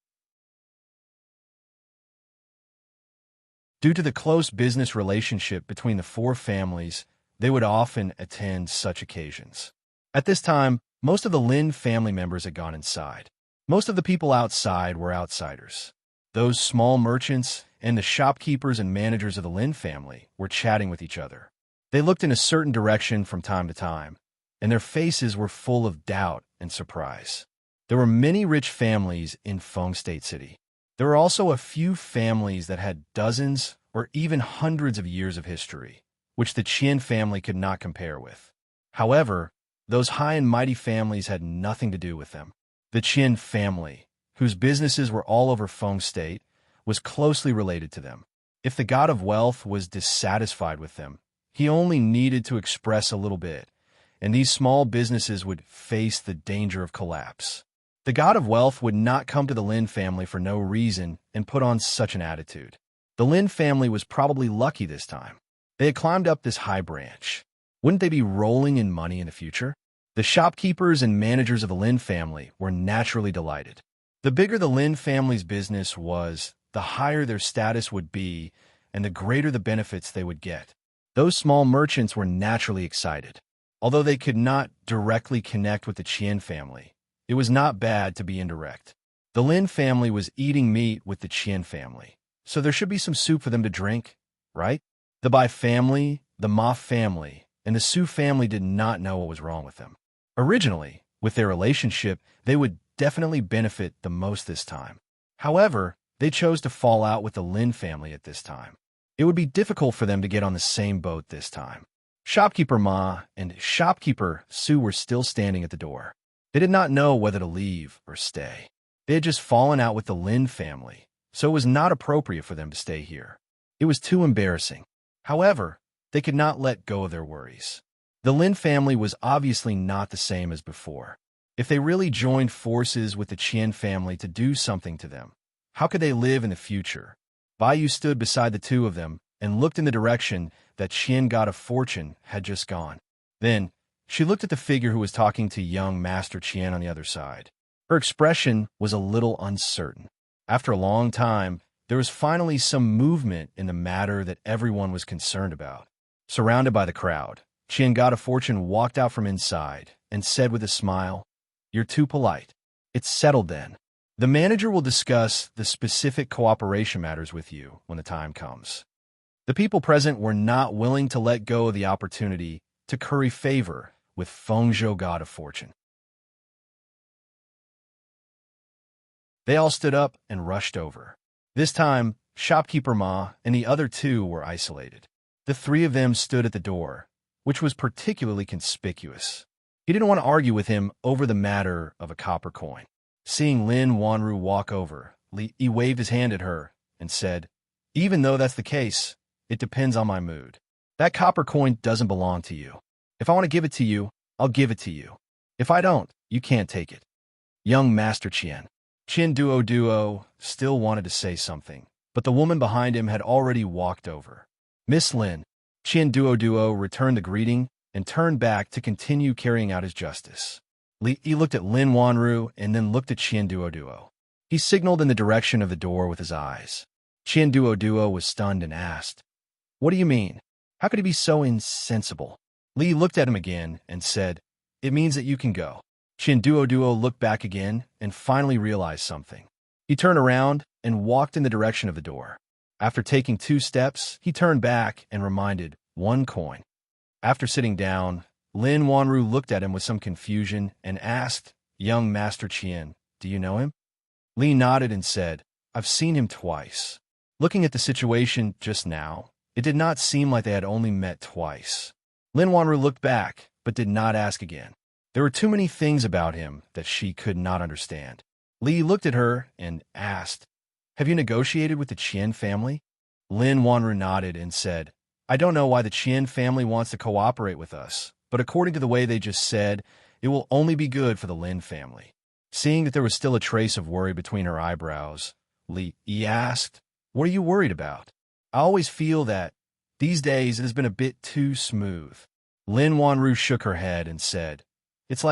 [SPEAKER 1] Due to the close business relationship between the 4 families, they would often attend such occasions. At this time, most of the Lin family members had gone inside. Most of the people outside were outsiders. Those small merchants and the shopkeepers and managers of the Lin family were chatting with each other. They looked in a certain direction from time to time, and their faces were full of doubt and surprise. There were many rich families in Feng State City. There were also a few families that had dozens or even hundreds of years of history, which the Chien family could not compare with. However, those high and mighty families had nothing to do with them. The Chien family, whose businesses were all over Feng State, was closely related to them. If the god of wealth was dissatisfied with them, he only needed to express a little bit, and these small businesses would face the danger of collapse. The god of wealth would not come to the Lin family for no reason and put on such an attitude. The Lin family was probably lucky this time. They had climbed up this high branch. Wouldn't they be rolling in money in the future? The shopkeepers and managers of the Lin family were naturally delighted. The bigger the Lin family's business was, the higher their status would be, and the greater the benefits they would get. Those small merchants were naturally excited. Although they could not directly connect with the Chien family, it was not bad to be indirect. The Lin family was eating meat with the Chien family, so there should be some soup for them to drink, right? The Bai family, the Ma family, and the Su family did not know what was wrong with them. Originally, with their relationship, they would definitely benefit the most this time. However, they chose to fall out with the Lin family at this time. It would be difficult for them to get on the same boat this time. Shopkeeper Ma and Shopkeeper Su were still standing at the door. They did not know whether to leave or stay. They had just fallen out with the Lin family, so it was not appropriate for them to stay here. It was too embarrassing. However, they could not let go of their worries. The Lin family was obviously not the same as before. If they really joined forces with the Chien family to do something to them, how could they live in the future? Bai Yu stood beside the two of them and looked in the direction that Chien God of Fortune had just gone. Then, she looked at the figure who was talking to young Master Chien on the other side. Her expression was a little uncertain. After a long time, there was finally some movement in the matter that everyone was concerned about. Surrounded by the crowd, Qian God of Fortune walked out from inside and said with a smile, "You're too polite. It's settled then. The manager will discuss the specific cooperation matters with you when the time comes." The people present were not willing to let go of the opportunity to curry favor with Fengzhou God of Fortune. They all stood up and rushed over. This time, shopkeeper Ma and the other two were isolated. The three of them stood at the door, which was particularly conspicuous. He didn't want to argue with him over the matter of a copper coin. Seeing Lin Wanru walk over, he waved his hand at her and said, "Even though that's the case, it depends on my mood. That copper coin doesn't belong to you. If I want to give it to you, I'll give it to you. If I don't, you can't take it." Young Master Qian Duo still wanted to say something, but the woman behind him had already walked over. "Miss Lin." Qian Duo returned the greeting and turned back to continue carrying out his justice. He looked at Lin Wanru and then looked at Qian Duo. He signaled in the direction of the door with his eyes. Qian Duo was stunned and asked, "What do you mean? How could he be so insensible?" Li looked at him again and said, "It means that you can go." Qian Duo looked back again and finally realized something. He turned around and walked in the direction of the door. After taking 2 steps, he turned back and reminded 1 coin. After sitting down, Lin Wanru looked at him with some confusion and asked, "Young Master Qian, do you know him?" Li nodded and said, "I've seen him twice." Looking at the situation just now, it did not seem like they had only met twice. Lin Wanru looked back, but did not ask again. There were too many things about him that she could not understand. Li looked at her and asked, "Have you negotiated with the Qian family?" Lin Wanru nodded and said, "I don't know why the Qian family wants to cooperate with us, but according to the way they just said, it will only be good for the Lin family." Seeing that there was still a trace of worry between her eyebrows, Li asked, "What are you worried about?" "I always feel that these days it has been a bit too smooth." Lin Wanru shook her head and said, It's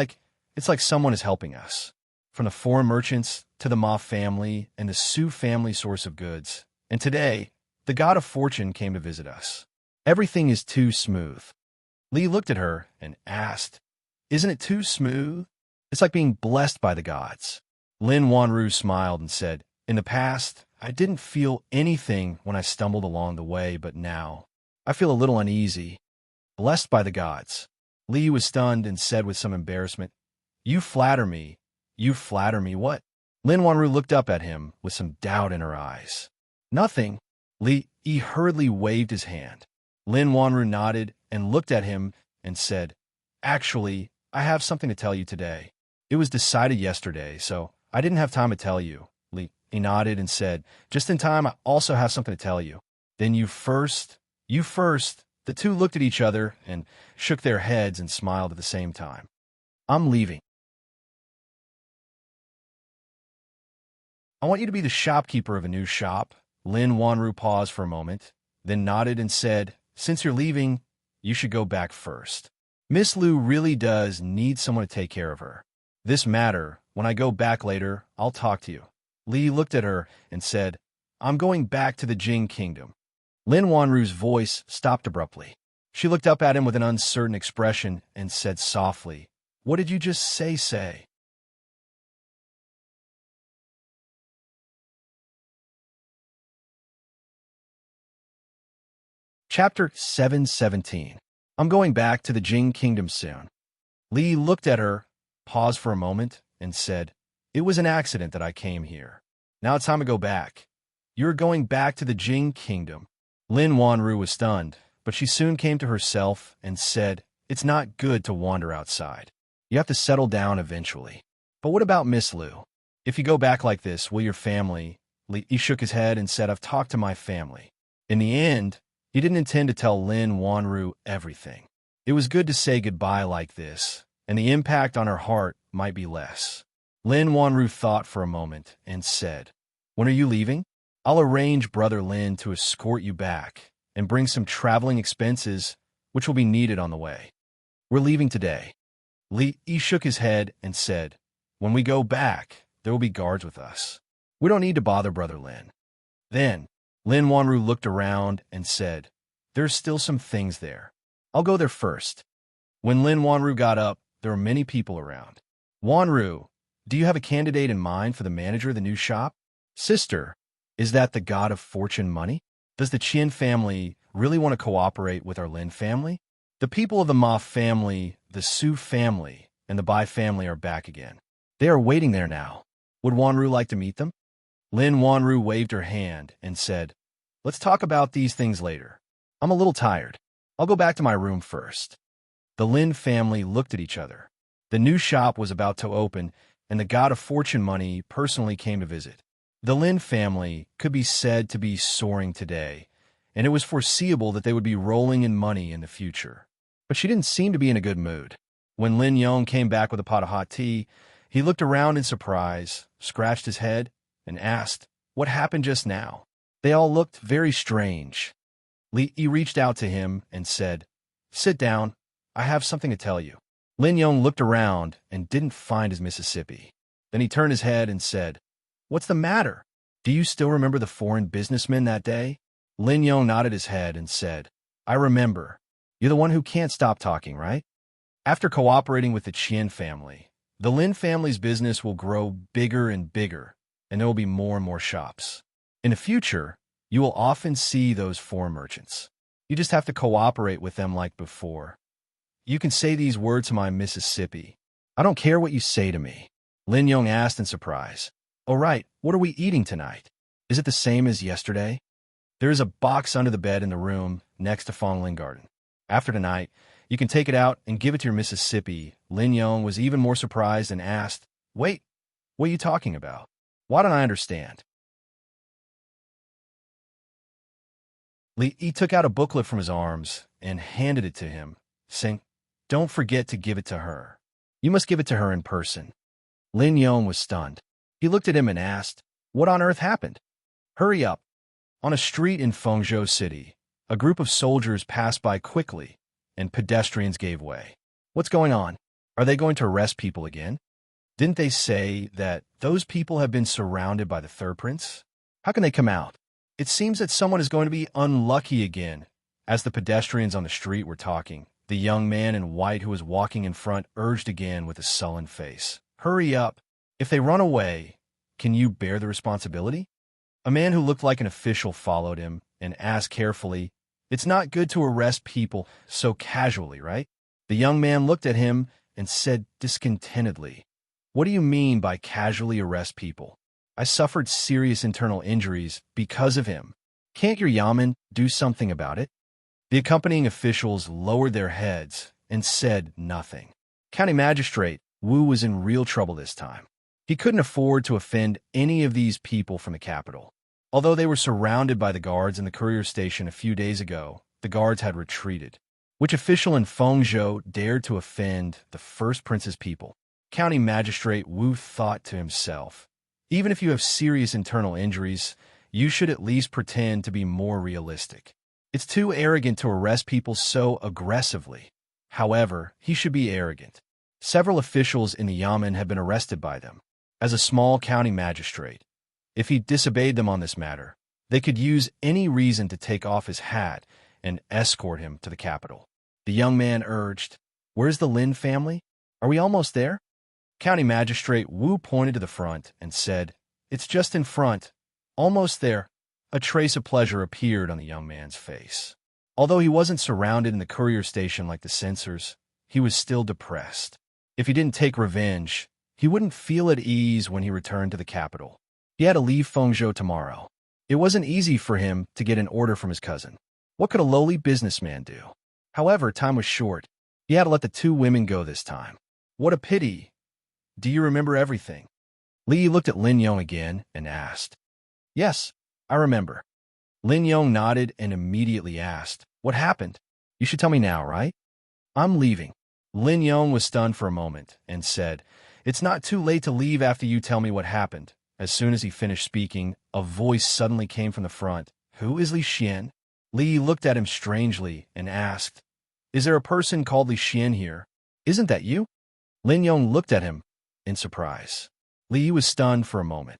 [SPEAKER 1] like someone is helping us. From the foreign merchants to the Ma family and the Su family source of goods. And today, the God of Fortune came to visit us. Everything is too smooth." Li looked at her and asked, "Isn't it too smooth? It's like being blessed by the gods." Lin Wanru smiled and said, "In the past, I didn't feel anything when I stumbled along the way, but now, I feel a little uneasy." "Blessed by the gods." Li was stunned and said with some embarrassment, You flatter me. You flatter me, what?" Lin Wanru looked up at him with some doubt in her eyes. "Nothing." Li hurriedly waved his hand. Lin Wanru nodded and looked at him and said, "Actually, I have something to tell you today. It was decided yesterday, so I didn't have time to tell you." He nodded and said, "Just in time, I also have something to tell you." "Then you first." "You first." The two looked at each other and shook their heads and smiled at the same time. "I'm leaving. I want you to be the shopkeeper of a new shop." Lin Wanru paused for a moment, then nodded and said, "Since you're leaving, you should go back first. Miss Lu really does need someone to take care of her. This matter, when I go back later, I'll talk to you." Li looked at her and said, "I'm going back to the Jing Kingdom." Lin Wanru's voice stopped abruptly. She looked up at him with an uncertain expression and said softly, "What did you just say?" Chapter 717. I'm going back to the Jing Kingdom soon. Li looked at her, paused for a moment, and said, "It was an accident that I came here. Now it's time to go back." "You're going back to the Jing Kingdom." Lin Wanru was stunned, but she soon came to herself and said, "It's not good to wander outside. You have to settle down eventually." "But what about Miss Lu? If you go back like this, will your family?" He shook his head and said, "I've talked to my family." In the end, he didn't intend to tell Lin Wanru everything. It was good to say goodbye like this, and the impact on her heart might be less. Lin Wanru thought for a moment and said, "When are you leaving?" "I'll arrange Brother Lin to escort you back and bring some traveling expenses which will be needed on the way. We're leaving today." Li shook his head and said, "When we go back, there will be guards with us. We don't need to bother Brother Lin." Then, Lin Wanru looked around and said, There's still some things there. I'll go there first. When Lin Wanru got up, there were many people around. Wanru, do you have a candidate in mind for the manager of the new shop? Sister, is that the god of fortune money? Does the Qian family really want to cooperate with our Lin family? The people of the Ma family, the Su family, and the Bai family are back again. They are waiting there now. Would Wanru like to meet them? Lin Wanru waved her hand and said, let's talk about these things later. I'm a little tired. I'll go back to my room first. The Lin family looked at each other. The new shop was about to open, and the god of fortune money personally came to visit. The Lin family could be said to be soaring today, and it was foreseeable that they would be rolling in money in the future. But she didn't seem to be in a good mood. When Lin Yong came back with a pot of hot tea, he looked around in surprise, scratched his head, and asked, what happened just now? They all looked very strange. Li Yi reached out to him and said, sit down, I have something to tell you. Lin Yong looked around and didn't find his Mississippi. Then he turned his head and said, what's the matter? Do you still remember the foreign businessman that day? Lin Yong nodded his head and said, I remember. You're the one who can't stop talking, right? After cooperating with the Qian family, the Lin family's business will grow bigger and bigger, and there will be more and more shops. In the future, you will often see those foreign merchants. You just have to cooperate with them like before. You can say these words to my Mississippi. I don't care what you say to me. Lin Yong asked in surprise. Oh right, what are we eating tonight? Is it the same as yesterday? There is a box under the bed in the room next to Fong Ling Garden. After tonight, you can take it out and give it to your Mississippi. Lin Yong was even more surprised and asked, wait, what are you talking about? Why don't I understand? Li Yi took out a booklet from his arms and handed it to him, saying, don't forget to give it to her. You must give it to her in person. Lin Yong was stunned. He looked at him and asked, what on earth happened? Hurry up. On a street in Fengzhou City, a group of soldiers passed by quickly, and pedestrians gave way. What's going on? Are they going to arrest people again? Didn't they say that those people have been surrounded by the third prince? How can they come out? It seems that someone is going to be unlucky again. As the pedestrians on the street were talking, the young man in white who was walking in front urged again with a sullen face. Hurry up. If they run away, can you bear the responsibility? A man who looked like an official followed him and asked carefully, it's not good to arrest people so casually, right? The young man looked at him and said discontentedly, what do you mean by casually arrest people? I suffered serious internal injuries because of him. Can't your yamen do something about it? The accompanying officials lowered their heads and said nothing. County Magistrate Wu was in real trouble this time. He couldn't afford to offend any of these people from the capital. Although they were surrounded by the guards in the courier station a few days ago, the guards had retreated. Which official in Fengzhou dared to offend the first prince's people? County Magistrate Wu thought to himself, even if you have serious internal injuries, you should at least pretend to be more realistic. It's too arrogant to arrest people so aggressively. However, he should be arrogant. Several officials in the yamen had been arrested by them. As a small county magistrate, if he disobeyed them on this matter, they could use any reason to take off his hat and escort him to the capital. The young man urged, where's the Lin family? Are we almost there? County Magistrate Wu pointed to the front and said, it's just in front. Almost there. A trace of pleasure appeared on the young man's face. Although he wasn't surrounded in the courier station like the censors, he was still depressed. If he didn't take revenge, he wouldn't feel at ease when he returned to the capital. He had to leave Fengzhou tomorrow. It wasn't easy for him to get an order from his cousin. What could a lowly businessman do? However, time was short. He had to let the two women go this time. What a pity. Do you remember everything? Li looked at Lin Yong again and asked. Yes, I remember. Lin Yong nodded and immediately asked, what happened? You should tell me now, right? I'm leaving. Lin Yong was stunned for a moment and said, it's not too late to leave after you tell me what happened. As soon as he finished speaking, a voice suddenly came from the front. Who is Li Xian? Li looked at him strangely and asked, is there a person called Li Xian here? Isn't that you? Lin Yong looked at him in surprise. Li was stunned for a moment.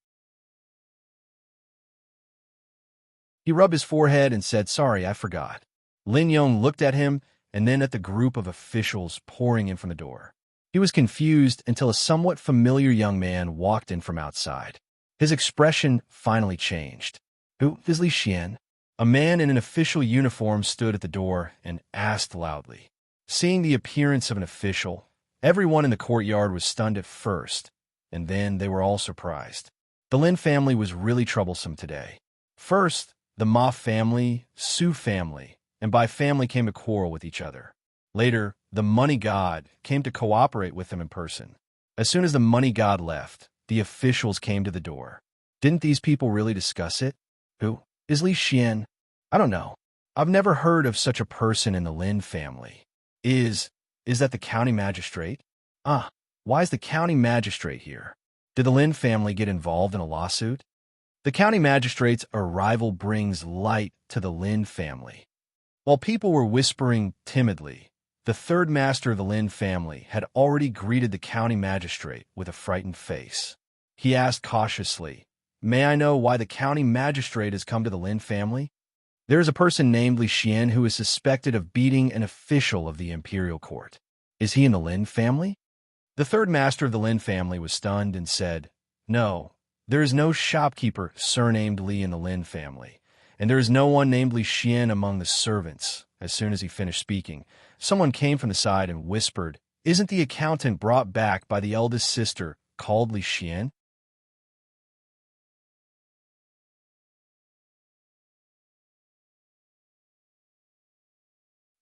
[SPEAKER 1] He rubbed his forehead and said, sorry, I forgot. Lin Yong looked at him and then at the group of officials pouring in from the door. He was confused until a somewhat familiar young man walked in from outside. His expression finally changed. "Who is Li Xian?" A man in an official uniform stood at the door and asked loudly. Seeing the appearance of an official, everyone in the courtyard was stunned at first, and then they were all surprised. The Lin family was really troublesome today. First, the Ma family, Su family, and by family came to quarrel with each other. Later, the money god came to cooperate with them in person. As soon as the money god left, the officials came to the door. Didn't these people really discuss it? Who is Li Xian? I don't know. I've never heard of such a person in the Lin family. Is that the county magistrate? Why is the county magistrate here? Did the Lin family get involved in a lawsuit? The county magistrate's arrival brings light to the Lin family. While people were whispering timidly, the third master of the Lin family had already greeted the county magistrate with a frightened face. He asked cautiously, "May I know why the county magistrate has come to the Lin family?" "There is a person named Li Xian who is suspected of beating an official of the imperial court. Is he in the Lin family?" The third master of the Lin family was stunned and said, "No, there is no shopkeeper surnamed Li in the Lin family, and there is no one named Li Xian among the servants." As soon as he finished speaking, someone came from the side and whispered, "Isn't the accountant brought back by the eldest sister called Li Xian?"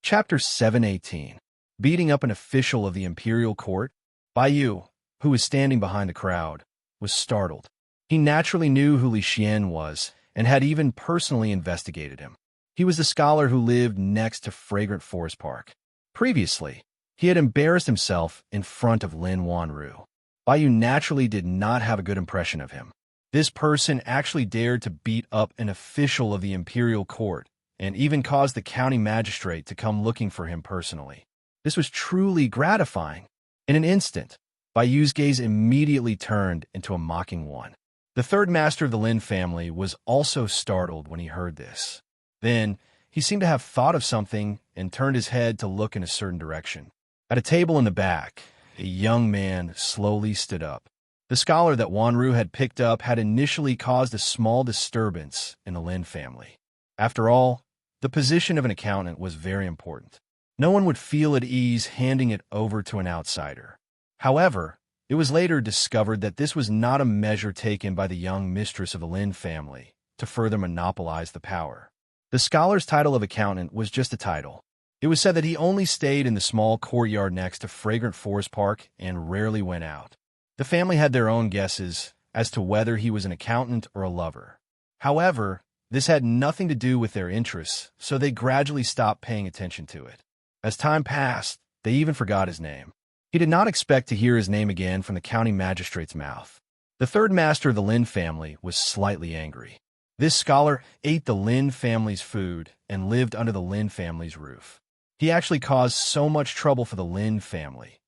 [SPEAKER 1] Chapter 718. Beating up an official of the imperial court. Bai Yu, who was standing behind the crowd, was startled. He naturally knew who Li Xian was and had even personally investigated him. He was the scholar who lived next to Fragrant Forest Park. Previously, he had embarrassed himself in front of Lin Wanru. Bai Yu naturally did not have a good impression of him. This person actually dared to beat up an official of the imperial court and even caused the county magistrate to come looking for him personally. This was truly gratifying. In an instant, Bai Yu's gaze immediately turned into a mocking one. The third master of the Lin family was also startled when he heard this. Then, he seemed to have thought of something and turned his head to look in a certain direction. At a table in the back, a young man slowly stood up. The scholar that Wanru had picked up had initially caused a small disturbance in the Lin family. After all, the position of an accountant was very important. No one would feel at ease handing it over to an outsider. However, it was later discovered that this was not a measure taken by the young mistress of the Lin family to further monopolize the power. The scholar's title of accountant was just a title. It was said that he only stayed in the small courtyard next to Fragrant Forest Park and rarely went out. The family had their own guesses as to whether he was an accountant or a lover. However, this had nothing to do with their interests, so they gradually stopped paying attention to it. As time passed, they even forgot his name. He did not expect to hear his name again from the county magistrate's mouth. The third master of the Lin family was slightly angry. This scholar ate the Lin family's food and lived under the Lin family's roof. He actually caused so much trouble for the Lin family.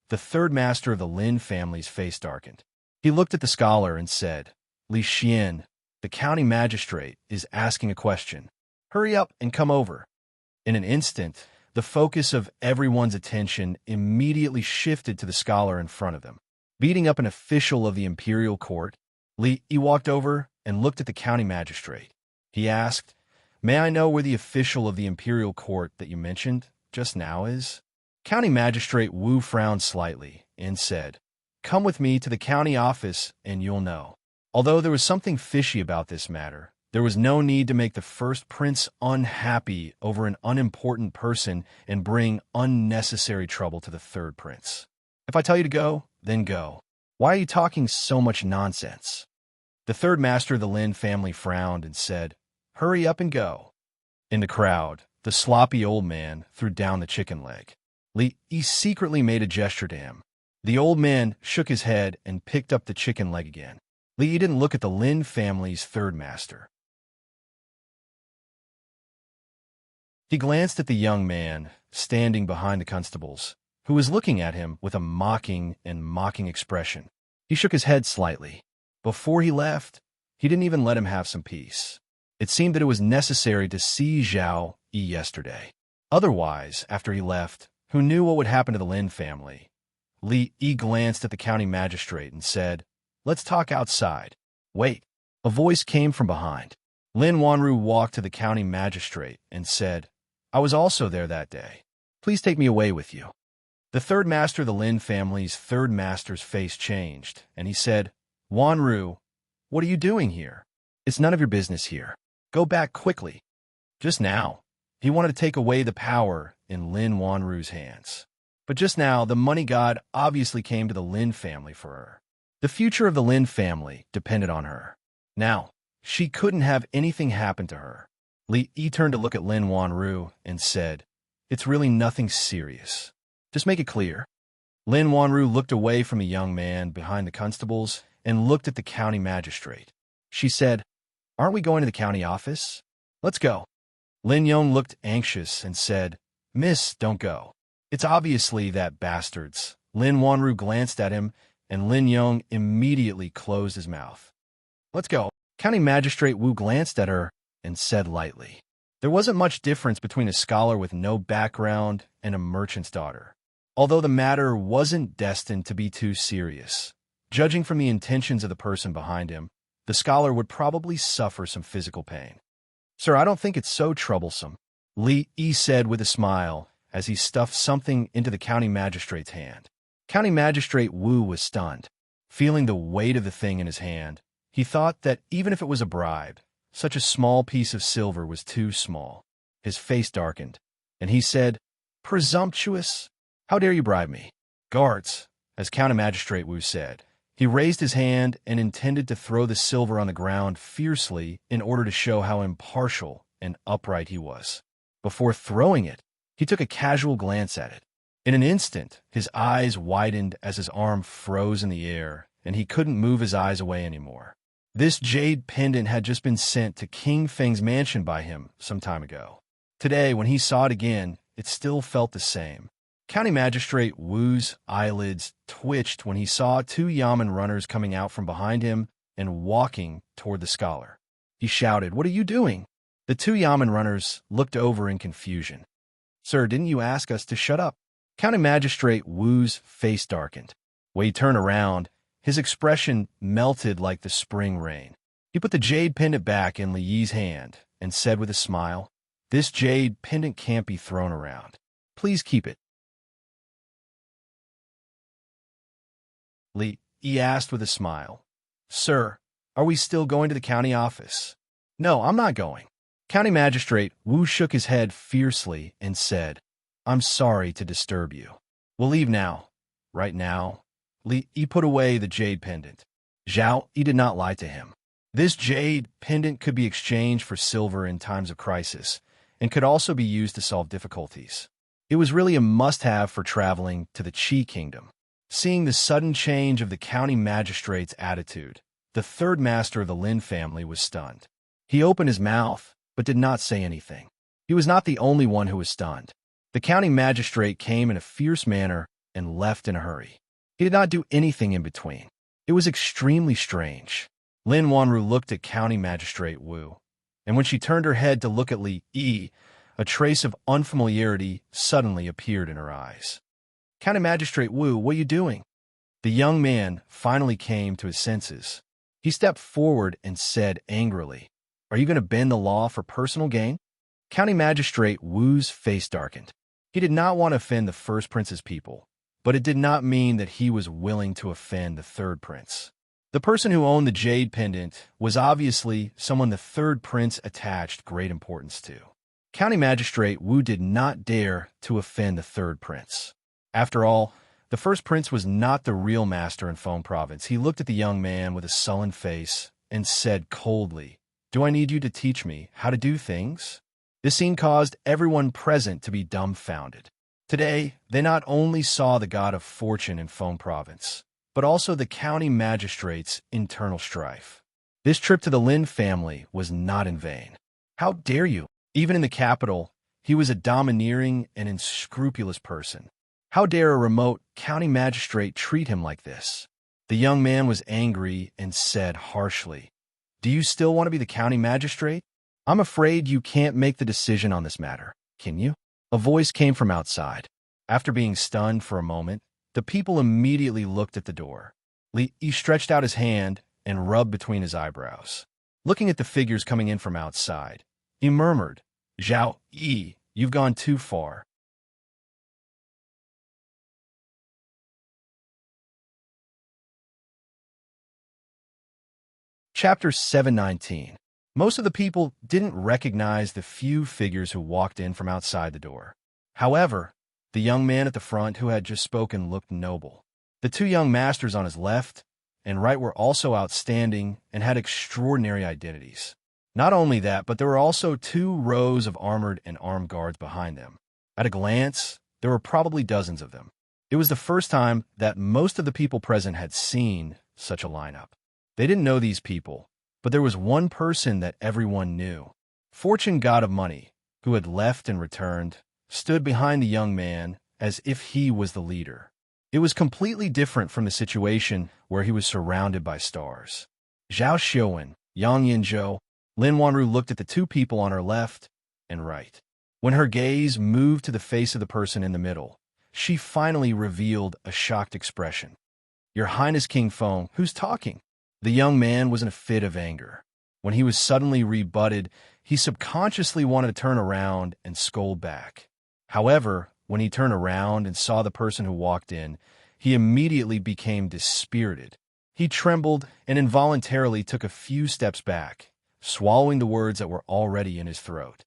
[SPEAKER 1] The third master of the Lin family's face darkened. He looked at the scholar and said, "Li Xian, the county magistrate is asking a question. Hurry up and come over." In an instant, the focus of everyone's attention immediately shifted to the scholar in front of them. Beating up an official of the imperial court, Li walked over and looked at the county magistrate. He asked, "May I know where the official of the imperial court that you mentioned just now is?" County magistrate Wu frowned slightly and said, "Come with me to the county office and you'll know." Although there was something fishy about this matter, there was no need to make the first prince unhappy over an unimportant person and bring unnecessary trouble to the third prince. "If I tell you to go, then go. Why are you talking so much nonsense?" The third master of the Lin family frowned and said, "Hurry up and go." In the crowd, the sloppy old man threw down the chicken leg. Li secretly made a gesture to him. The old man shook his head and picked up the chicken leg again. Li didn't look at the Lin family's third master. He glanced at the young man standing behind the constables, who was looking at him with a mocking expression. He shook his head slightly. Before he left, he didn't even let him have some peace. It seemed that it was necessary to see Zhao yesterday. Otherwise, after he left, who knew what would happen to the Lin family? Li glanced at the county magistrate and said, "Let's talk outside." "Wait." A voice came from behind. Lin Wanru walked to the county magistrate and said, "I was also there that day. Please take me away with you." The third master of the Lin family's third master's face changed, and he said, "Wanru, what are you doing here? It's none of your business here. Go back quickly." Just now, he wanted to take away the power in Lin Wanru's hands. But just now, the money god obviously came to the Lin family for her. The future of the Lin family depended on her. Now, she couldn't have anything happen to her. Li turned to look at Lin Wanru and said, "It's really nothing serious. Just make it clear." Lin Wanru looked away from a young man behind the constables and looked at the county magistrate. She said, "Aren't we going to the county office? Let's go." Lin Yong looked anxious and said, "Miss, don't go. It's obviously that bastards." Lin Wanru glanced at him, and Lin Yong immediately closed his mouth. "Let's go." County Magistrate Wu glanced at her and said lightly, "There wasn't much difference between a scholar with no background and a merchant's daughter, although the matter wasn't destined to be too serious. Judging from the intentions of the person behind him, the scholar would probably suffer some physical pain." "Sir, I don't think it's so troublesome," Li said with a smile as he stuffed something into the county magistrate's hand. County Magistrate Wu was stunned. Feeling the weight of the thing in his hand, he thought that even if it was a bribe, such a small piece of silver was too small. His face darkened, and he said, "Presumptuous! How dare you bribe me?" "Guards," as County Magistrate Wu said. He raised his hand and intended to throw the silver on the ground fiercely in order to show how impartial and upright he was. Before throwing it, he took a casual glance at it. In an instant, his eyes widened as his arm froze in the air, and he couldn't move his eyes away anymore. This jade pendant had just been sent to King Feng's mansion by him some time ago. Today, when he saw it again, it still felt the same. County Magistrate Wu's eyelids twitched when he saw two Yamen runners coming out from behind him and walking toward the scholar. He shouted, "What are you doing?" The two Yamen runners looked over in confusion. "Sir, didn't you ask us to shut up?" County Magistrate Wu's face darkened. When he turned around, his expression melted like the spring rain. He put the jade pendant back in Li Yi's hand and said with a smile, "This jade pendant can't be thrown around. Please keep it." Li asked with a smile, "Sir, are we still going to the county office?" "No, I'm not going." County Magistrate Wu shook his head fiercely and said, "I'm sorry to disturb you. We'll leave now." Right now, Li put away the jade pendant. Zhao Yi did not lie to him. This jade pendant could be exchanged for silver in times of crisis and could also be used to solve difficulties. It was really a must-have for traveling to the Qi Kingdom. Seeing the sudden change of the county magistrate's attitude, the third master of the Lin family was stunned. He opened his mouth, but did not say anything. He was not the only one who was stunned. The county magistrate came in a fierce manner and left in a hurry. He did not do anything in between. It was extremely strange. Lin Wanru looked at County Magistrate Wu, and when she turned her head to look at Li Yi, a trace of unfamiliarity suddenly appeared in her eyes. "County Magistrate Wu, what are you doing?" The young man finally came to his senses. He stepped forward and said angrily, "Are you going to bend the law for personal gain?" County Magistrate Wu's face darkened. He did not want to offend the first prince's people, but it did not mean that he was willing to offend the third prince. The person who owned the jade pendant was obviously someone the third prince attached great importance to. County Magistrate Wu did not dare to offend the third prince. After all, the first prince was not the real master in Feng Province. He looked at the young man with a sullen face and said coldly, "Do I need you to teach me how to do things?" This scene caused everyone present to be dumbfounded. Today, they not only saw the god of fortune in Feng Province, but also the county magistrate's internal strife. This trip to the Lin family was not in vain. How dare you? Even in the capital, he was a domineering and unscrupulous person. How dare a remote county magistrate treat him like this? The young man was angry and said harshly, "Do you still want to be the county magistrate?" I'm afraid you can't make the decision on this matter, can you? A voice came from outside. After being stunned for a moment, the people immediately looked at the door. He stretched out his hand and rubbed between his eyebrows. Looking at the figures coming in from outside, he murmured, "Zhao Yi, you've gone too far." Chapter 719. Most of the people didn't recognize the few figures who walked in from outside the door. However, the young man at the front who had just spoken looked noble. The two young masters on his left and right were also outstanding and had extraordinary identities. Not only that, but there were also 2 rows of armored and armed guards behind them. At a glance, there were probably dozens of them. It was the first time that most of the people present had seen such a lineup. They didn't know these people, but there was one person that everyone knew. Fortune God of Money, who had left and returned, stood behind the young man as if he was the leader. It was completely different from the situation where he was surrounded by stars. Zhao Xiuwen, Yang Yinzhou, Lin Wanru looked at the 2 people on her left and right. When her gaze moved to the face of the person in the middle, she finally revealed a shocked expression. "Your Highness King Feng, who's talking?" The young man was in a fit of anger. When he was suddenly rebutted, he subconsciously wanted to turn around and scold back. However, when he turned around and saw the person who walked in, he immediately became dispirited. He trembled and involuntarily took a few steps back, swallowing the words that were already in his throat.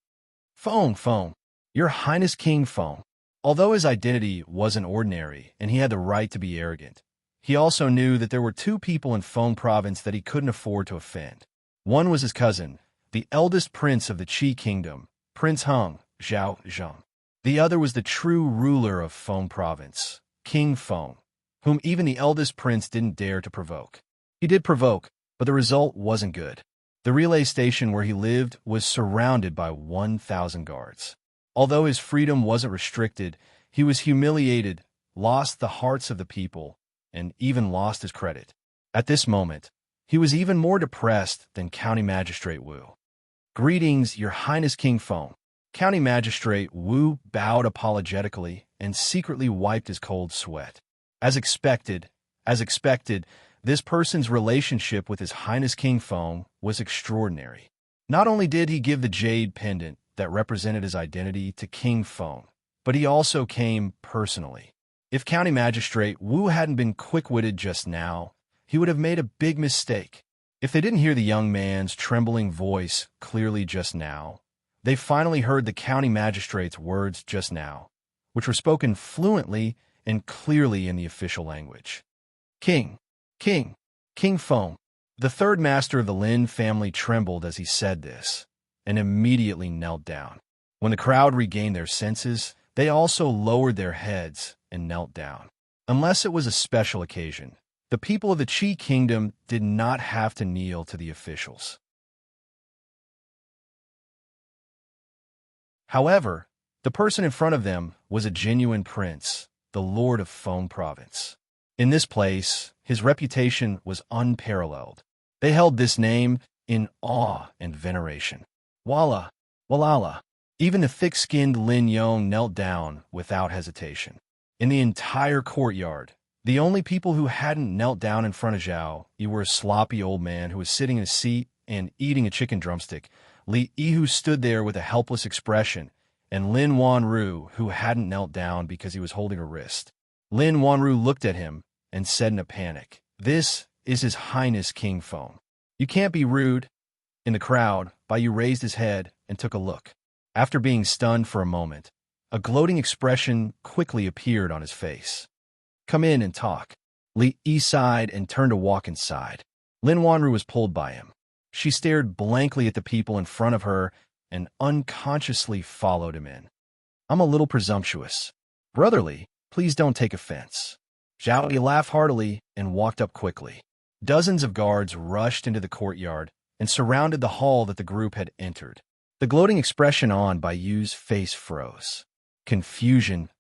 [SPEAKER 1] Feng, your Highness King Feng." Although his identity wasn't ordinary and he had the right to be arrogant, he also knew that there were 2 people in Feng province that he couldn't afford to offend. One was his cousin, the eldest prince of the Qi kingdom, Prince Heng, Zhao Zheng. The other was the true ruler of Feng province, King Feng, whom even the eldest prince didn't dare to provoke. He did provoke, but the result wasn't good. The relay station where he lived was surrounded by 1,000 guards. Although his freedom wasn't restricted, he was humiliated, lost the hearts of the people, and even lost his credit. At this moment, he was even more depressed than County Magistrate Wu. "Greetings, Your Highness King Feng." County Magistrate Wu bowed apologetically and secretly wiped his cold sweat. As expected, this person's relationship with His Highness King Feng was extraordinary. Not only did he give the jade pendant that represented his identity to King Feng, but he also came personally. If County Magistrate Wu hadn't been quick-witted just now, he would have made a big mistake. If they didn't hear the young man's trembling voice clearly just now, they finally heard the county magistrate's words just now, which were spoken fluently and clearly in the official language. King Feng. The 3rd master of the Lin family trembled as he said this, and immediately knelt down. When the crowd regained their senses, they also lowered their heads and knelt down. Unless it was a special occasion, the people of the Qi kingdom did not have to kneel to the officials. However, the person in front of them was a genuine prince, the Lord of Feng province. In this place, his reputation was unparalleled. They held this name in awe and veneration. Walala. Even the thick-skinned Lin Yong knelt down without hesitation. In the entire courtyard, the only people who hadn't knelt down in front of Zhao Yi were a sloppy old man who was sitting in a seat and eating a chicken drumstick, Li Yi who stood there with a helpless expression, and Lin Wanru who hadn't knelt down because he was holding her wrist. Lin Wanru looked at him and said in a panic, "This is His Highness King Feng. You can't be rude." In the crowd, Baiyu raised his head and took a look. After being stunned for a moment, a gloating expression quickly appeared on his face. "Come in and talk." Li Yi sighed and turned to walk inside. Lin Wanru was pulled by him. She stared blankly at the people in front of her and unconsciously followed him in. "I'm a little presumptuous. Brotherly, please don't take offense." Zhao Yi laughed heartily and walked up quickly. Dozens of guards rushed into the courtyard and surrounded the hall that the group had entered. The gloating expression on Baiyu's face froze. Confusion,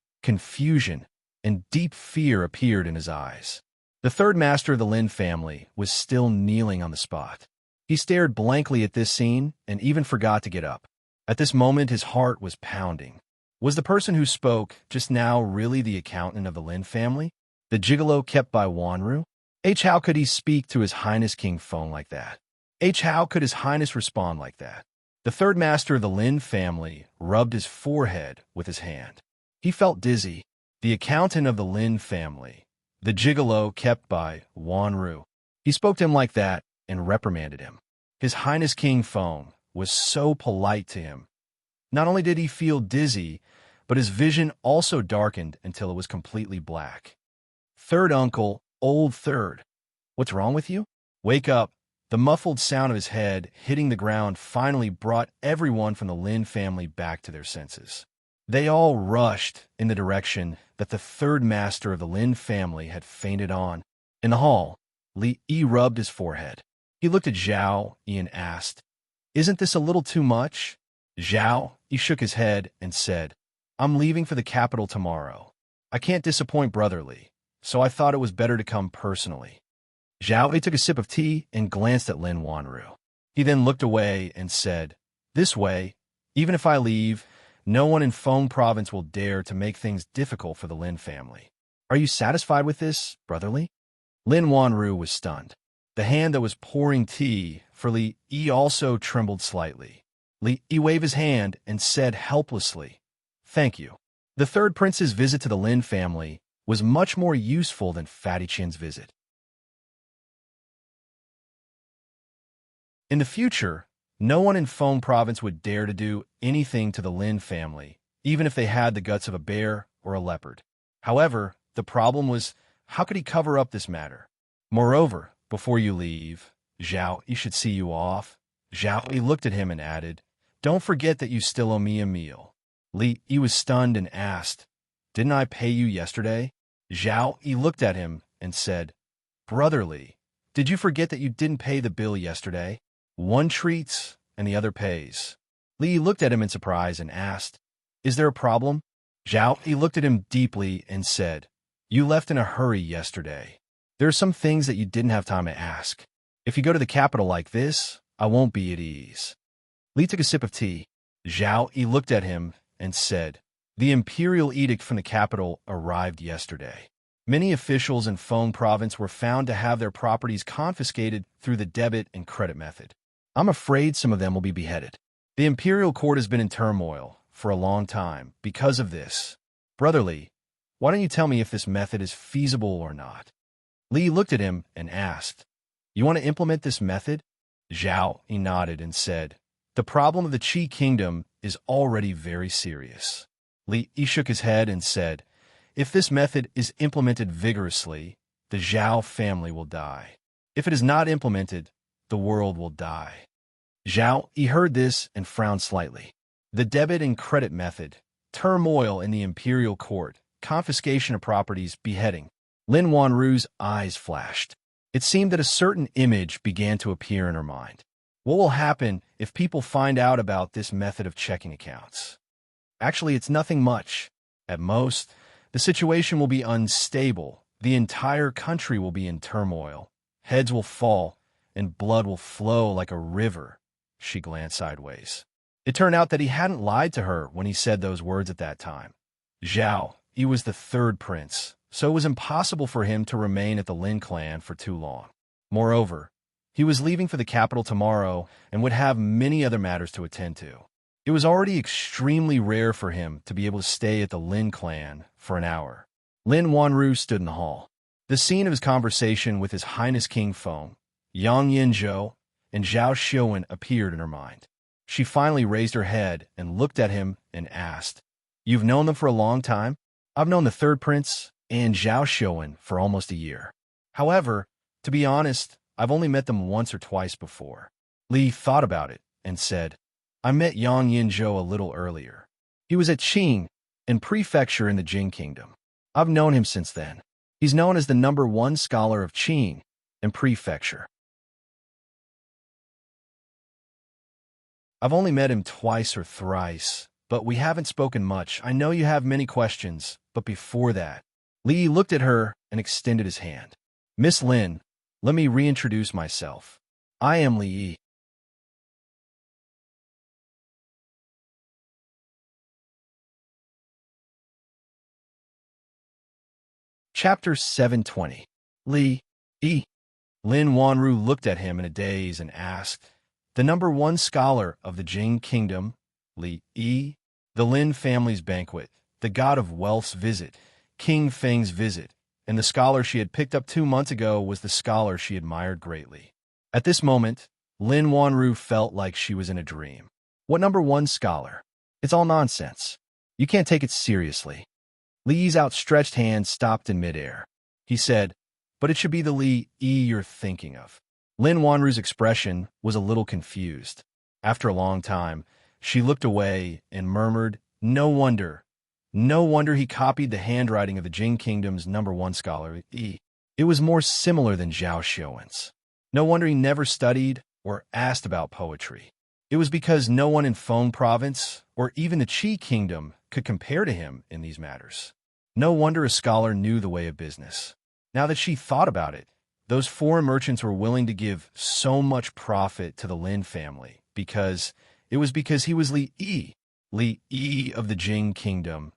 [SPEAKER 1] and deep fear appeared in his eyes. The 3rd master of the Lin family was still kneeling on the spot. He stared blankly at this scene and even forgot to get up. At this moment, his heart was pounding. Was the person who spoke just now really the accountant of the Lin family? The gigolo kept by Wanru? How could he speak to His Highness King Feng like that? How could His Highness respond like that? The third master of the Lin family rubbed his forehead with his hand. He felt dizzy. The accountant of the Lin family, the gigolo kept by Wanru. He spoke to him like that and reprimanded him. His Highness King Feng was so polite to him. Not only did he feel dizzy, but his vision also darkened until it was completely black. Third uncle, old third. What's wrong with you? Wake up. The muffled sound of his head hitting the ground finally brought everyone from the Lin family back to their senses. They all rushed in the direction that the third master of the Lin family had fainted on. In the hall, Li Yi rubbed his forehead. He looked at Zhao Yi and asked, "Isn't this a little too much?" Zhao Yi shook his head and said, "I'm leaving for the capital tomorrow. I can't disappoint Brother Li, so I thought it was better to come personally." Zhao Yi took a sip of tea and glanced at Lin Wanru. He then looked away and said, "This way, even if I leave, no one in Feng province will dare to make things difficult for the Lin family. Are you satisfied with this, Brother Li?" Lin Wanru was stunned. The hand that was pouring tea for Li Yi also trembled slightly. Li Yi waved his hand and said helplessly, "Thank you." The third prince's visit to the Lin family was much more useful than Fatty Chin's visit. In the future, no one in Feng province would dare to do anything to the Lin family, even if they had the guts of a bear or a leopard. However, the problem was, how could he cover up this matter? Moreover, before you leave, Zhao Yi should see you off. Zhao Yi looked at him and added, "Don't forget that you still owe me a meal." Li Yi was stunned and asked, "Didn't I pay you yesterday?" Zhao Yi looked at him and said, "Brother Li, did you forget that you didn't pay the bill yesterday? One treats and the other pays." Li Yi looked at him in surprise and asked, "Is there a problem?" Zhao Yi looked at him deeply and said, "You left in a hurry yesterday. There are some things that you didn't have time to ask. If you go to the capital like this, I won't be at ease." Li took a sip of tea. Zhao Yi looked at him and said, "The imperial edict from the capital arrived yesterday. Many officials in Feng province were found to have their properties confiscated through the debit and credit method. I'm afraid some of them will be beheaded. The imperial court has been in turmoil for a long time because of this. Brother Li, why don't you tell me if this method is feasible or not?" Li looked at him and asked, "You want to implement this method?" Zhao Yi nodded and said, "The problem of the Qi kingdom is already very serious." Li Yi shook his head and said, "If this method is implemented vigorously, the Zhao family will die. If it is not implemented, the world will die." Zhao Yi heard this and frowned slightly. The debit and credit method, turmoil in the imperial court, confiscation of properties, beheading. Lin Wanru's eyes flashed. It seemed that a certain image began to appear in her mind. What will happen if people find out about this method of checking accounts? Actually, it's nothing much. At most, the situation will be unstable. The entire country will be in turmoil. Heads will fall, and blood will flow like a river. She glanced sideways. It turned out that he hadn't lied to her when he said those words at that time. Zhao Yi was the third prince, so it was impossible for him to remain at the Lin clan for too long. Moreover, he was leaving for the capital tomorrow and would have many other matters to attend to. It was already extremely rare for him to be able to stay at the Lin clan for an hour. Lin Wanru stood in the hall. The scene of his conversation with His Highness King Feng, Yang Yinzhou, and Zhao Xiuwen appeared in her mind. She finally raised her head and looked at him and asked, "You've known them for a long time?" "I've known the third prince and Zhao Xiuwen for almost a year. However, to be honest, I've only met them once or twice before." Li thought about it and said, "I met Yang Yinzhou a little earlier. He was at Qing, in prefecture in the Jing kingdom. I've known him since then. He's known as the #1 scholar of Qing and prefecture. I've only met him twice or thrice, but we haven't spoken much. I know you have many questions, but before that..." Li looked at her and extended his hand. "Miss Lin, let me reintroduce myself. I am Li. Chapter 720. Li. E. Lin Wanru looked at him in a daze and asked, "The number one scholar of the Jing Kingdom, Li E, the Lin family's banquet, the god of wealth's visit, King Feng's visit, and the scholar she had picked up 2 months ago was the scholar she admired greatly." At this moment, Lin Wanru felt like she was in a dream. What number one scholar? It's all nonsense. You can't take it seriously. Li's outstretched hand stopped in midair. He said, "But it should be the Li E you're thinking of." Lin Wanru's expression was a little confused. After a long time, she looked away and murmured, No wonder he copied the handwriting of the Jing Kingdom's number one scholar, E. It was more similar than Zhao Xuan's. No wonder he never studied or asked about poetry. It was because no one in Feng Province, or even the Qi Kingdom, could compare to him in these matters. No wonder a scholar knew the way of business. Now that she thought about it, those foreign merchants were willing to give so much profit to the Lin family because he was Li Yi of the Jing Kingdom,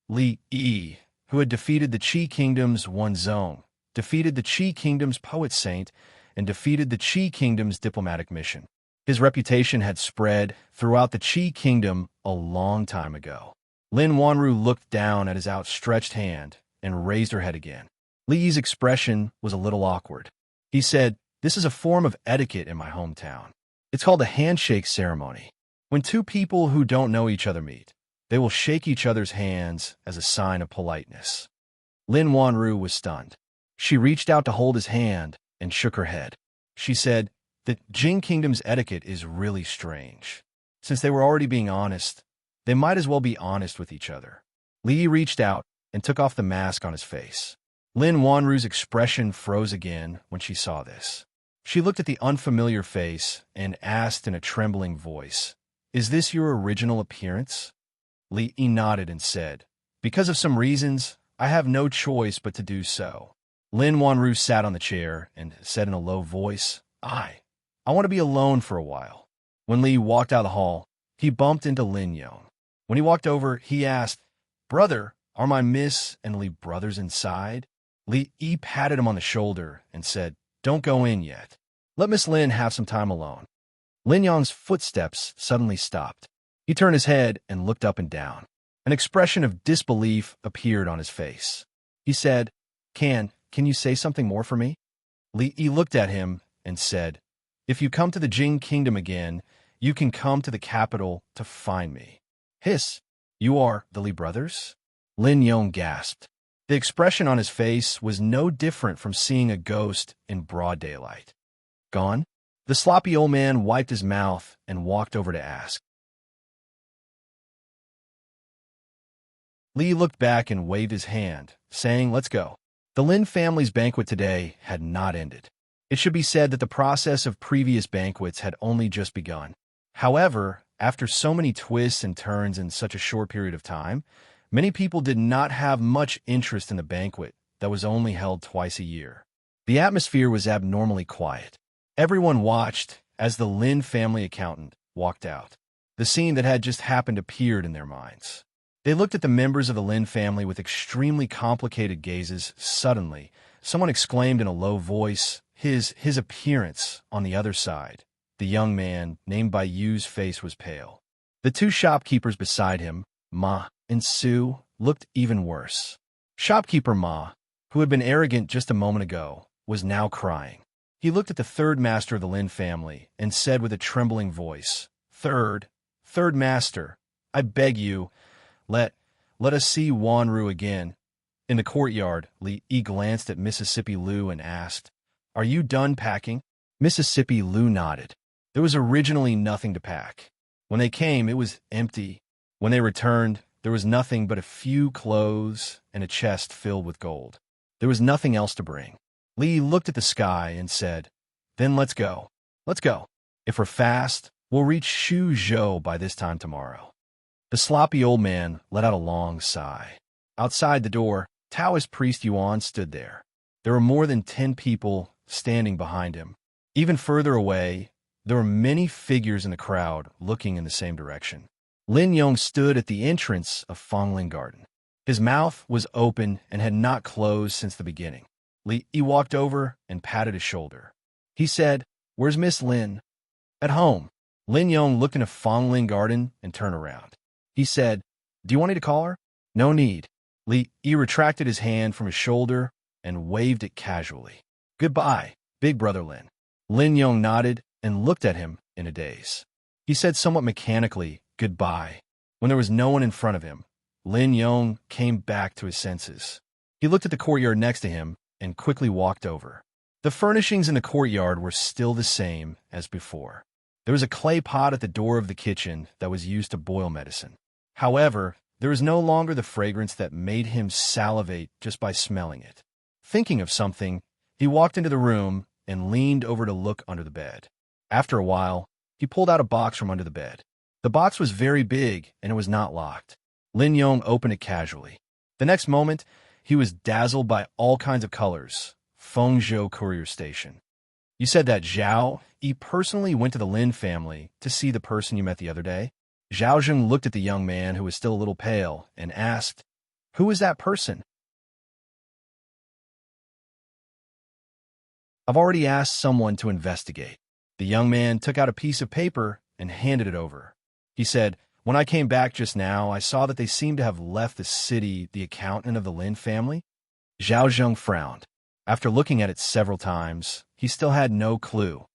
[SPEAKER 1] Li Yi, who had defeated the Qi Kingdom's One Zong, defeated the Qi Kingdom's poet saint, and defeated the Qi Kingdom's diplomatic mission. His reputation had spread throughout the Qi Kingdom a long time ago. Lin Wanru looked down at his outstretched hand and raised her head again. Li's expression was a little awkward. He said, "This is a form of etiquette in my hometown. It's called a handshake ceremony. When two people who don't know each other meet, they will shake each other's hands as a sign of politeness." Lin Wanru was stunned. She reached out to hold his hand and shook her head. She said, "The Jing Kingdom's etiquette is really strange. Since they were already being honest, they might as well be honest with each other." Li reached out and took off the mask on his face. Lin Wanru's expression froze again when she saw this. She looked at the unfamiliar face and asked in a trembling voice, "Is this your original appearance?" Li nodded and said, "Because of some reasons, I have no choice but to do so." Lin Wanru sat on the chair and said in a low voice, I want to be alone for a while." When Li walked out of the hall, he bumped into Lin Yong. When he walked over, he asked, "Brother, are my Miss and Li brothers inside?" Li Yi patted him on the shoulder and said, "Don't go in yet. Let Miss Lin have some time alone." Lin Yong's footsteps suddenly stopped. He turned his head and looked up and down. An expression of disbelief appeared on his face. He said, Can you say something more for me?" Li Yi looked at him and said, "If you come to the Jing Kingdom again, you can come to the capital to find me." "Hiss, you are the Li brothers?" Lin Yong gasped. The expression on his face was no different from seeing a ghost in broad daylight. "Gone?" The sloppy old man wiped his mouth and walked over to ask. Li looked back and waved his hand, saying, "Let's go." The Lin family's banquet today had not ended. It should be said that the process of previous banquets had only just begun. However, after so many twists and turns in such a short period of time, many people did not have much interest in the banquet that was only held twice a year. The atmosphere was abnormally quiet. Everyone watched as the Lin family accountant walked out. The scene that had just happened appeared in their minds. They looked at the members of the Lin family with extremely complicated gazes. Suddenly, someone exclaimed in a low voice, his appearance on the other side. The young man, named by Yu's face was pale. The two shopkeepers beside him, Ma and Su, looked even worse. Shopkeeper Ma, who had been arrogant just a moment ago, was now crying. He looked at the third master of the Lin family and said with a trembling voice, Third master, I beg you, let us see Wanru again." In the courtyard, Li Yi glanced at Mississippi Lu and asked, "Are you done packing?" Mississippi Lu nodded. There was originally nothing to pack. When they came, it was empty. When they returned, there was nothing but a few clothes and a chest filled with gold. There was nothing else to bring. Li looked at the sky and said, "Then let's go. Let's go. If we're fast, we'll reach Shuzhou by this time tomorrow." The sloppy old man let out a long sigh. Outside the door, Taoist priest Yuan stood there. There were more than 10 people standing behind him. Even further away, there were many figures in the crowd looking in the same direction. Lin Yong stood at the entrance of Fongling Garden. His mouth was open and had not closed since the beginning. Li Yi walked over and patted his shoulder. He said, "Where's Miss Lin?" "At home." Lin Yong looked into Fongling Garden and turned around. He said, "Do you want me to call her?" "No need." Li Yi retracted his hand from his shoulder and waved it casually. "Goodbye, big brother Lin." Lin Yong nodded and looked at him in a daze. He said somewhat mechanically, "Goodbye." When there was no one in front of him, Lin Yong came back to his senses. He looked at the courtyard next to him and quickly walked over. The furnishings in the courtyard were still the same as before. There was a clay pot at the door of the kitchen that was used to boil medicine. However, there was no longer the fragrance that made him salivate just by smelling it. Thinking of something, he walked into the room and leaned over to look under the bed. After a while, he pulled out a box from under the bed. The box was very big and it was not locked. Lin Yong opened it casually. The next moment, he was dazzled by all kinds of colors. Fengzhou Courier Station. "You said that Zhao Yi personally went to the Lin family to see the person you met the other day?" Zhao Zheng looked at the young man, who was still a little pale, and asked, "Who is that person?" "I've already asked someone to investigate." The young man took out a piece of paper and handed it over. He said, "When I came back just now, I saw that they seemed to have left the city the accountant of the Lin family." Zhao Zheng frowned. After looking at it several times, he still had no clue.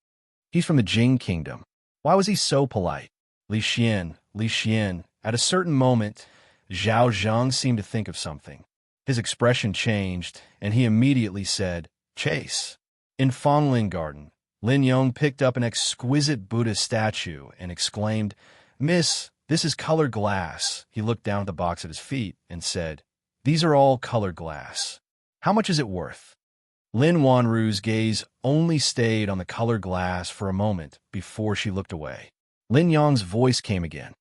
[SPEAKER 1] "He's from the Jing Kingdom." Why was he so polite? Li Xian. At a certain moment, Zhao Zheng seemed to think of something. His expression changed, and he immediately said, "Chase." In Fongling Garden, Lin Yong picked up an exquisite Buddha statue and exclaimed, "Miss, this is colored glass." He looked down at the box at his feet and said, "These are all colored glass. How much is it worth?" Lin Wanru's gaze only stayed on the colored glass for a moment before she looked away. Lin Yong's voice came again.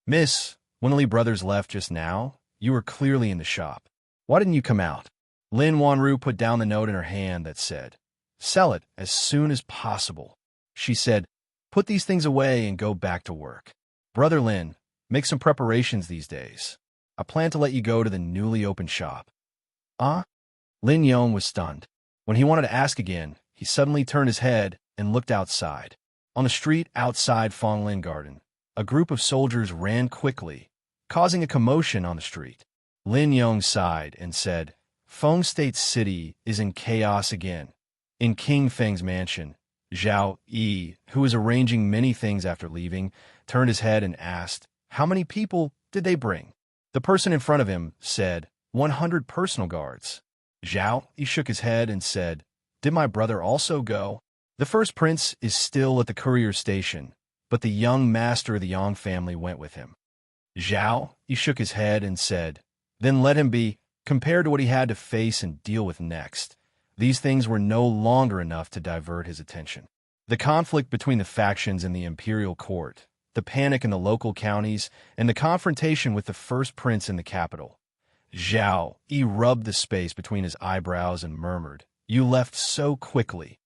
[SPEAKER 1] "Miss, when the Li brothers left just now, you were clearly in the shop. Why didn't you come out?" Lin Wanru put down the note in her hand that said, "Sell it as soon as possible." She said, "Put these things away and go back to work. Brother Lin, make some preparations these days. I plan to let you go to the newly opened shop." Lin Yong was stunned. When he wanted to ask again, he suddenly turned his head and looked outside. On the street outside Fongling Garden, a group of soldiers ran quickly, causing a commotion on the street. Lin Yong sighed and said, "Feng State City is in chaos again." In King Feng's mansion, Zhao Yi, who was arranging many things after leaving, turned his head and asked, "How many people did they bring?" The person in front of him said, 100 personal guards. Zhao Yi shook his head and said, "Did my brother also go?" "The first prince is still at the courier station, but the young master of the Yang family went with him." Zhao Yi shook his head and said, "Then let him be. Compared to what he had to face and deal with next, these things were no longer enough to divert his attention." The conflict between the factions in the imperial court, the panic in the local counties, and the confrontation with the first prince in the capital. Zhao Yi rubbed the space between his eyebrows and murmured, "You left so quickly."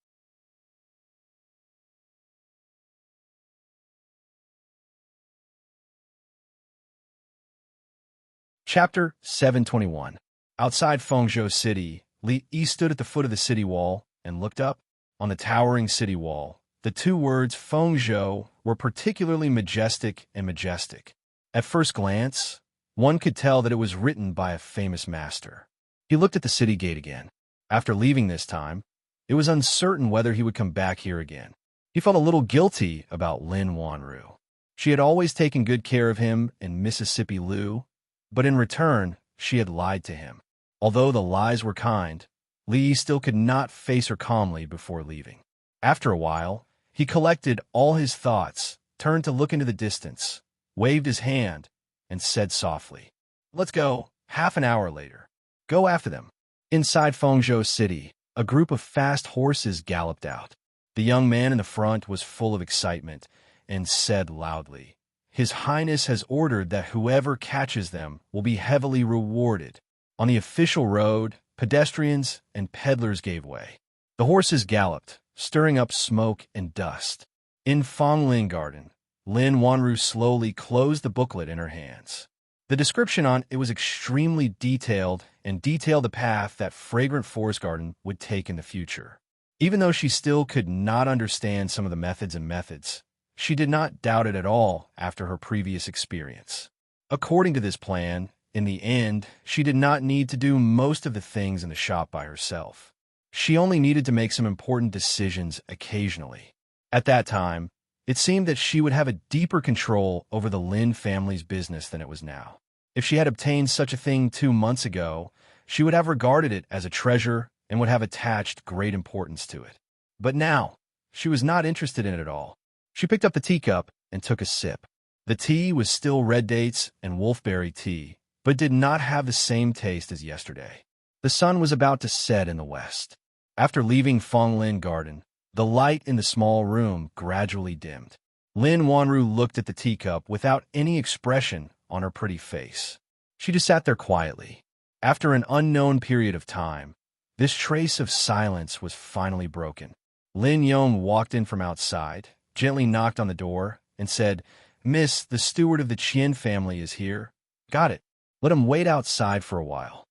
[SPEAKER 1] Chapter 721. Outside Fengzhou City, Li Yi stood at the foot of the city wall and looked up. On the towering city wall, the two words Fengzhou were particularly majestic and majestic. At first glance, one could tell that it was written by a famous master. He looked at the city gate again. After leaving this time, it was uncertain whether he would come back here again. He felt a little guilty about Lin Wanru. She had always taken good care of him in Mississippi Lu, but in return, she had lied to him. Although the lies were kind, Li still could not face her calmly before leaving. After a while, he collected all his thoughts, turned to look into the distance, waved his hand, and said softly, "Let's go." Half an hour later, "Go after them." Inside Fengzhou City, a group of fast horses galloped out. The young man in the front was full of excitement and said loudly, "His Highness has ordered that whoever catches them will be heavily rewarded." On the official road, pedestrians and peddlers gave way. The horses galloped, stirring up smoke and dust. In Fonglin Garden, Lin Wanru slowly closed the booklet in her hands. The description on it was extremely detailed and detailed the path that fragrant forest garden would take in the future. Even though she still could not understand some of the methods, she did not doubt it at all after her previous experience. According to this plan, in the end, she did not need to do most of the things in the shop by herself. She only needed to make some important decisions occasionally. At that time, it seemed that she would have a deeper control over the Lin family's business than it was now. If she had obtained such a thing 2 months ago, she would have regarded it as a treasure and would have attached great importance to it. But now, she was not interested in it at all. She picked up the teacup and took a sip. The tea was still red dates and wolfberry tea, but did not have the same taste as yesterday. The sun was about to set in the west. After leaving Fonglin Garden, the light in the small room gradually dimmed. Lin Wanru looked at the teacup without any expression on her pretty face. She just sat there quietly. After an unknown period of time, this trace of silence was finally broken. Lin Yong walked in from outside, gently knocked on the door, and said, "Miss, the steward of the Qian family is here." "Got it. Let him wait outside for a while."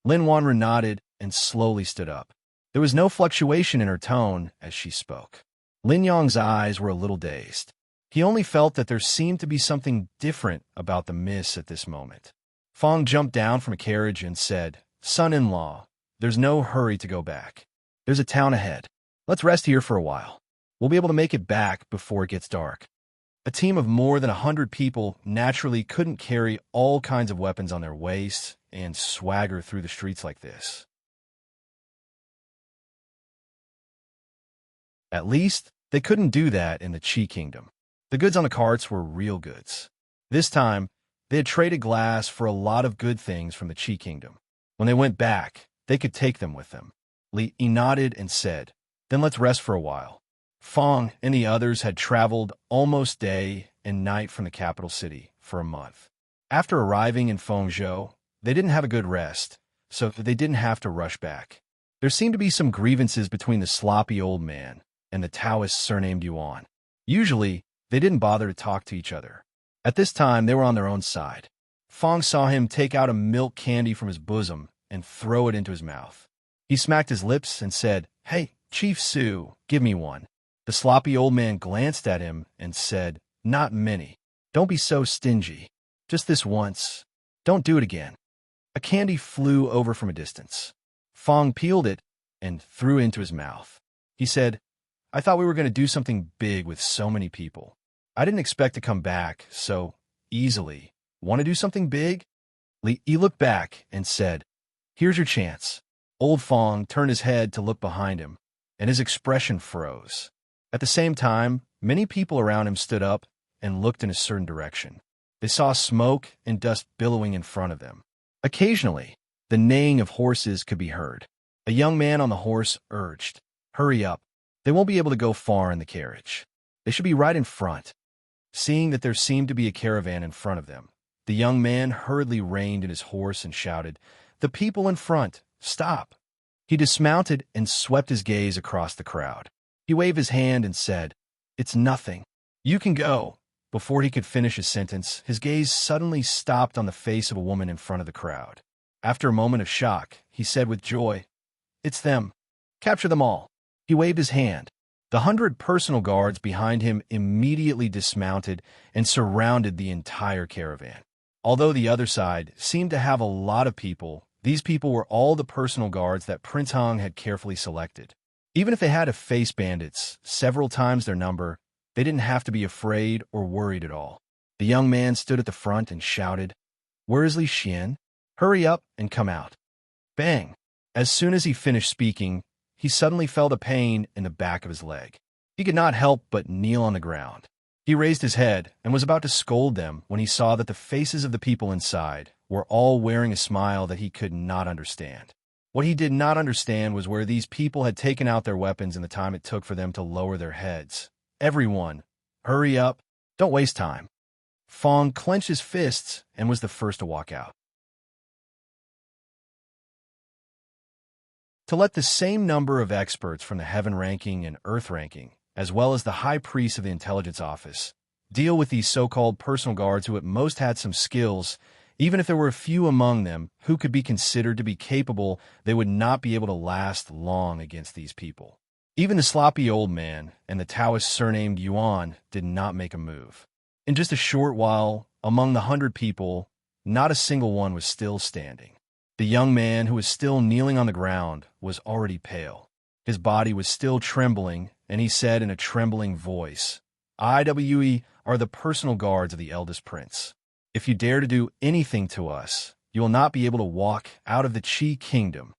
[SPEAKER 1] Lin Wanru nodded and slowly stood up. There was no fluctuation in her tone as she spoke. Lin Yong's eyes were a little dazed. He only felt that there seemed to be something different about the miss at this moment. Fong jumped down from a carriage and said, "Son-in-law, there's no hurry to go back. There's a town ahead. Let's rest here for a while. We'll be able to make it back before it gets dark." A team of more than 100 people naturally couldn't carry all kinds of weapons on their waists and swagger through the streets like this. At least, they couldn't do that in the Qi Kingdom. The goods on the carts were real goods. This time, they had traded glass for a lot of good things from the Qi Kingdom. When they went back, they could take them with them. Li nodded and said, "Then let's rest for a while." Fong and the others had traveled almost day and night from the capital city for a month. After arriving in Fengzhou, they didn't have a good rest, so they didn't have to rush back. There seemed to be some grievances between the sloppy old man and the Taoist surnamed Yuan. Usually, they didn't bother to talk to each other. At this time, they were on their own side. Fong saw him take out a milk candy from his bosom and throw it into his mouth. He smacked his lips and said, "Hey, Chief Su, give me one." The sloppy old man glanced at him and said, "Not many. Don't be so stingy. Just this once. Don't do it again." A candy flew over from a distance. Fong peeled it and threw it into his mouth. He said, "I thought we were going to do something big with so many people. I didn't expect to come back so easily. Want to do something big?" He looked back and said, "Here's your chance." Old Fong turned his head to look behind him, and his expression froze. At the same time, many people around him stood up and looked in a certain direction. They saw smoke and dust billowing in front of them. Occasionally, the neighing of horses could be heard. A young man on the horse urged, "Hurry up. They won't be able to go far in the carriage. They should be right in front." Seeing that there seemed to be a caravan in front of them, the young man hurriedly reined in his horse and shouted, "The people in front, stop." He dismounted and swept his gaze across the crowd. He waved his hand and said, "It's nothing. You can go." Before he could finish his sentence, his gaze suddenly stopped on the face of a woman in front of the crowd. After a moment of shock, he said with joy, "It's them. Capture them all." He waved his hand. The 100 personal guards behind him immediately dismounted and surrounded the entire caravan. Although the other side seemed to have a lot of people, these people were all the personal guards that Prince Hong had carefully selected. Even if they had to face bandits, several times their number, they didn't have to be afraid or worried at all. The young man stood at the front and shouted, "Where is Li Xian? Hurry up and come out." Bang! As soon as he finished speaking, he suddenly felt a pain in the back of his leg. He could not help but kneel on the ground. He raised his head and was about to scold them when he saw that the faces of the people inside were all wearing a smile that he could not understand. What he did not understand was where these people had taken out their weapons in the time it took for them to lower their heads. "Everyone, hurry up. Don't waste time." Fong clenched his fists and was the first to walk out. to let the same number of experts from the Heaven Ranking and Earth Ranking, as well as the High Priest of the Intelligence Office, deal with these so-called personal guards who at most had some skills. Even if there were a few among them who could be considered to be capable, they would not be able to last long against these people. Even the sloppy old man and the Taoist surnamed Yuan did not make a move. In just a short while, among the 100 people, not a single one was still standing. The young man, who was still kneeling on the ground, was already pale. His body was still trembling, and he said in a trembling voice, "IWE are the personal guards of the eldest prince. If you dare to do anything to us, you will not be able to walk out of the Qi kingdom."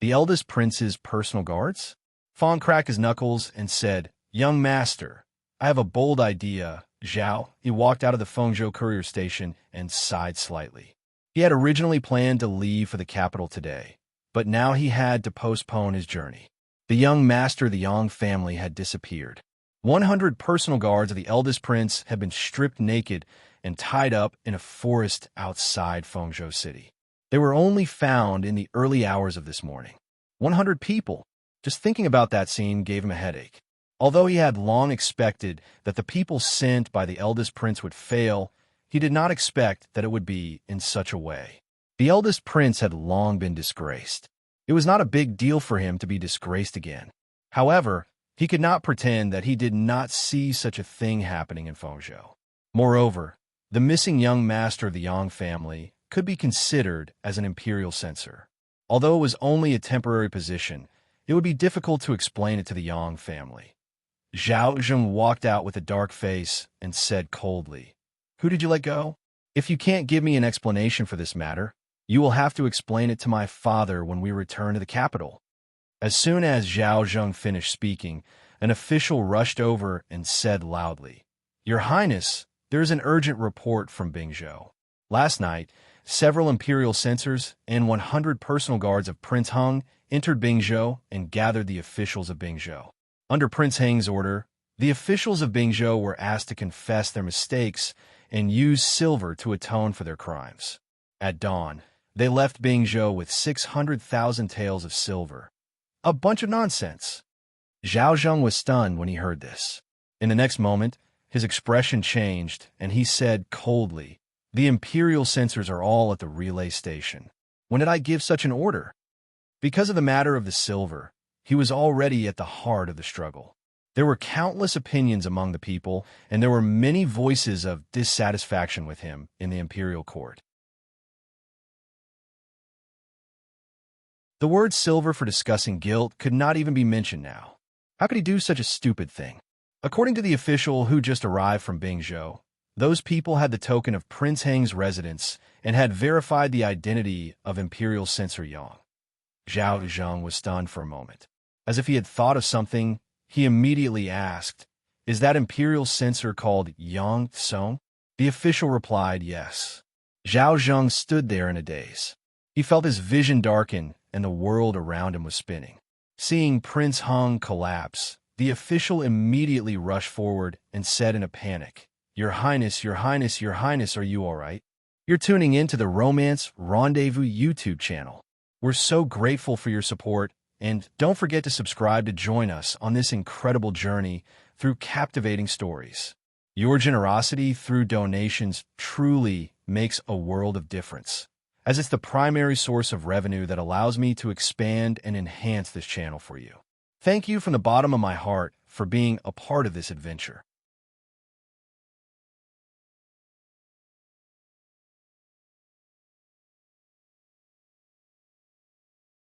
[SPEAKER 1] The eldest prince's personal guards? Fong cracked his knuckles and said, "Young master, I have a bold idea." Zhao, he walked out of the Fengzhou courier station and sighed slightly. He had originally planned to leave for the capital today, but now he had to postpone his journey. The young master of the Yang family had disappeared. 100 personal guards of the eldest prince had been stripped naked and tied up in a forest outside Fengzhou City. They were only found in the early hours of this morning. 100 people. Just thinking about that scene gave him a headache. Although he had long expected that the people sent by the eldest prince would fail, he did not expect that it would be in such a way. The eldest prince had long been disgraced. It was not a big deal for him to be disgraced again. However, he could not pretend that he did not see such a thing happening in Fengzhou. Moreover, the missing young master of the Yang family could be considered as an imperial censor. Although it was only a temporary position, it would be difficult to explain it to the Yang family. Zhao Zheng walked out with a dark face and said coldly, "Who did you let go? If you can't give me an explanation for this matter, you will have to explain it to my father when we return to the capital." As soon as Zhao Zheng finished speaking, an official rushed over and said loudly, "Your Highness, there is an urgent report from Bingzhou. Last night, several imperial censors and 100 personal guards of Prince Heng entered Bingzhou and gathered the officials of Bingzhou. Under Prince Heng's order, the officials of Bingzhou were asked to confess their mistakes and use silver to atone for their crimes. At dawn, they left Bingzhou with 600,000 taels of silver. A bunch of nonsense." Zhao Zheng was stunned when he heard this. In the next moment, his expression changed, and he said coldly, "The imperial censors are all at the relay station. When did I give such an order?" Because of the matter of the silver, he was already at the heart of the struggle. There were countless opinions among the people, and there were many voices of dissatisfaction with him in the imperial court. The word silver for discussing guilt could not even be mentioned now. How could he do such a stupid thing? According to the official who just arrived from Bingzhou, those people had the token of Prince Heng's residence and had verified the identity of Imperial Censor Yang. Zhao Zheng was stunned for a moment. As if he had thought of something, he immediately asked, "Is that Imperial Censor called Yang Song?" The official replied, "Yes." Zhao Zheng stood there in a daze. He felt his vision darken and the world around him was spinning. Seeing Prince Heng collapse, the official immediately rushed forward and said in a panic, "Your Highness, Your Highness, Your Highness, are you all right? You're tuning in to the Romance Rendezvous YouTube channel. We're so grateful for your support, and don't forget to subscribe to join us on this incredible journey through captivating stories. Your generosity through donations truly makes a world of difference, as it's the primary source of revenue that allows me to expand and enhance this channel for you. Thank you from the bottom of my heart for being a part of this adventure.